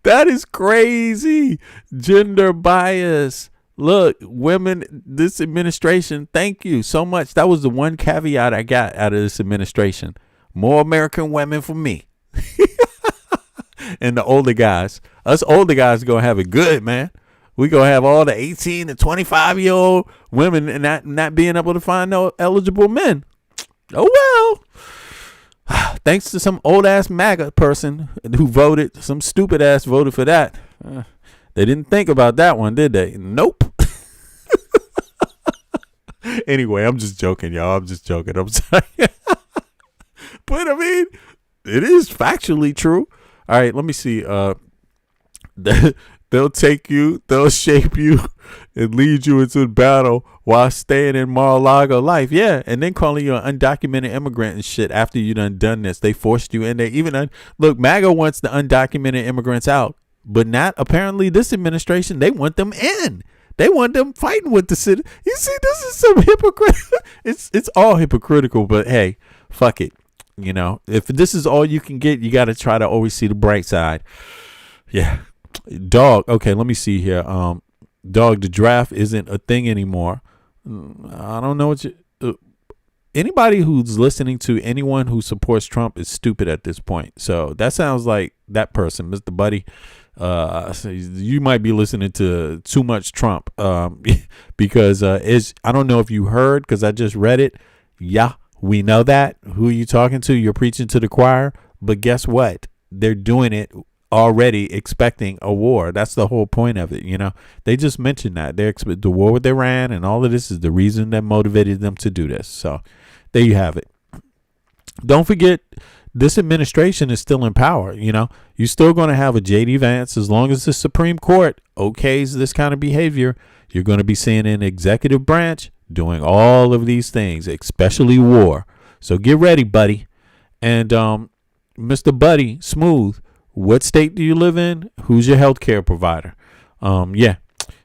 That is crazy. Gender bias. Look, women, this administration, thank you so much. That was the one caveat I got out of this administration. More American women for me. And the older guys. Us older guys going to have it good, man. We going to have all the 18 to 25-year-old women and not being able to find no eligible men. Oh, well. Thanks to some old-ass MAGA person who voted, some stupid-ass voted for that. They didn't think about that one, did they? Nope. Anyway, I'm just joking, y'all. I'm just joking. I'm sorry. But, I mean, it is factually true. All right, let me see. They'll take you, they'll shape you, and lead you into battle while staying in Mar-a-Lago life. Yeah, and then calling you an undocumented immigrant and shit after you done this. They forced you in there. Look, MAGA wants the undocumented immigrants out, but not apparently this administration. They want them in. They want them fighting with the city. You see, this is some hypocritical. It's all hypocritical, but hey, fuck it. You know, if this is all you can get, you got to try to always see the bright side. Yeah. Dog. Okay, let me see here. dog, the draft isn't a thing anymore. I don't know what anybody who's listening to anyone who supports Trump is stupid at this point. So that sounds like that person, Mr. Buddy. So you might be listening to too much Trump because I don't know if you heard, because I just read it. Yeah, we know that. Who are you talking to? You're preaching to the choir. But guess what? They're doing it already, expecting a war. That's the whole point of it. They just mentioned that they expect the war with Iran, and all of this is the reason that motivated them to do this. So there you have it. Don't forget, this administration is still in power. You're still going to have a J.D. Vance. As long as the Supreme Court okays this kind of behavior, you're going to be seeing an executive branch doing all of these things, especially war. So get ready, buddy. And Mr. Buddy Smooth, what state do you live in? Who's your health care provider? Yeah,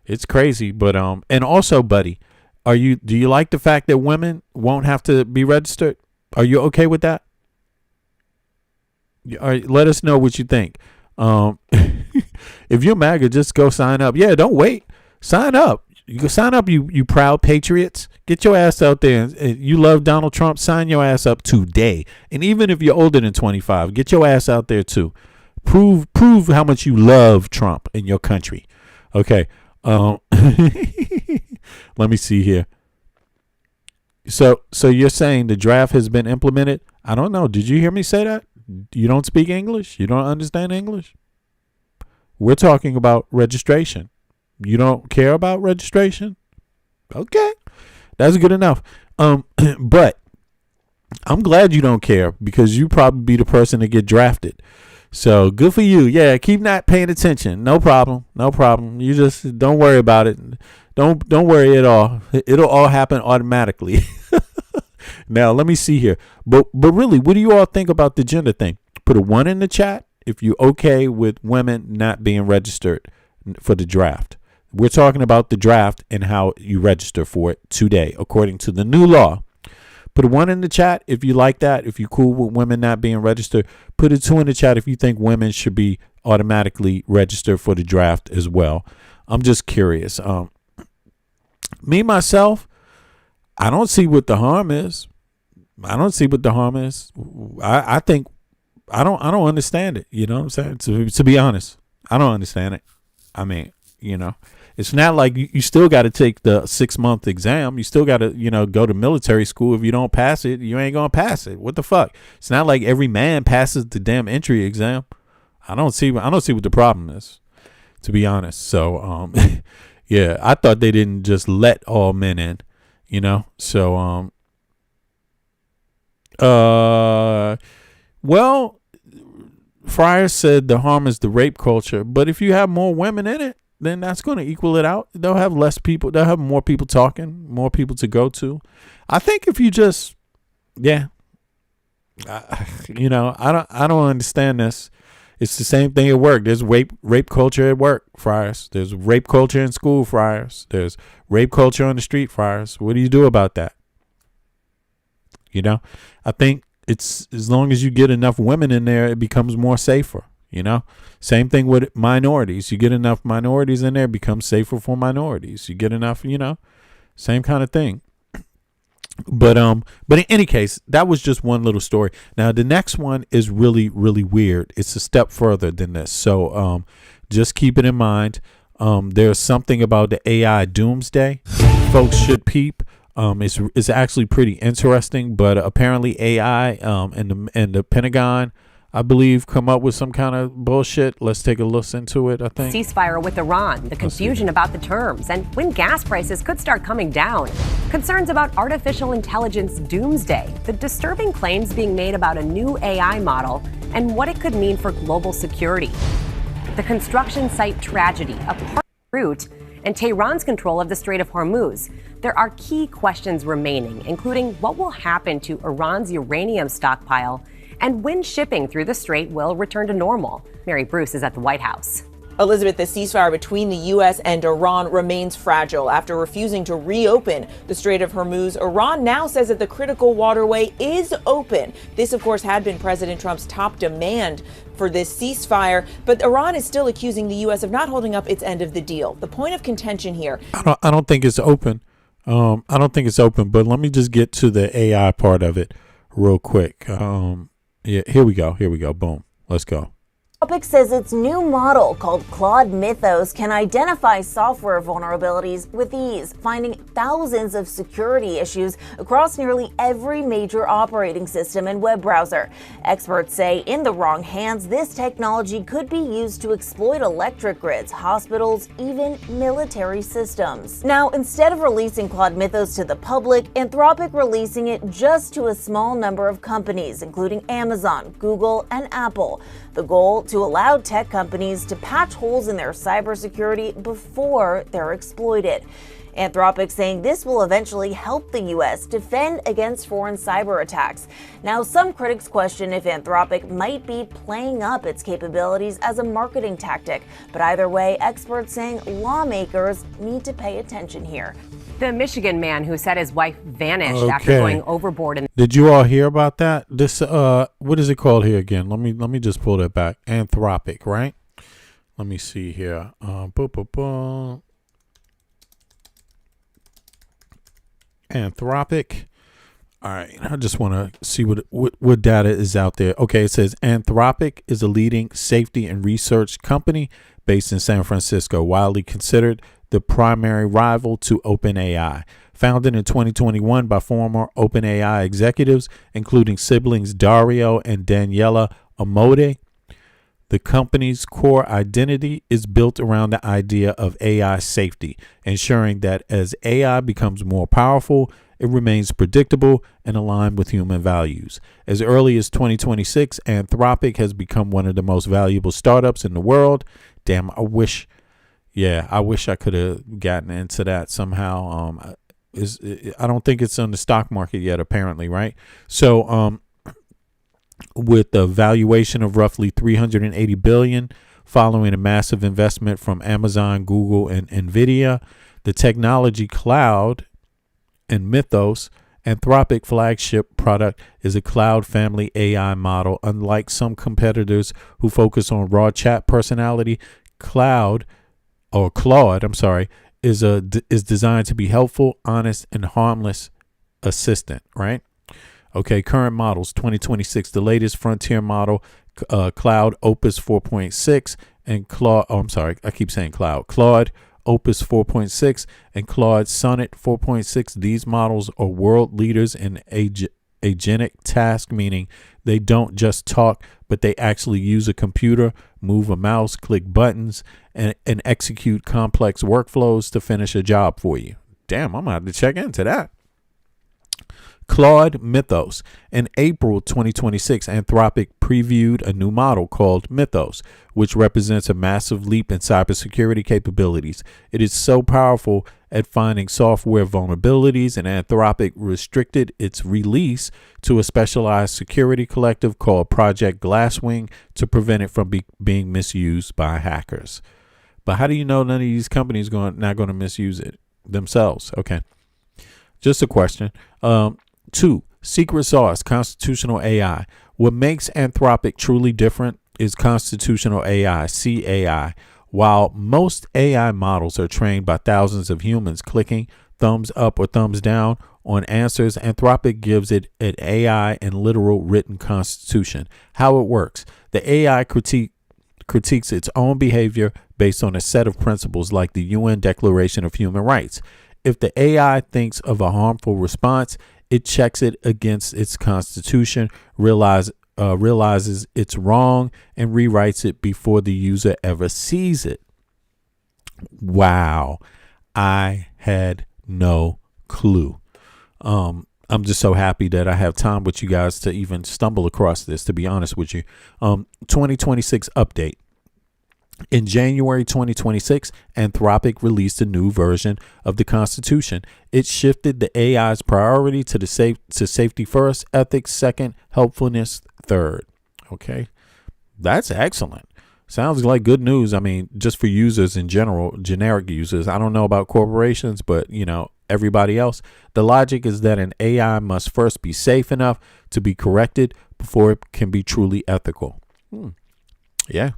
it's crazy. But and also, buddy, do you like the fact that women won't have to be registered? Are you okay with that? Let us know what you think. If you're MAGA, just go sign up. Yeah, don't wait. Sign up. You go sign up, you proud patriots. Get your ass out there. And you love Donald Trump, sign your ass up today. And even if you're older than 25, get your ass out there too. Prove how much you love Trump in your country. Okay. Let me see here. So you're saying the draft has been implemented? I don't know. Did you hear me say that? You don't speak English? You don't understand English? We're talking about registration. You don't care about registration? Okay. That's good enough. But I'm glad you don't care, because you probably be the person to get drafted. So good for you. Yeah, keep not paying attention. No problem. No problem. You just don't worry about it. Don't worry at all. It'll all happen automatically. Now, let me see here. But really, what do you all think about the gender thing? Put a 1 in the chat if you're okay with women not being registered for the draft. We're talking about the draft and how you register for it today, according to the new law. Put a 1 in the chat if you like that. If you're cool with women not being registered. Put a 2 in the chat if you think women should be automatically registered for the draft as well. I'm just curious. Me, myself, I don't see what the harm is. I don't see what the harm is. I think I don't understand it. You know what I'm saying? To be honest, I don't understand it. I mean, it's not like you still got to take the 6-month exam. You still got to, go to military school. If you don't pass it, you ain't going to pass it. What the fuck? It's not like every man passes the damn entry exam. I don't see what the problem is, to be honest. So, yeah, I thought they didn't just let all men in, So, well, Fryer said the harm is the rape culture, but if you have more women in it, then that's going to equal it out. They'll have less people. They'll have more people talking, more people to go to. I think if you just, I don't understand this. It's the same thing at work. There's rape culture at work, Friars. There's rape culture in school, Friars. There's rape culture on the street, Friars. What do you do about that? I think it's as long as you get enough women in there, it becomes more safer. Same thing with minorities. You get enough minorities in there, it becomes safer for minorities. You get enough, same kind of thing. But in any case, that was just one little story. Now the next one is really, really weird. It's a step further than this. So just keep it in mind. There's something about the AI doomsday. Folks should peep. It's actually pretty interesting, but apparently AI and the Pentagon, I believe, come up with some kind of bullshit. Let's take a listen into it, I think. Ceasefire with Iran, the confusion about the terms, and when gas prices could start coming down. Concerns about artificial intelligence doomsday, the disturbing claims being made about a new AI model and what it could mean for global security. The construction site tragedy, a part route, and Tehran's control of the Strait of Hormuz. There are key questions remaining, including what will happen to Iran's uranium stockpile and when shipping through the strait will return to normal. Mary Bruce is at the White House. Elizabeth, the ceasefire between the U.S. and Iran remains fragile. After refusing to reopen the Strait of Hormuz, Iran now says that the critical waterway is open. This, of course, had been President Trump's top demand for this ceasefire, but Iran is still accusing the U.S. of not holding up its end of the deal. The point of contention here. I don't think it's open. I don't think it's open, but let me just get to the AI part of it real quick. Yeah, here we go. Boom. Let's go. Anthropic says its new model, called Claude Mythos, can identify software vulnerabilities with ease, finding thousands of security issues across nearly every major operating system and web browser. Experts say in the wrong hands, this technology could be used to exploit electric grids, hospitals, even military systems. Now, instead of releasing Claude Mythos to the public, Anthropic releasing it just to a small number of companies, including Amazon, Google, and Apple. The goal, to allow tech companies to patch holes in their cybersecurity before they're exploited. Anthropic saying this will eventually help the U.S. defend against foreign cyber attacks. Now, some critics question if Anthropic might be playing up its capabilities as a marketing tactic. But either way, experts saying lawmakers need to pay attention here. The Michigan man who said his wife vanished after going overboard. Did you all hear about that? This what is it called here again? Let me just pull that back. Anthropic, right? Let me see here. Anthropic. All right, I just want to see what data is out there. Okay, it says Anthropic is a leading safety and research company based in San Francisco, widely considered the primary rival to OpenAI. Founded in 2021 by former OpenAI executives, including siblings Dario and Daniela Amode, the company's core identity is built around the idea of AI safety, ensuring that as AI becomes more powerful, it remains predictable and aligned with human values. As early as 2026, Anthropic has become one of the most valuable startups in the world. Damn, I wish I could have gotten into that somehow. I don't think it's on the stock market yet, apparently, right? So, with a valuation of roughly $380 billion, following a massive investment from Amazon, Google, and Nvidia, the technology cloud and Mythos, Anthropic flagship product, is a cloud family AI model. Unlike some competitors who focus on raw chat personality, Claude, is designed to be helpful, honest, and harmless assistant, right? Okay, current models, 2026, the latest frontier model, Claude Opus 4.6 and Claude Opus 4.6 and Claude Sonnet 4.6. These models are world leaders in agentic task, meaning they don't just talk, but they actually use a computer, move a mouse, click buttons, and execute complex workflows to finish a job for you. Damn, I'm going to have to check into that. Claude Mythos. In April 2026, Anthropic previewed a new model called Mythos, which represents a massive leap in cybersecurity capabilities. It is so powerful at finding software vulnerabilities, and Anthropic restricted its release to a specialized security collective called Project Glasswing to prevent it from being misused by hackers. But how do you know none of these companies not going to misuse it themselves? Okay, just a question. 2, secret sauce, constitutional AI. What makes Anthropic truly different is constitutional AI, CAI. While most AI models are trained by thousands of humans clicking thumbs up or thumbs down on answers, Anthropic gives it an AI and literal written constitution. How it works: the AI critiques its own behavior based on a set of principles like the UN Declaration of Human Rights. If the AI thinks of a harmful response, it checks it against its constitution, realizes it's wrong, and rewrites it before the user ever sees it. Wow. I had no clue. I'm just so happy that I have time with you guys to even stumble across this, to be honest with you. 2026 update. In January 2026, Anthropic released a new version of the Constitution. It shifted the AI's priority to safety first, ethics second, helpfulness third. Okay, that's excellent. Sounds like good news. I mean, just for users in general, generic users. I don't know about corporations, but everybody else. The logic is that an AI must first be safe enough to be corrected before it can be truly ethical. Yeah.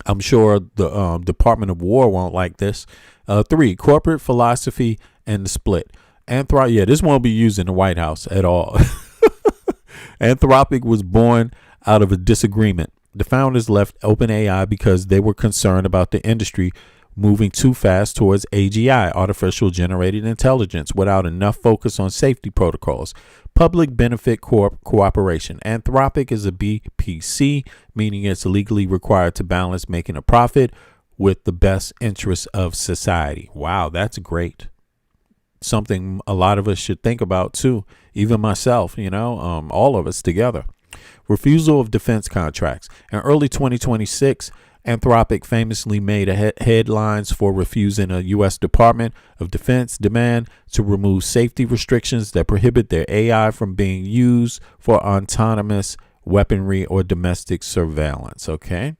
I'm sure the Department of War won't like this. 3, corporate philosophy and the split. This won't be used in the White House at all. Anthropic was born out of a disagreement. The founders left OpenAI because they were concerned about the industry moving too fast towards AGI, artificial generated intelligence, without enough focus on safety protocols. Public benefit cooperation. Anthropic is a BPC, meaning it's legally required to balance making a profit with the best interests of society. Wow, that's great. Something a lot of us should think about too. Even myself, all of us together. Refusal of defense contracts. In early 2026, Anthropic famously made headlines for refusing a U.S. Department of Defense demand to remove safety restrictions that prohibit their AI from being used for autonomous weaponry or domestic surveillance. Okay.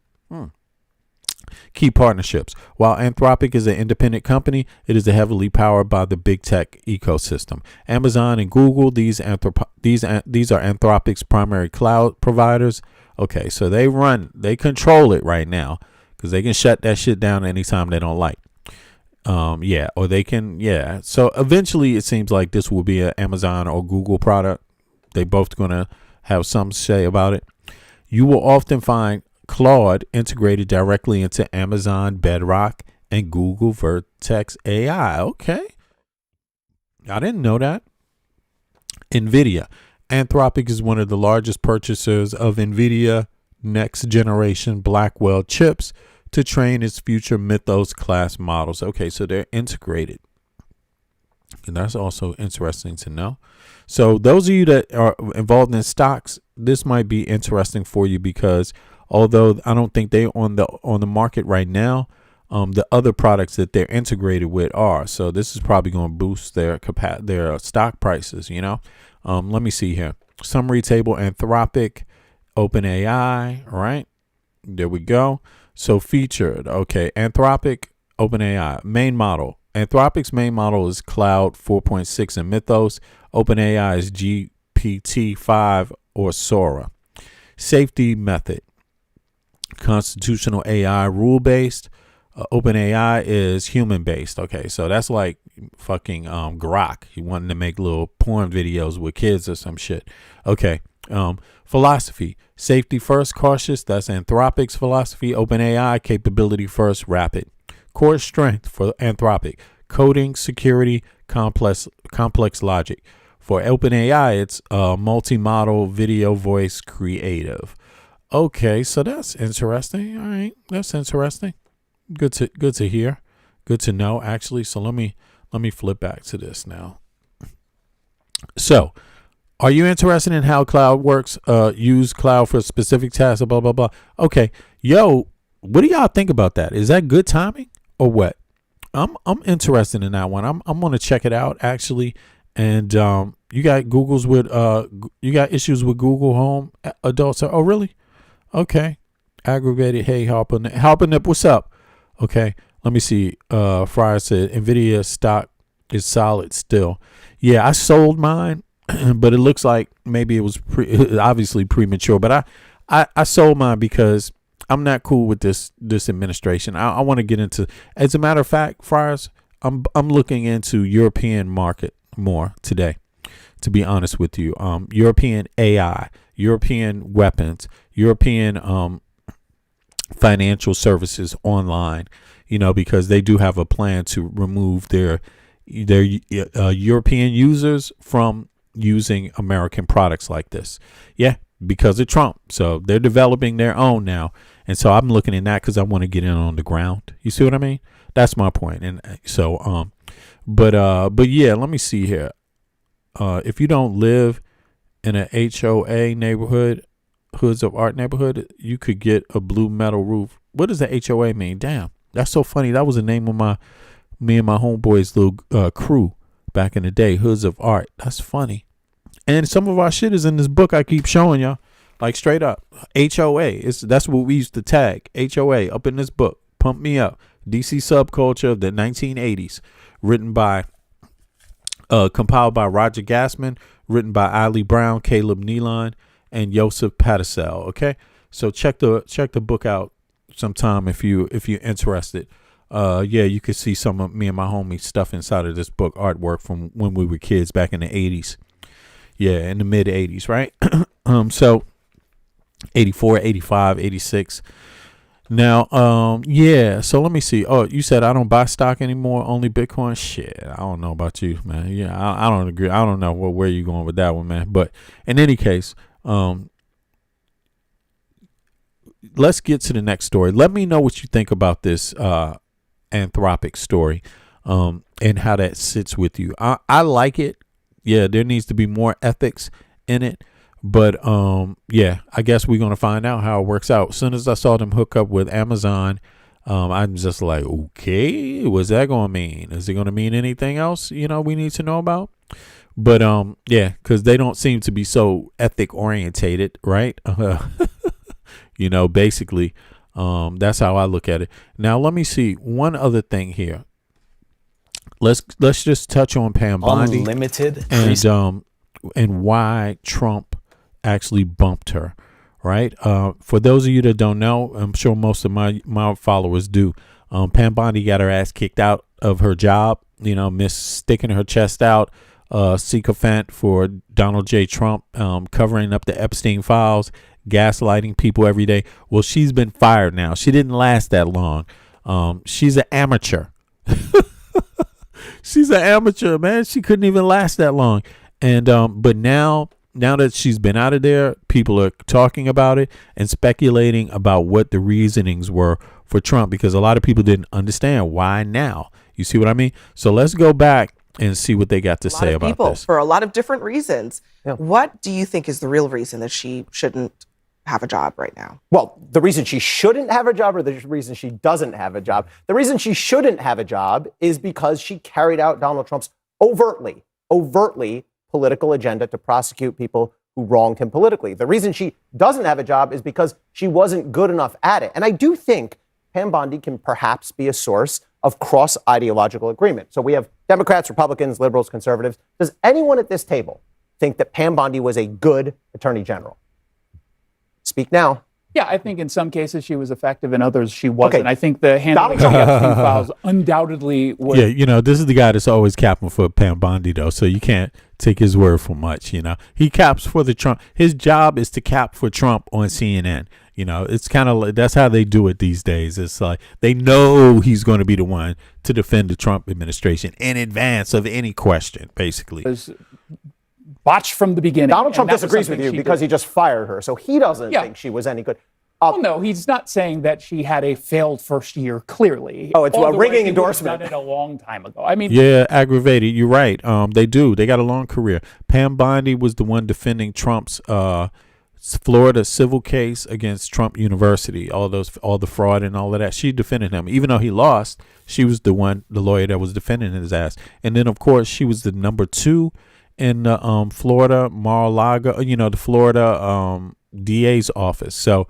Key partnerships. While Anthropic is an independent company, it is heavily powered by the big tech ecosystem. Amazon and Google, these are Anthropic's primary cloud providers. Okay, so they control it right now because they can shut that shit down anytime they don't like. Or they can, So eventually it seems like this will be an Amazon or Google product. They both going to have some say about it. You will often find Claude integrated directly into Amazon Bedrock and Google Vertex AI. Okay. I didn't know that. NVIDIA. Anthropic is one of the largest purchasers of NVIDIA next generation Blackwell chips to train its future Mythos class models. Okay, so they're integrated. And that's also interesting to know. So those of you that are involved in stocks, this might be interesting for you because although I don't think they're on the market right now, the other products that they're integrated with are. So this is probably going to boost their stock prices, Let me see here. Summary table, Anthropic, OpenAI, right? There we go. So featured, okay, Anthropic, OpenAI, main model. Anthropic's main model is Cloud 4.6 and Mythos. OpenAI is GPT-5 or Sora. Safety method. Constitutional AI rule-based. OpenAI is human-based. Okay, so that's like fucking Grok. He wanted to make little porn videos with kids or some shit. Okay, philosophy. Safety first, cautious. That's Anthropic's philosophy. OpenAI, capability first, rapid. Core strength for Anthropic. Coding, security, complex logic. For OpenAI, it's multi-model, video, voice, creative. Okay, so that's interesting. All right, that's interesting. Good to hear. Good to know, actually. So let me flip back to this now. So, are you interested in how cloud works? Use cloud for specific tasks, blah, blah, blah. Okay, what do y'all think about that? Is that good timing or what? I'm interested in that one. I'm gonna check it out actually. And you got you got issues with Google Home adults? Oh, really? Okay. Aggravated. Hey, Harpernip, what's up? Okay. Let me see. Fryer said NVIDIA stock is solid still. Yeah, I sold mine, but it looks like maybe it was obviously premature. But I sold mine because I'm not cool with this administration. I want to get into. As a matter of fact, Friars, I'm looking into European market more today. To be honest with you, European AI, European weapons, European financial services online, because they do have a plan to remove their European users from using American products like this. Yeah, because of Trump. So they're developing their own now. And so I'm looking at that because I want to get in on the ground. You see what I mean? That's my point. And so, but yeah, let me see here. If you don't live in a HOA neighborhood, Hoods of Art neighborhood, you could get a blue metal roof. What does the HOA mean? Damn, that's so funny. That was the name of me and my homeboys' little crew back in the day. Hoods of Art. That's funny. And some of our shit is in this book I keep showing y'all. Like straight up. HOA. That's what we used to tag. HOA up in this book. Pump Me Up. DC Subculture of the 1980s. Written by, compiled by Roger Gassman. Written by Eileen Brown, Caleb Nealon, and Joseph Patisell. Okay? So check the book out sometime if you're interested. Yeah, you could see some of me and my homie stuff inside of this book, artwork from when we were kids back in the 80s. Yeah, in the mid 80s, right? So 84, 85, 86. Now, yeah, so let me see. Oh, you said I don't buy stock anymore, only Bitcoin? Shit, I don't know about you, man. Yeah, I don't agree. I don't know where you going with that one, man. But in any case, let's get to the next story. Let me know what you think about this Anthropic story, and how that sits with you. I like it. Yeah, there needs to be more ethics in it, but yeah, I guess we're gonna find out how it works out. As soon as I saw them hook up with Amazon, I'm just like, okay, what's that gonna mean? Is it gonna mean anything else we need to know about? But yeah, because they don't seem to be so ethic orientated, right? Basically, that's how I look at it. Now, let me see one other thing here. Let's just touch on Pam Bondi Unlimited and why Trump actually bumped her, right? For those of you that don't know, I'm sure most of my followers do. Pam Bondi got her ass kicked out of her job. Miss sticking her chest out, sycophant for Donald J. Trump, covering up the Epstein files, gaslighting people every day. Well, she's been fired now. She didn't last that long. She's an amateur. She's an amateur, man. She couldn't even last that long. And but now that she's been out of there, people are talking about it and speculating about what the reasonings were for Trump, because a lot of people didn't understand why now. You see what I mean? So let's go back and see what they got to say about this. For a lot of different reasons. Yeah. What do you think is the real reason that she shouldn't have a job right now? Well, the reason she shouldn't have a job, or the reason she doesn't have a job? The reason she shouldn't have a job is because she carried out Donald Trump's overtly political agenda to prosecute people who wronged him politically. The reason she doesn't have a job is because she wasn't good enough at it. And I do think Pam Bondi can perhaps be a source of cross-ideological agreement. So we have Democrats, Republicans, liberals, conservatives. Does anyone at this table think that Pam Bondi was a good attorney general? Speak now. Yeah, I think in some cases she was effective, in others she wasn't. Okay. I think the handling of the Epstein files undoubtedly was. Yeah, this is the guy that's always capping for Pam Bondi, though, so you can't take his word for much. He caps for the Trump. His job is to cap for Trump on CNN. It's kind of like, that's how they do it these days. It's like they know he's going to be the one to defend the Trump administration in advance of any question, basically. Botched from the beginning. Donald Trump disagrees with you because he just fired her, so he doesn't think she was any good. Well, no, he's not saying that she had a failed first year, clearly. Oh, it's a ringing endorsement. Done it a long time ago. I mean, yeah, aggravated. You're right. They do. They got a long career. Pam Bondi was the one defending Trump's Florida civil case against Trump University, all the fraud and all of that. She defended him, even though he lost. She was the lawyer that was defending his ass. And then, of course, she was the number 2 in the Florida Mar-a-Lago, the Florida DA's office. So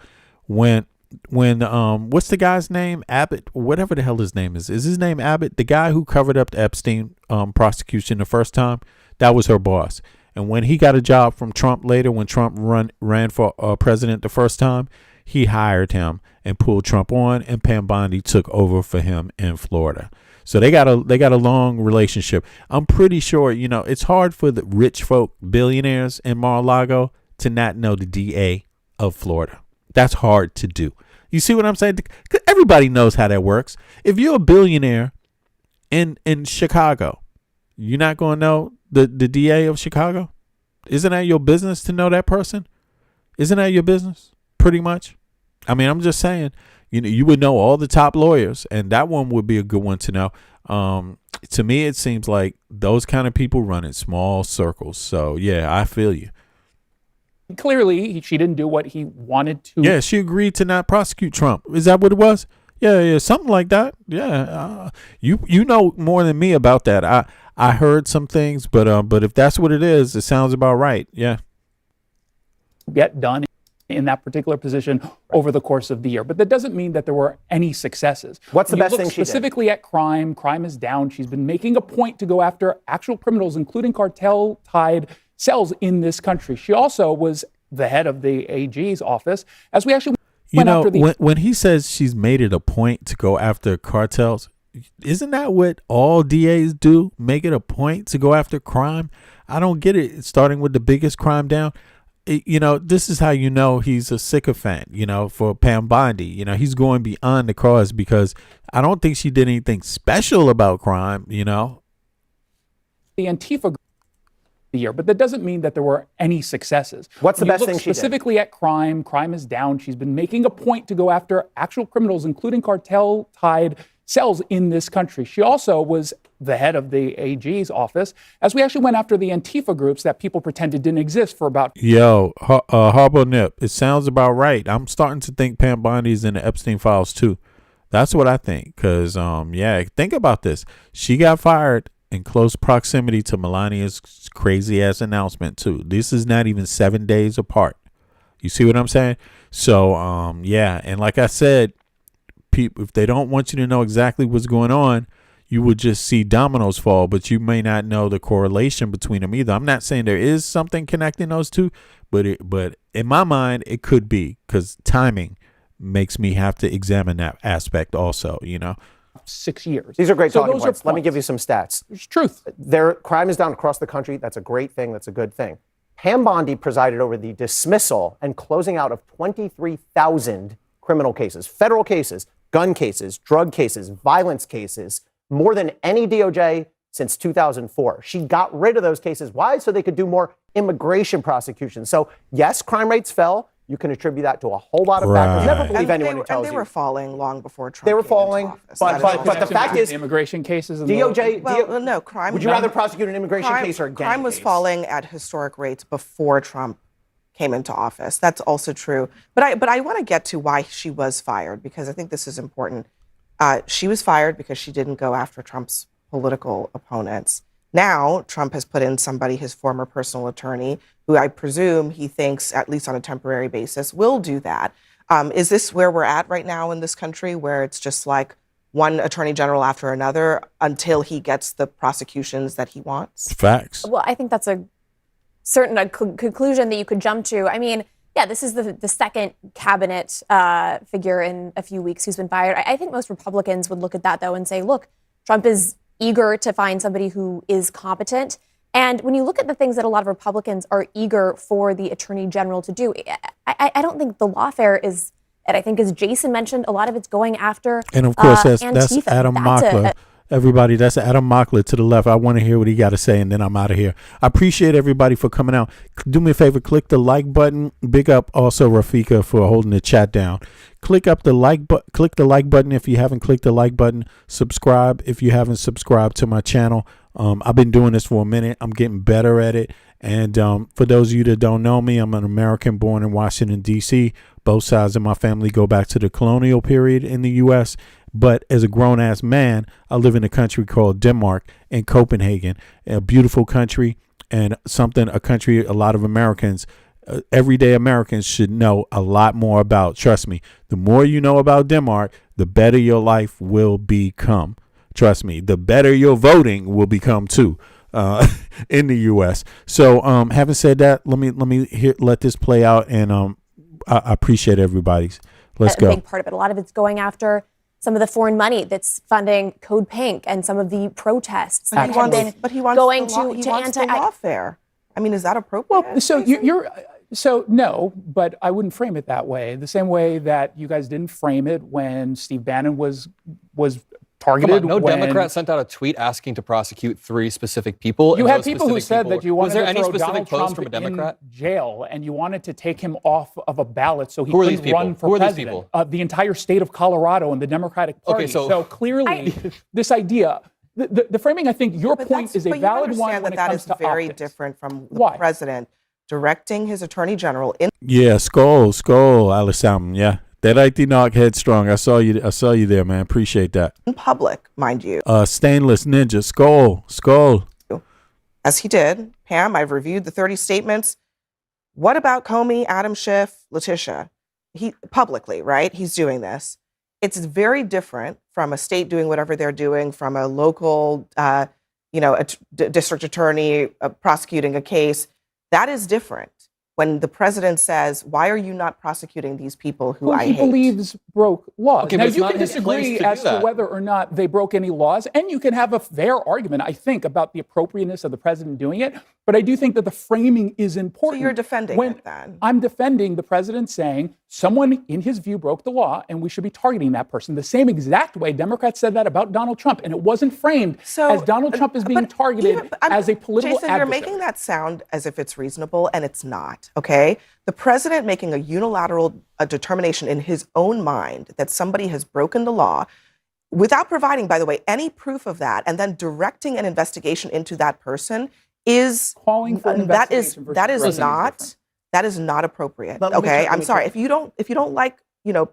when what's the guy's name? Abbott, whatever the hell his name is his name Abbott? The guy who covered up the Epstein prosecution the first time, that was her boss. And when he got a job from Trump later, when Trump ran for president the first time, he hired him and pulled Trump on, and Pam Bondi took over for him in Florida. So they got a long relationship. I'm pretty sure, it's hard for the rich folk, billionaires in Mar-a-Lago to not know the DA of Florida. That's hard to do. You see what I'm saying? Everybody knows how that works. If you're a billionaire in Chicago, you're not going to know the DA of Chicago? Isn't that your business to know that person? Isn't that your business? Pretty much. I mean, I'm just saying. You would know all the top lawyers, and that one would be a good one to know. To me, it seems like those kind of people run in small circles. So, yeah, I feel you. Clearly, she didn't do what he wanted to. Yeah, she agreed to not prosecute Trump. Is that what it was? Yeah, something like that. Yeah, you know more than me about that. I heard some things, but if that's what it is, it sounds about right. Yeah. Get done in that particular position over the course of the year. But that doesn't mean that there were any successes. What's the best thing she did? Specifically at crime, crime is down. She's been making a point to go after actual criminals, including cartel-tied cells in this country. She also was the head of the AG's office, as we actually went after the... when he says she's made it a point to go after cartels, isn't that what all DAs do? Make it a point to go after crime? I don't get it. Starting with the biggest crime down. This is how you know he's a sycophant, for Pam Bondi. He's going beyond the cause because I don't think she did anything special about crime, The Antifa year, but that doesn't mean that there were any successes. What's the best thing she did? Specifically at crime, crime is down. She's been making a point to go after actual criminals, including cartel-tied cells in this country. She also was the head of the AG's office, as we actually went after the Antifa groups that people pretended didn't exist for about... Harbo Nip, it sounds about right. I'm starting to think Pam Bondi's in the Epstein files too. That's what I think. Because, think about this. She got fired in close proximity to Melania's crazy-ass announcement too. This is not even 7 days apart. You see what I'm saying? So, and like I said, people, if they don't want you to know exactly what's going on, you would just see dominoes fall, but you may not know the correlation between them either. I'm not saying there is something connecting those two, but in my mind, it could be, because timing makes me have to examine that aspect also, 6 years. These are great So talking those are points. Let me points. give you some stats. There's truth. Crime is down across the country. That's a great thing. That's a good thing. Pam Bondi presided over the dismissal and closing out of 23,000 criminal cases, federal cases, gun cases, drug cases, violence cases, more than any DOJ since 2004. She got rid of those cases. Why? So they could do more immigration prosecutions. So yes, crime rates fell. You can attribute that to a whole lot of factors. Never believe anyone who tells they you. were falling long before Trump. They were came falling, into office. but the fact is, immigration cases. And DOJ. No crime. Would you rather prosecute an immigration case or a gang crime was case? falling at historic rates before Trump came into office. That's also true. But I want to get to why she was fired, because I think this is important. She was fired because she didn't go after Trump's political opponents. Now, Trump has put in somebody, his former personal attorney, who I presume he thinks, at least on a temporary basis, will do that. Is this where we're at right now in this country, where it's just like one attorney general after another until he gets the prosecutions that he wants? Facts. Well, I think that's a certain conclusion that you could jump to. I mean, yeah, this is the second cabinet figure in a few weeks who's been fired. I think most Republicans would look at that, though, and say, look, Trump is eager to find somebody who is competent. And when you look at the things that a lot of Republicans are eager for the attorney general to do, I don't think the lawfare is, and I think as Jason mentioned, a lot of it's going after And of course, that's Antifa. Adam That's Mockler. Everybody, that's Adam Mockler to the left. I want to hear what he got to say, and then I'm out of here. I appreciate everybody for coming out. Do me a favor, click the like button. Big up also Rafika for holding the chat down. Click the like button if you haven't clicked the like button. Subscribe if you haven't subscribed to my channel. I've been doing this for a minute. I'm getting better at it. And for those of you that don't know me, I'm an American born in Washington, D.C. Both sides of my family go back to the colonial period in the U.S., but as a grown-ass man, I live in a country called Denmark in Copenhagen, a beautiful country, and a country a lot of Americans, everyday Americans should know a lot more about. Trust me, the more you know about Denmark, the better your life will become. Trust me, the better your voting will become too in the U.S. So having said that, let me let this play out, and I appreciate everybody's. Let's go. A big part of it. A lot of it's going after some of the foreign money that's funding Code Pink and some of the protests. But he wants going the to the lawfare. I mean, is that appropriate? Well, so no, but I wouldn't frame it that way. The same way that you guys didn't frame it when Steve Bannon was targeted. No Democrat sent out a tweet asking to prosecute 3 specific people. You had people who said that you wanted to throw Donald Trump from a Democrat? in jail, and you wanted to take him off of a ballot so he Who are these couldn't people? run for Who are these president. people? The entire state of Colorado and the Democratic Party. Okay, so clearly, this idea, the framing, I think your point is a valid one when it comes to very optics. different from the president directing his attorney general in. Yeah, skål, allesammans. Yeah, det er rigtig nok headstrong. I saw you there, man. Appreciate that. In public, mind you. Stainless Ninja, skål. As he did, Pam, I've reviewed the 30 statements. What about Comey, Adam Schiff, Letitia? He publicly, right? He's doing this. It's very different from a state doing whatever they're doing, from a local, district attorney prosecuting a case. That is different. When the president says, "Why are you not prosecuting these people who I he hate?" believes broke laws. Okay, now, but it's you not can his place disagree to do as to that. whether or not they broke any laws, and you can have a fair argument, I think, about the appropriateness of the president doing it. But I do think that the framing is important. So you're defending it then? I'm defending the president saying someone, in his view, broke the law, and we should be targeting that person. The same exact way Democrats said that about Donald Trump, and it wasn't framed as Donald Trump is being targeted as a political Jason, adversary. you're making that sound as if it's reasonable, and it's not, okay? The president making a unilateral determination in his own mind that somebody has broken the law without providing, by the way, any proof of that, and then directing an investigation into that person is calling for an investigation versus that is not appropriate. Let me Okay, check- I'm sorry. If you don't like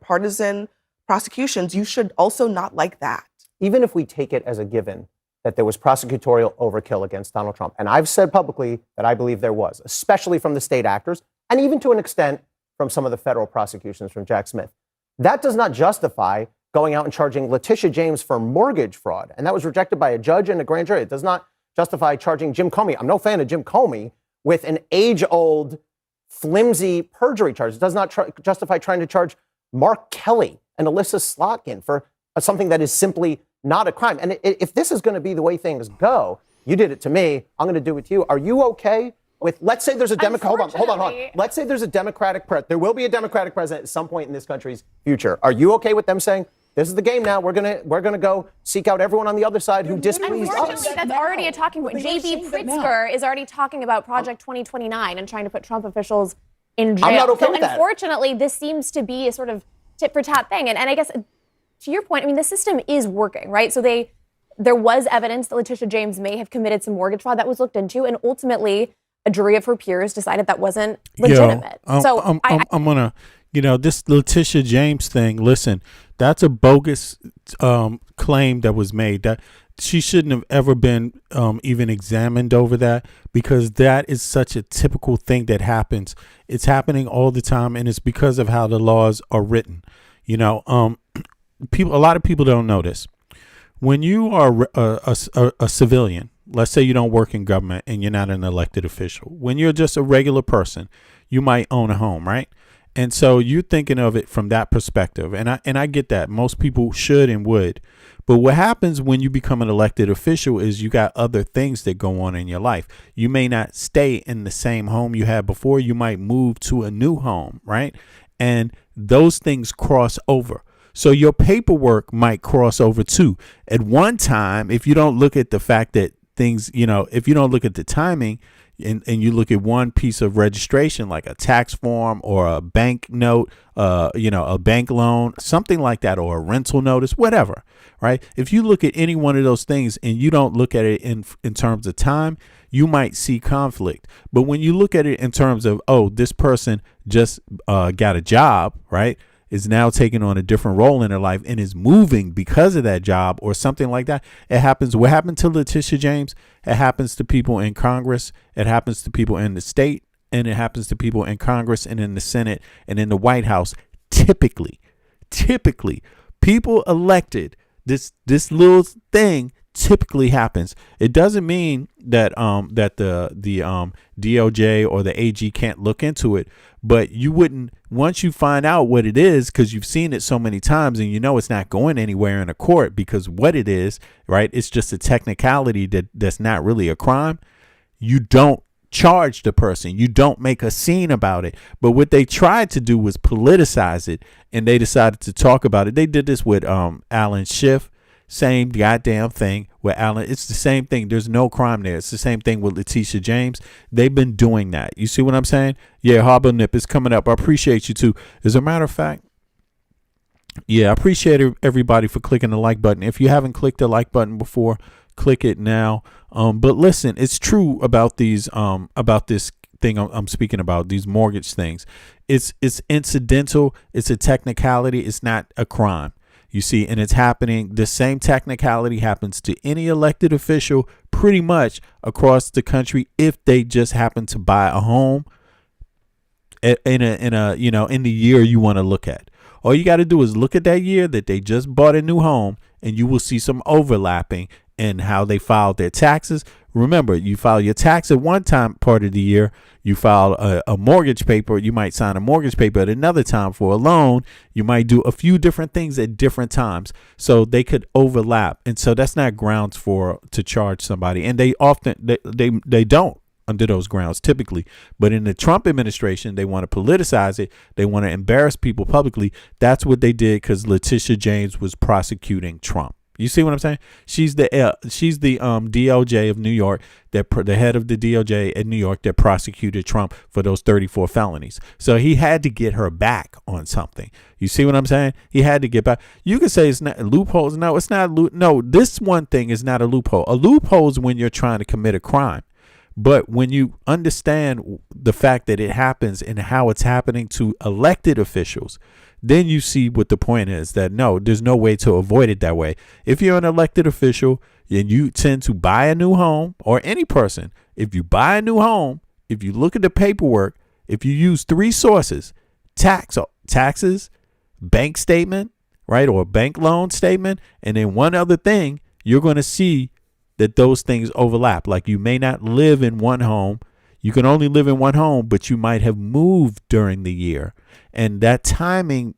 partisan prosecutions, you should also not like that. Even if we take it as a given that there was prosecutorial overkill against Donald Trump, and I've said publicly that I believe there was, especially from the state actors, and even to an extent from some of the federal prosecutions from Jack Smith, that does not justify going out and charging Letitia James for mortgage fraud. And that was rejected by a judge and a grand jury. It does not justify charging Jim Comey. I'm no fan of Jim Comey with an age-old, flimsy perjury charge. It does not justify trying to charge Mark Kelly and Alyssa Slotkin for something that is simply not a crime. And if this is going to be the way things go, you did it to me, I'm going to do it to you. Are you okay with, let's say there's a Democrat, hold on. Let's say there's a Democratic president. There will be a Democratic president at some point in this country's future. Are you okay with them saying, this is the game now, we're gonna go seek out everyone on the other side who displeased us? Unfortunately, that's already a talking point. J.B. Pritzker is already talking about Project 2029 and trying to put Trump officials in jail. I'm not okay so with that. Unfortunately, this seems to be a sort of tit-for-tat thing. And I guess, to your point, I mean, the system is working, right? So there was evidence that Letitia James may have committed some mortgage fraud that was looked into, and ultimately a jury of her peers decided that wasn't legitimate. I'm gonna, this Letitia James thing, listen, that's a bogus claim that was made. That she shouldn't have ever been even examined over that, because that is such a typical thing that happens. It's happening all the time, and it's because of how the laws are written. A lot of people don't know this. When you are a civilian, let's say you don't work in government and you're not an elected official. When you're just a regular person, you might own a home, right? And so you're thinking of it from that perspective. And I get that. Most people should and would. But what happens when you become an elected official is you got other things that go on in your life. You may not stay in the same home you had before. You might move to a new home, right? And those things cross over. So your paperwork might cross over too. At one time, if you don't look at the fact that things, if you don't look at the timing, and you look at one piece of registration, like a tax form or a bank note, a bank loan, something like that, or a rental notice, whatever, right? If you look at any one of those things and you don't look at it in terms of time, you might see conflict. But when you look at it in terms of, this person just got a job, right? Is now taking on a different role in their life and is moving because of that job or something like that. It happens. What happened to Letitia James? It happens to people in Congress. It happens to people in the state, and it happens to people in Congress and in the Senate and in the White House. Typically, people elected, this little thing typically happens. It doesn't mean that the DOJ or the AG can't look into it, but you wouldn't, once you find out what it is, because you've seen it so many times and it's not going anywhere in a court, because what it is, right, it's just a technicality that's not really a crime. You don't charge the person. You don't make a scene about it. But what they tried to do was politicize it, and they decided to talk about it. They did this with Alan Schiff. Same goddamn thing with Alan. It's the same thing. There's no crime there. It's the same thing with Letitia James. They've been doing that. You see what I'm saying? Yeah, Harbor Nip is coming up. I appreciate you too. As a matter of fact, I appreciate everybody for clicking the like button. If you haven't clicked the like button before, click it now. But listen, it's true about these about this thing I'm speaking about, these mortgage things. It's incidental. It's a technicality. It's not a crime. You see, and it's happening. The same technicality happens to any elected official pretty much across the country if they just happen to buy a home in the year you want to look at. All you got to do is look at that year that they just bought a new home, and you will see some overlapping in how they filed their taxes. Remember, you file your tax at one time part of the year. You file a mortgage paper. You might sign a mortgage paper at another time for a loan. You might do a few different things at different times, so they could overlap. And so that's not grounds to charge somebody. And they often they don't under those grounds typically. But in the Trump administration, they want to politicize it. They want to embarrass people publicly. That's what they did because Letitia James was prosecuting Trump. You see what I'm saying? She's the DOJ of New York, the head of the DOJ in New York that prosecuted Trump for those 34 felonies. So he had to get her back on something. You see what I'm saying? He had to get back. You can say it's not loopholes. No, it's not. No, this one thing is not a loophole. A loophole is when you're trying to commit a crime. But when you understand the fact that it happens and how it's happening to elected officials, then you see what the point is, that no, there's no way to avoid it that way. If you're an elected official and you tend to buy a new home, or any person, if you buy a new home, if you look at the paperwork, if you use three sources, taxes, bank statement, right, or bank loan statement, and then one other thing, you're going to see that those things overlap. Like you may not live in one home. You can only live in one home, but you might have moved during the year. And that timing,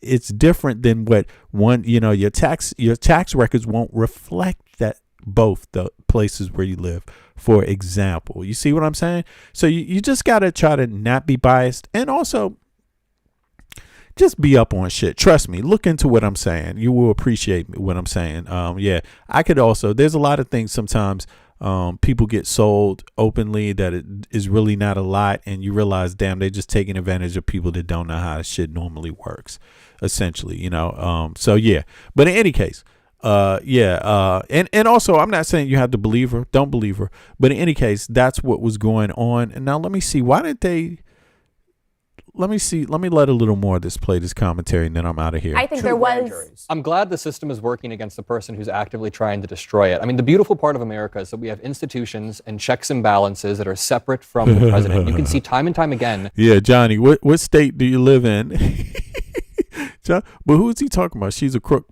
it's different than what one, your tax records won't reflect that both the places where you live, for example. You see what I'm saying? So you just got to try to not be biased, and also just be up on shit. Trust me, look into what I'm saying. You will appreciate what I'm saying. I could also, there's a lot of things sometimes people get sold openly that it is really not a lot, and you realize, damn, they're just taking advantage of people that don't know how shit normally works, essentially, so yeah. But in any case, and also, I'm not saying you have to believe her, don't believe her, but in any case, that's what was going on. And now let me see, let me let a little more of this play, this commentary, and then I'm out of here. I think there was. I'm glad the system is working against the person who's actively trying to destroy it. I mean, the beautiful part of America is that we have institutions and checks and balances that are separate from the president. You can see time and time again. Yeah, Johnny, what state do you live in? John, but who's he talking about? She's a crook.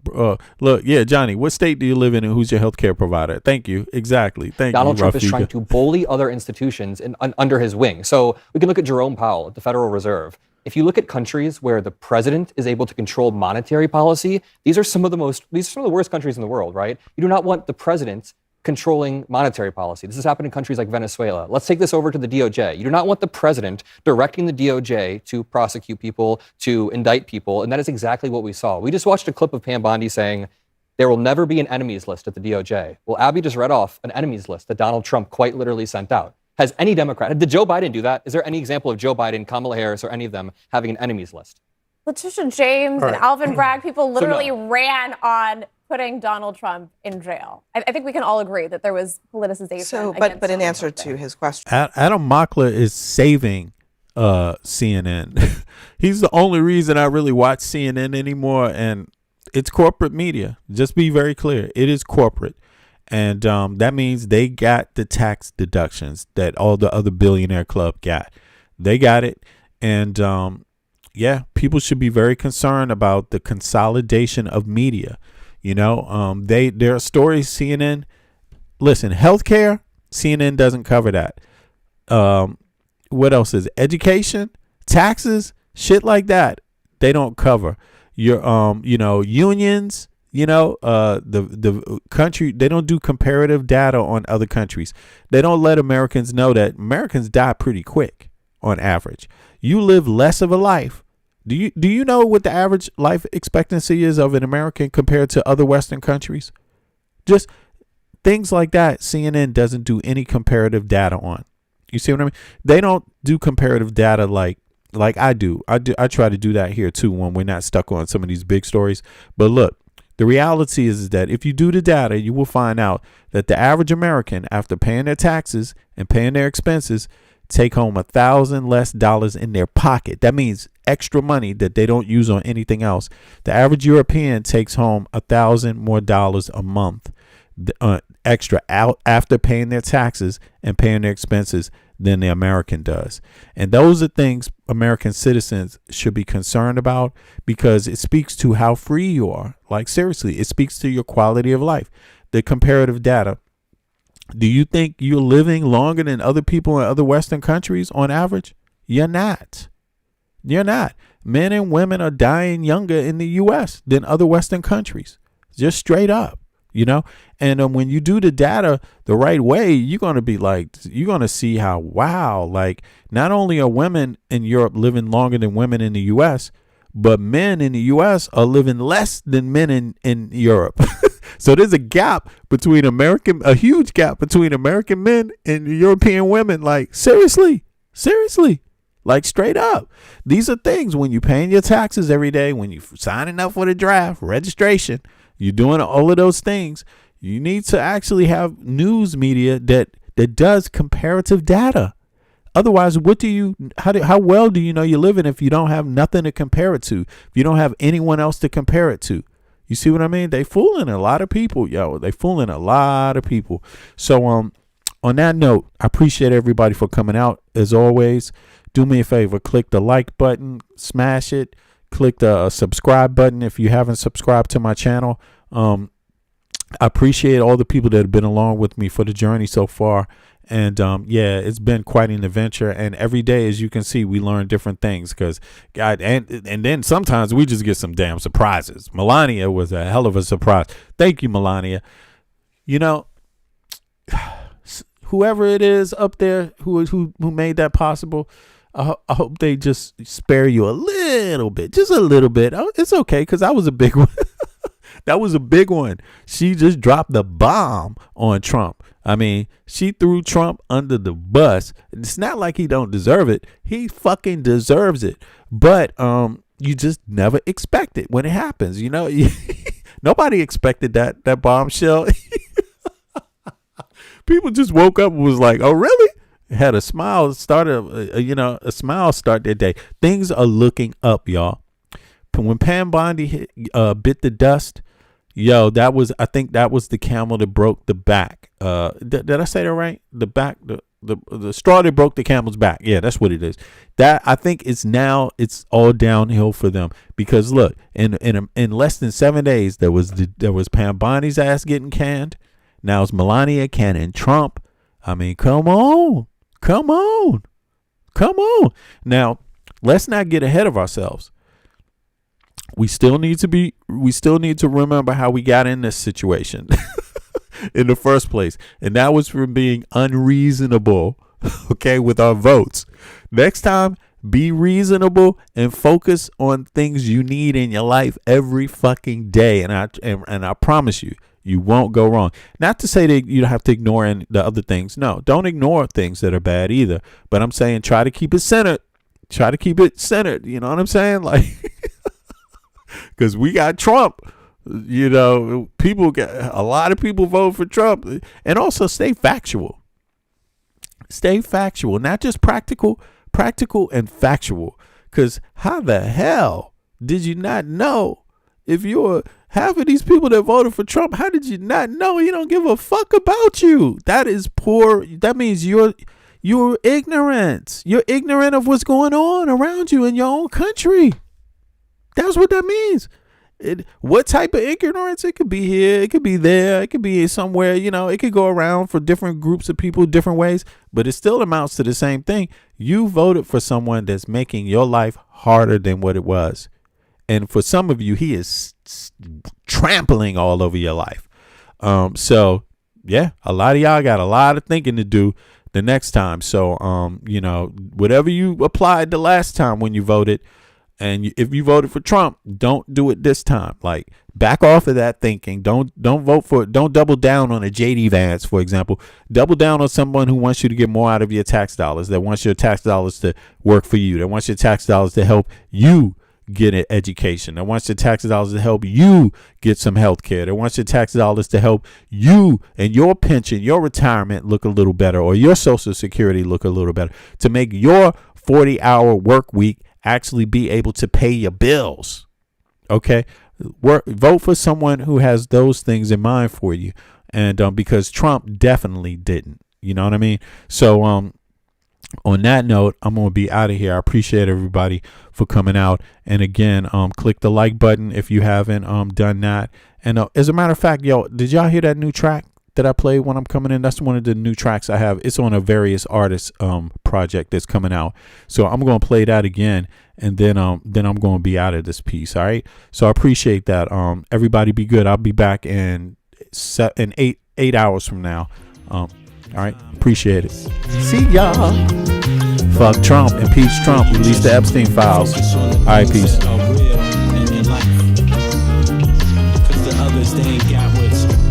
Look, yeah, Johnny, what state do you live in, and who's your healthcare provider? Thank you. Exactly. Thank Donald you. Trump is trying to bully other institutions under his wing. So we can look at Jerome Powell at the Federal Reserve. If you look at countries where the president is able to control monetary policy, these are some of the worst countries in the world, right? You do not want the president controlling monetary policy. This has happened in countries like Venezuela. Let's take this over to the DOJ. You do not want the president directing the DOJ to prosecute people, to indict people, and that is exactly what we saw. We just watched a clip of Pam Bondi saying, there will never be an enemies list at the DOJ. Well, Abby just read off an enemies list that Donald Trump quite literally sent out. Has any Democrat, did Joe Biden do that? Is there any example of Joe Biden, Kamala Harris, or any of them having an enemies list? Letitia James and Alvin Bragg, people literally ran on putting Donald Trump in jail. I think we can all agree that there was politicization. So, but in answer to his question, Adam Mockler is saving CNN. He's the only reason I really watch CNN anymore, and it's corporate media. Just be very clear, it is corporate, and that means they got the tax deductions that all the other billionaire club got. They got it, and yeah, people should be very concerned about the consolidation of media. There are stories CNN. Listen, healthcare, CNN doesn't cover that. What else is education, taxes, shit like that? They don't cover your unions. The country, they don't do comparative data on other countries. They don't let Americans know that Americans die pretty quick on average. You live less of a life. Do you know what the average life expectancy is of an American compared to other Western countries? Just things like that. CNN doesn't do any comparative data on. You see what I mean? They don't do comparative data like I do. I try to do that here too when we're not stuck on some of these big stories. But look, the reality is that if you do the data, you will find out that the average American, after paying their taxes and paying their expenses, take home $1,000 less in their pocket. That means extra money that they don't use on anything else. The average European takes home $1,000 more a month extra out after paying their taxes and paying their expenses than the American does. And those are things American citizens should be concerned about, because it speaks to how free you are. Like, seriously, it speaks to your quality of life. The comparative data. Do you think you're living longer than other people in other Western countries on average? You're not. You're not. Men and women are dying younger in the U.S. than other Western countries. Just straight up, you know? And when you do the data the right way, you're going to be like, you're going to see how, wow, like, not only are women in Europe living longer than women in the U.S., but men in the U.S. are living less than men in Europe. So there's a gap between a huge gap between American men and European women. Like, seriously. Like, straight up. These are things when you're paying your taxes every day, when you're signing up for the draft, registration, you're doing all of those things. You need to actually have news media that does comparative data. Otherwise, how well do you know you're living if you don't have nothing to compare it to? If you don't have anyone else to compare it to? You see what I mean? They fooling a lot of people, yo. They fooling a lot of people. So, on that note, I appreciate everybody for coming out. As always, do me a favor, click the like button, smash it, click the subscribe button if you haven't subscribed to my channel. I appreciate all the people that have been along with me for the journey so far. And yeah, it's been quite an adventure. And every day, as you can see, we learn different things, because God, and then sometimes we just get some damn surprises. Melania was a hell of a surprise. Thank you, Melania. You know, whoever it is up there who made that possible, I hope they just spare you a little bit, just a little bit. It's okay, because that was a big one. That was a big one. She just dropped the bomb on Trump. I mean, she threw Trump under the bus. It's not like he don't deserve it. He fucking deserves it. But you just never expect it when it happens. You know, nobody expected that bombshell. People just woke up and was like, "Oh, really?" Had a smile, a smile start their day. Things are looking up, y'all. When Pam Bondi bit the dust, yo, I think that was the camel that broke the back. Did I say that right? The back, the straw that broke the camel's back. Yeah, that's what it is. That, I think, it's all downhill for them, because look, in less than 7 days, there was Pam Bondi's ass getting canned. Now it's Melania canning Trump. I mean, come on. Now, let's not get ahead of ourselves. We still need to remember how we got in this situation in the first place. And that was from being unreasonable, okay, with our votes. Next time, be reasonable and focus on things you need in your life every fucking day. And I promise you, you won't go wrong. Not to say that you don't have to ignore the other things. No, don't ignore things that are bad either. But I'm saying try to keep it centered. You know what I'm saying? Like, because we got Trump. You know, a lot of people vote for Trump. And also stay factual. Not just practical and factual. Because how the hell did you not know? If you're half of these people that voted for Trump, how did you not know he don't give a fuck about you? That is poor. That means you're ignorant. You're ignorant of what's going on around you in your own country. That's what that means. What type of ignorance? It could be here, it could be there, it could be somewhere, you know, it could go around for different groups of people different ways, but it still amounts to the same thing. You voted for someone that's making your life harder than what it was. And for some of you, he is trampling all over your life. So yeah, a lot of y'all got a lot of thinking to do the next time. So, you know, whatever you applied the last time when you voted, and if you voted for Trump, don't do it this time. Like, back off of that thinking. Don't double down on a JD Vance, for example. Double down on someone who wants you to get more out of your tax dollars, that wants your tax dollars to work for you, that wants your tax dollars to help you get an education, that wants your tax dollars to help you get some health care, that wants your tax dollars to help you and your pension, your retirement look a little better, or your Social Security look a little better, to make your 40-hour work week actually be able to pay your bills. Okay, vote for someone who has those things in mind for you, and because Trump definitely didn't. You know what I mean? So On that note, I'm going to be out of here. I appreciate everybody for coming out. And again, click the like button if you haven't done that. And as a matter of fact, yo, did y'all hear that new track that I played when I'm coming in? That's one of the new tracks I have. It's on a various artists project that's coming out. So I'm going to play that again, and then I'm going to be out of this piece. All right. So I appreciate that. Everybody be good. I'll be back in 8 hours from now. All right. Appreciate it. See y'all. Fuck Trump. Impeach Trump. Release the Epstein files. All right. Peace.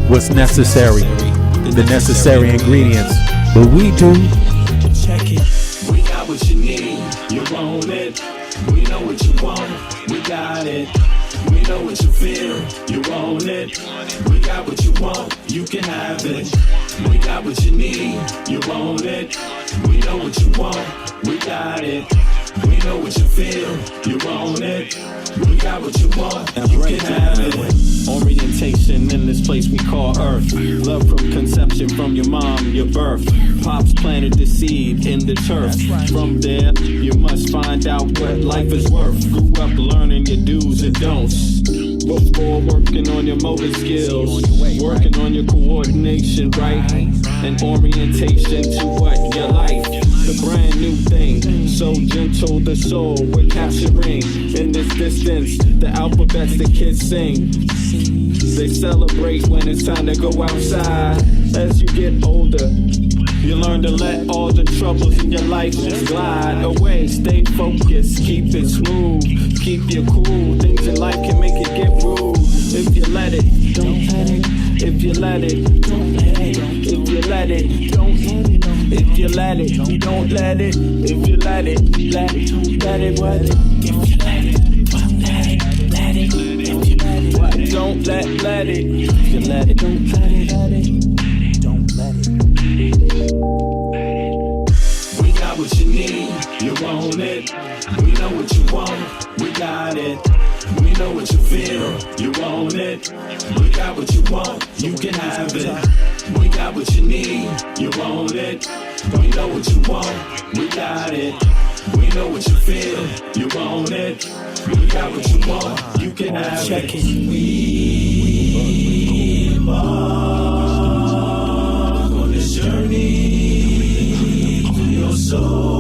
What's necessary? The necessary ingredients. But we do. Check it. We got what you need. You want it. We know what you want. We got it. We know what you feel. You want it. We got what you want. You can have it. We got what you need. You want it. We know what you want. We got it. We know what you feel. You want it. We got what you want. You can have it. Orientation in this place we call Earth. Love from conception, from your mom, your birth. Pops planted the seed in the turf. From there, you must find out what life is worth. Grew up learning your do's and don'ts. Before working on your motor skills, working on your coordination, right? And orientation to what your life. The brand new thing, so gentle the soul we're capturing. In this distance, the alphabets the kids sing. They celebrate when it's time to go outside. As you get older, you learn to let all the troubles in your life just glide away. Stay focused, keep it smooth, keep you cool. Things in life can make it get rude. If you let it, don't let it. If you let it, don't let it. If you let it, don't let it. If you let it, don't let it. If you let it, let it, let it, what? If you let it, don't let it, let it. If you let it, what? Don't let it. If you let it, don't let it, let it. Don't let it. We got what you need. You want it. We know what you want. We got it. We know what you feel. You want it. We got what you want. You can have it. We got what you need. You want it. We know what you want. We got it. We know what you feel. You want it. We got what you want. You can have it. We embark on this journey to your soul.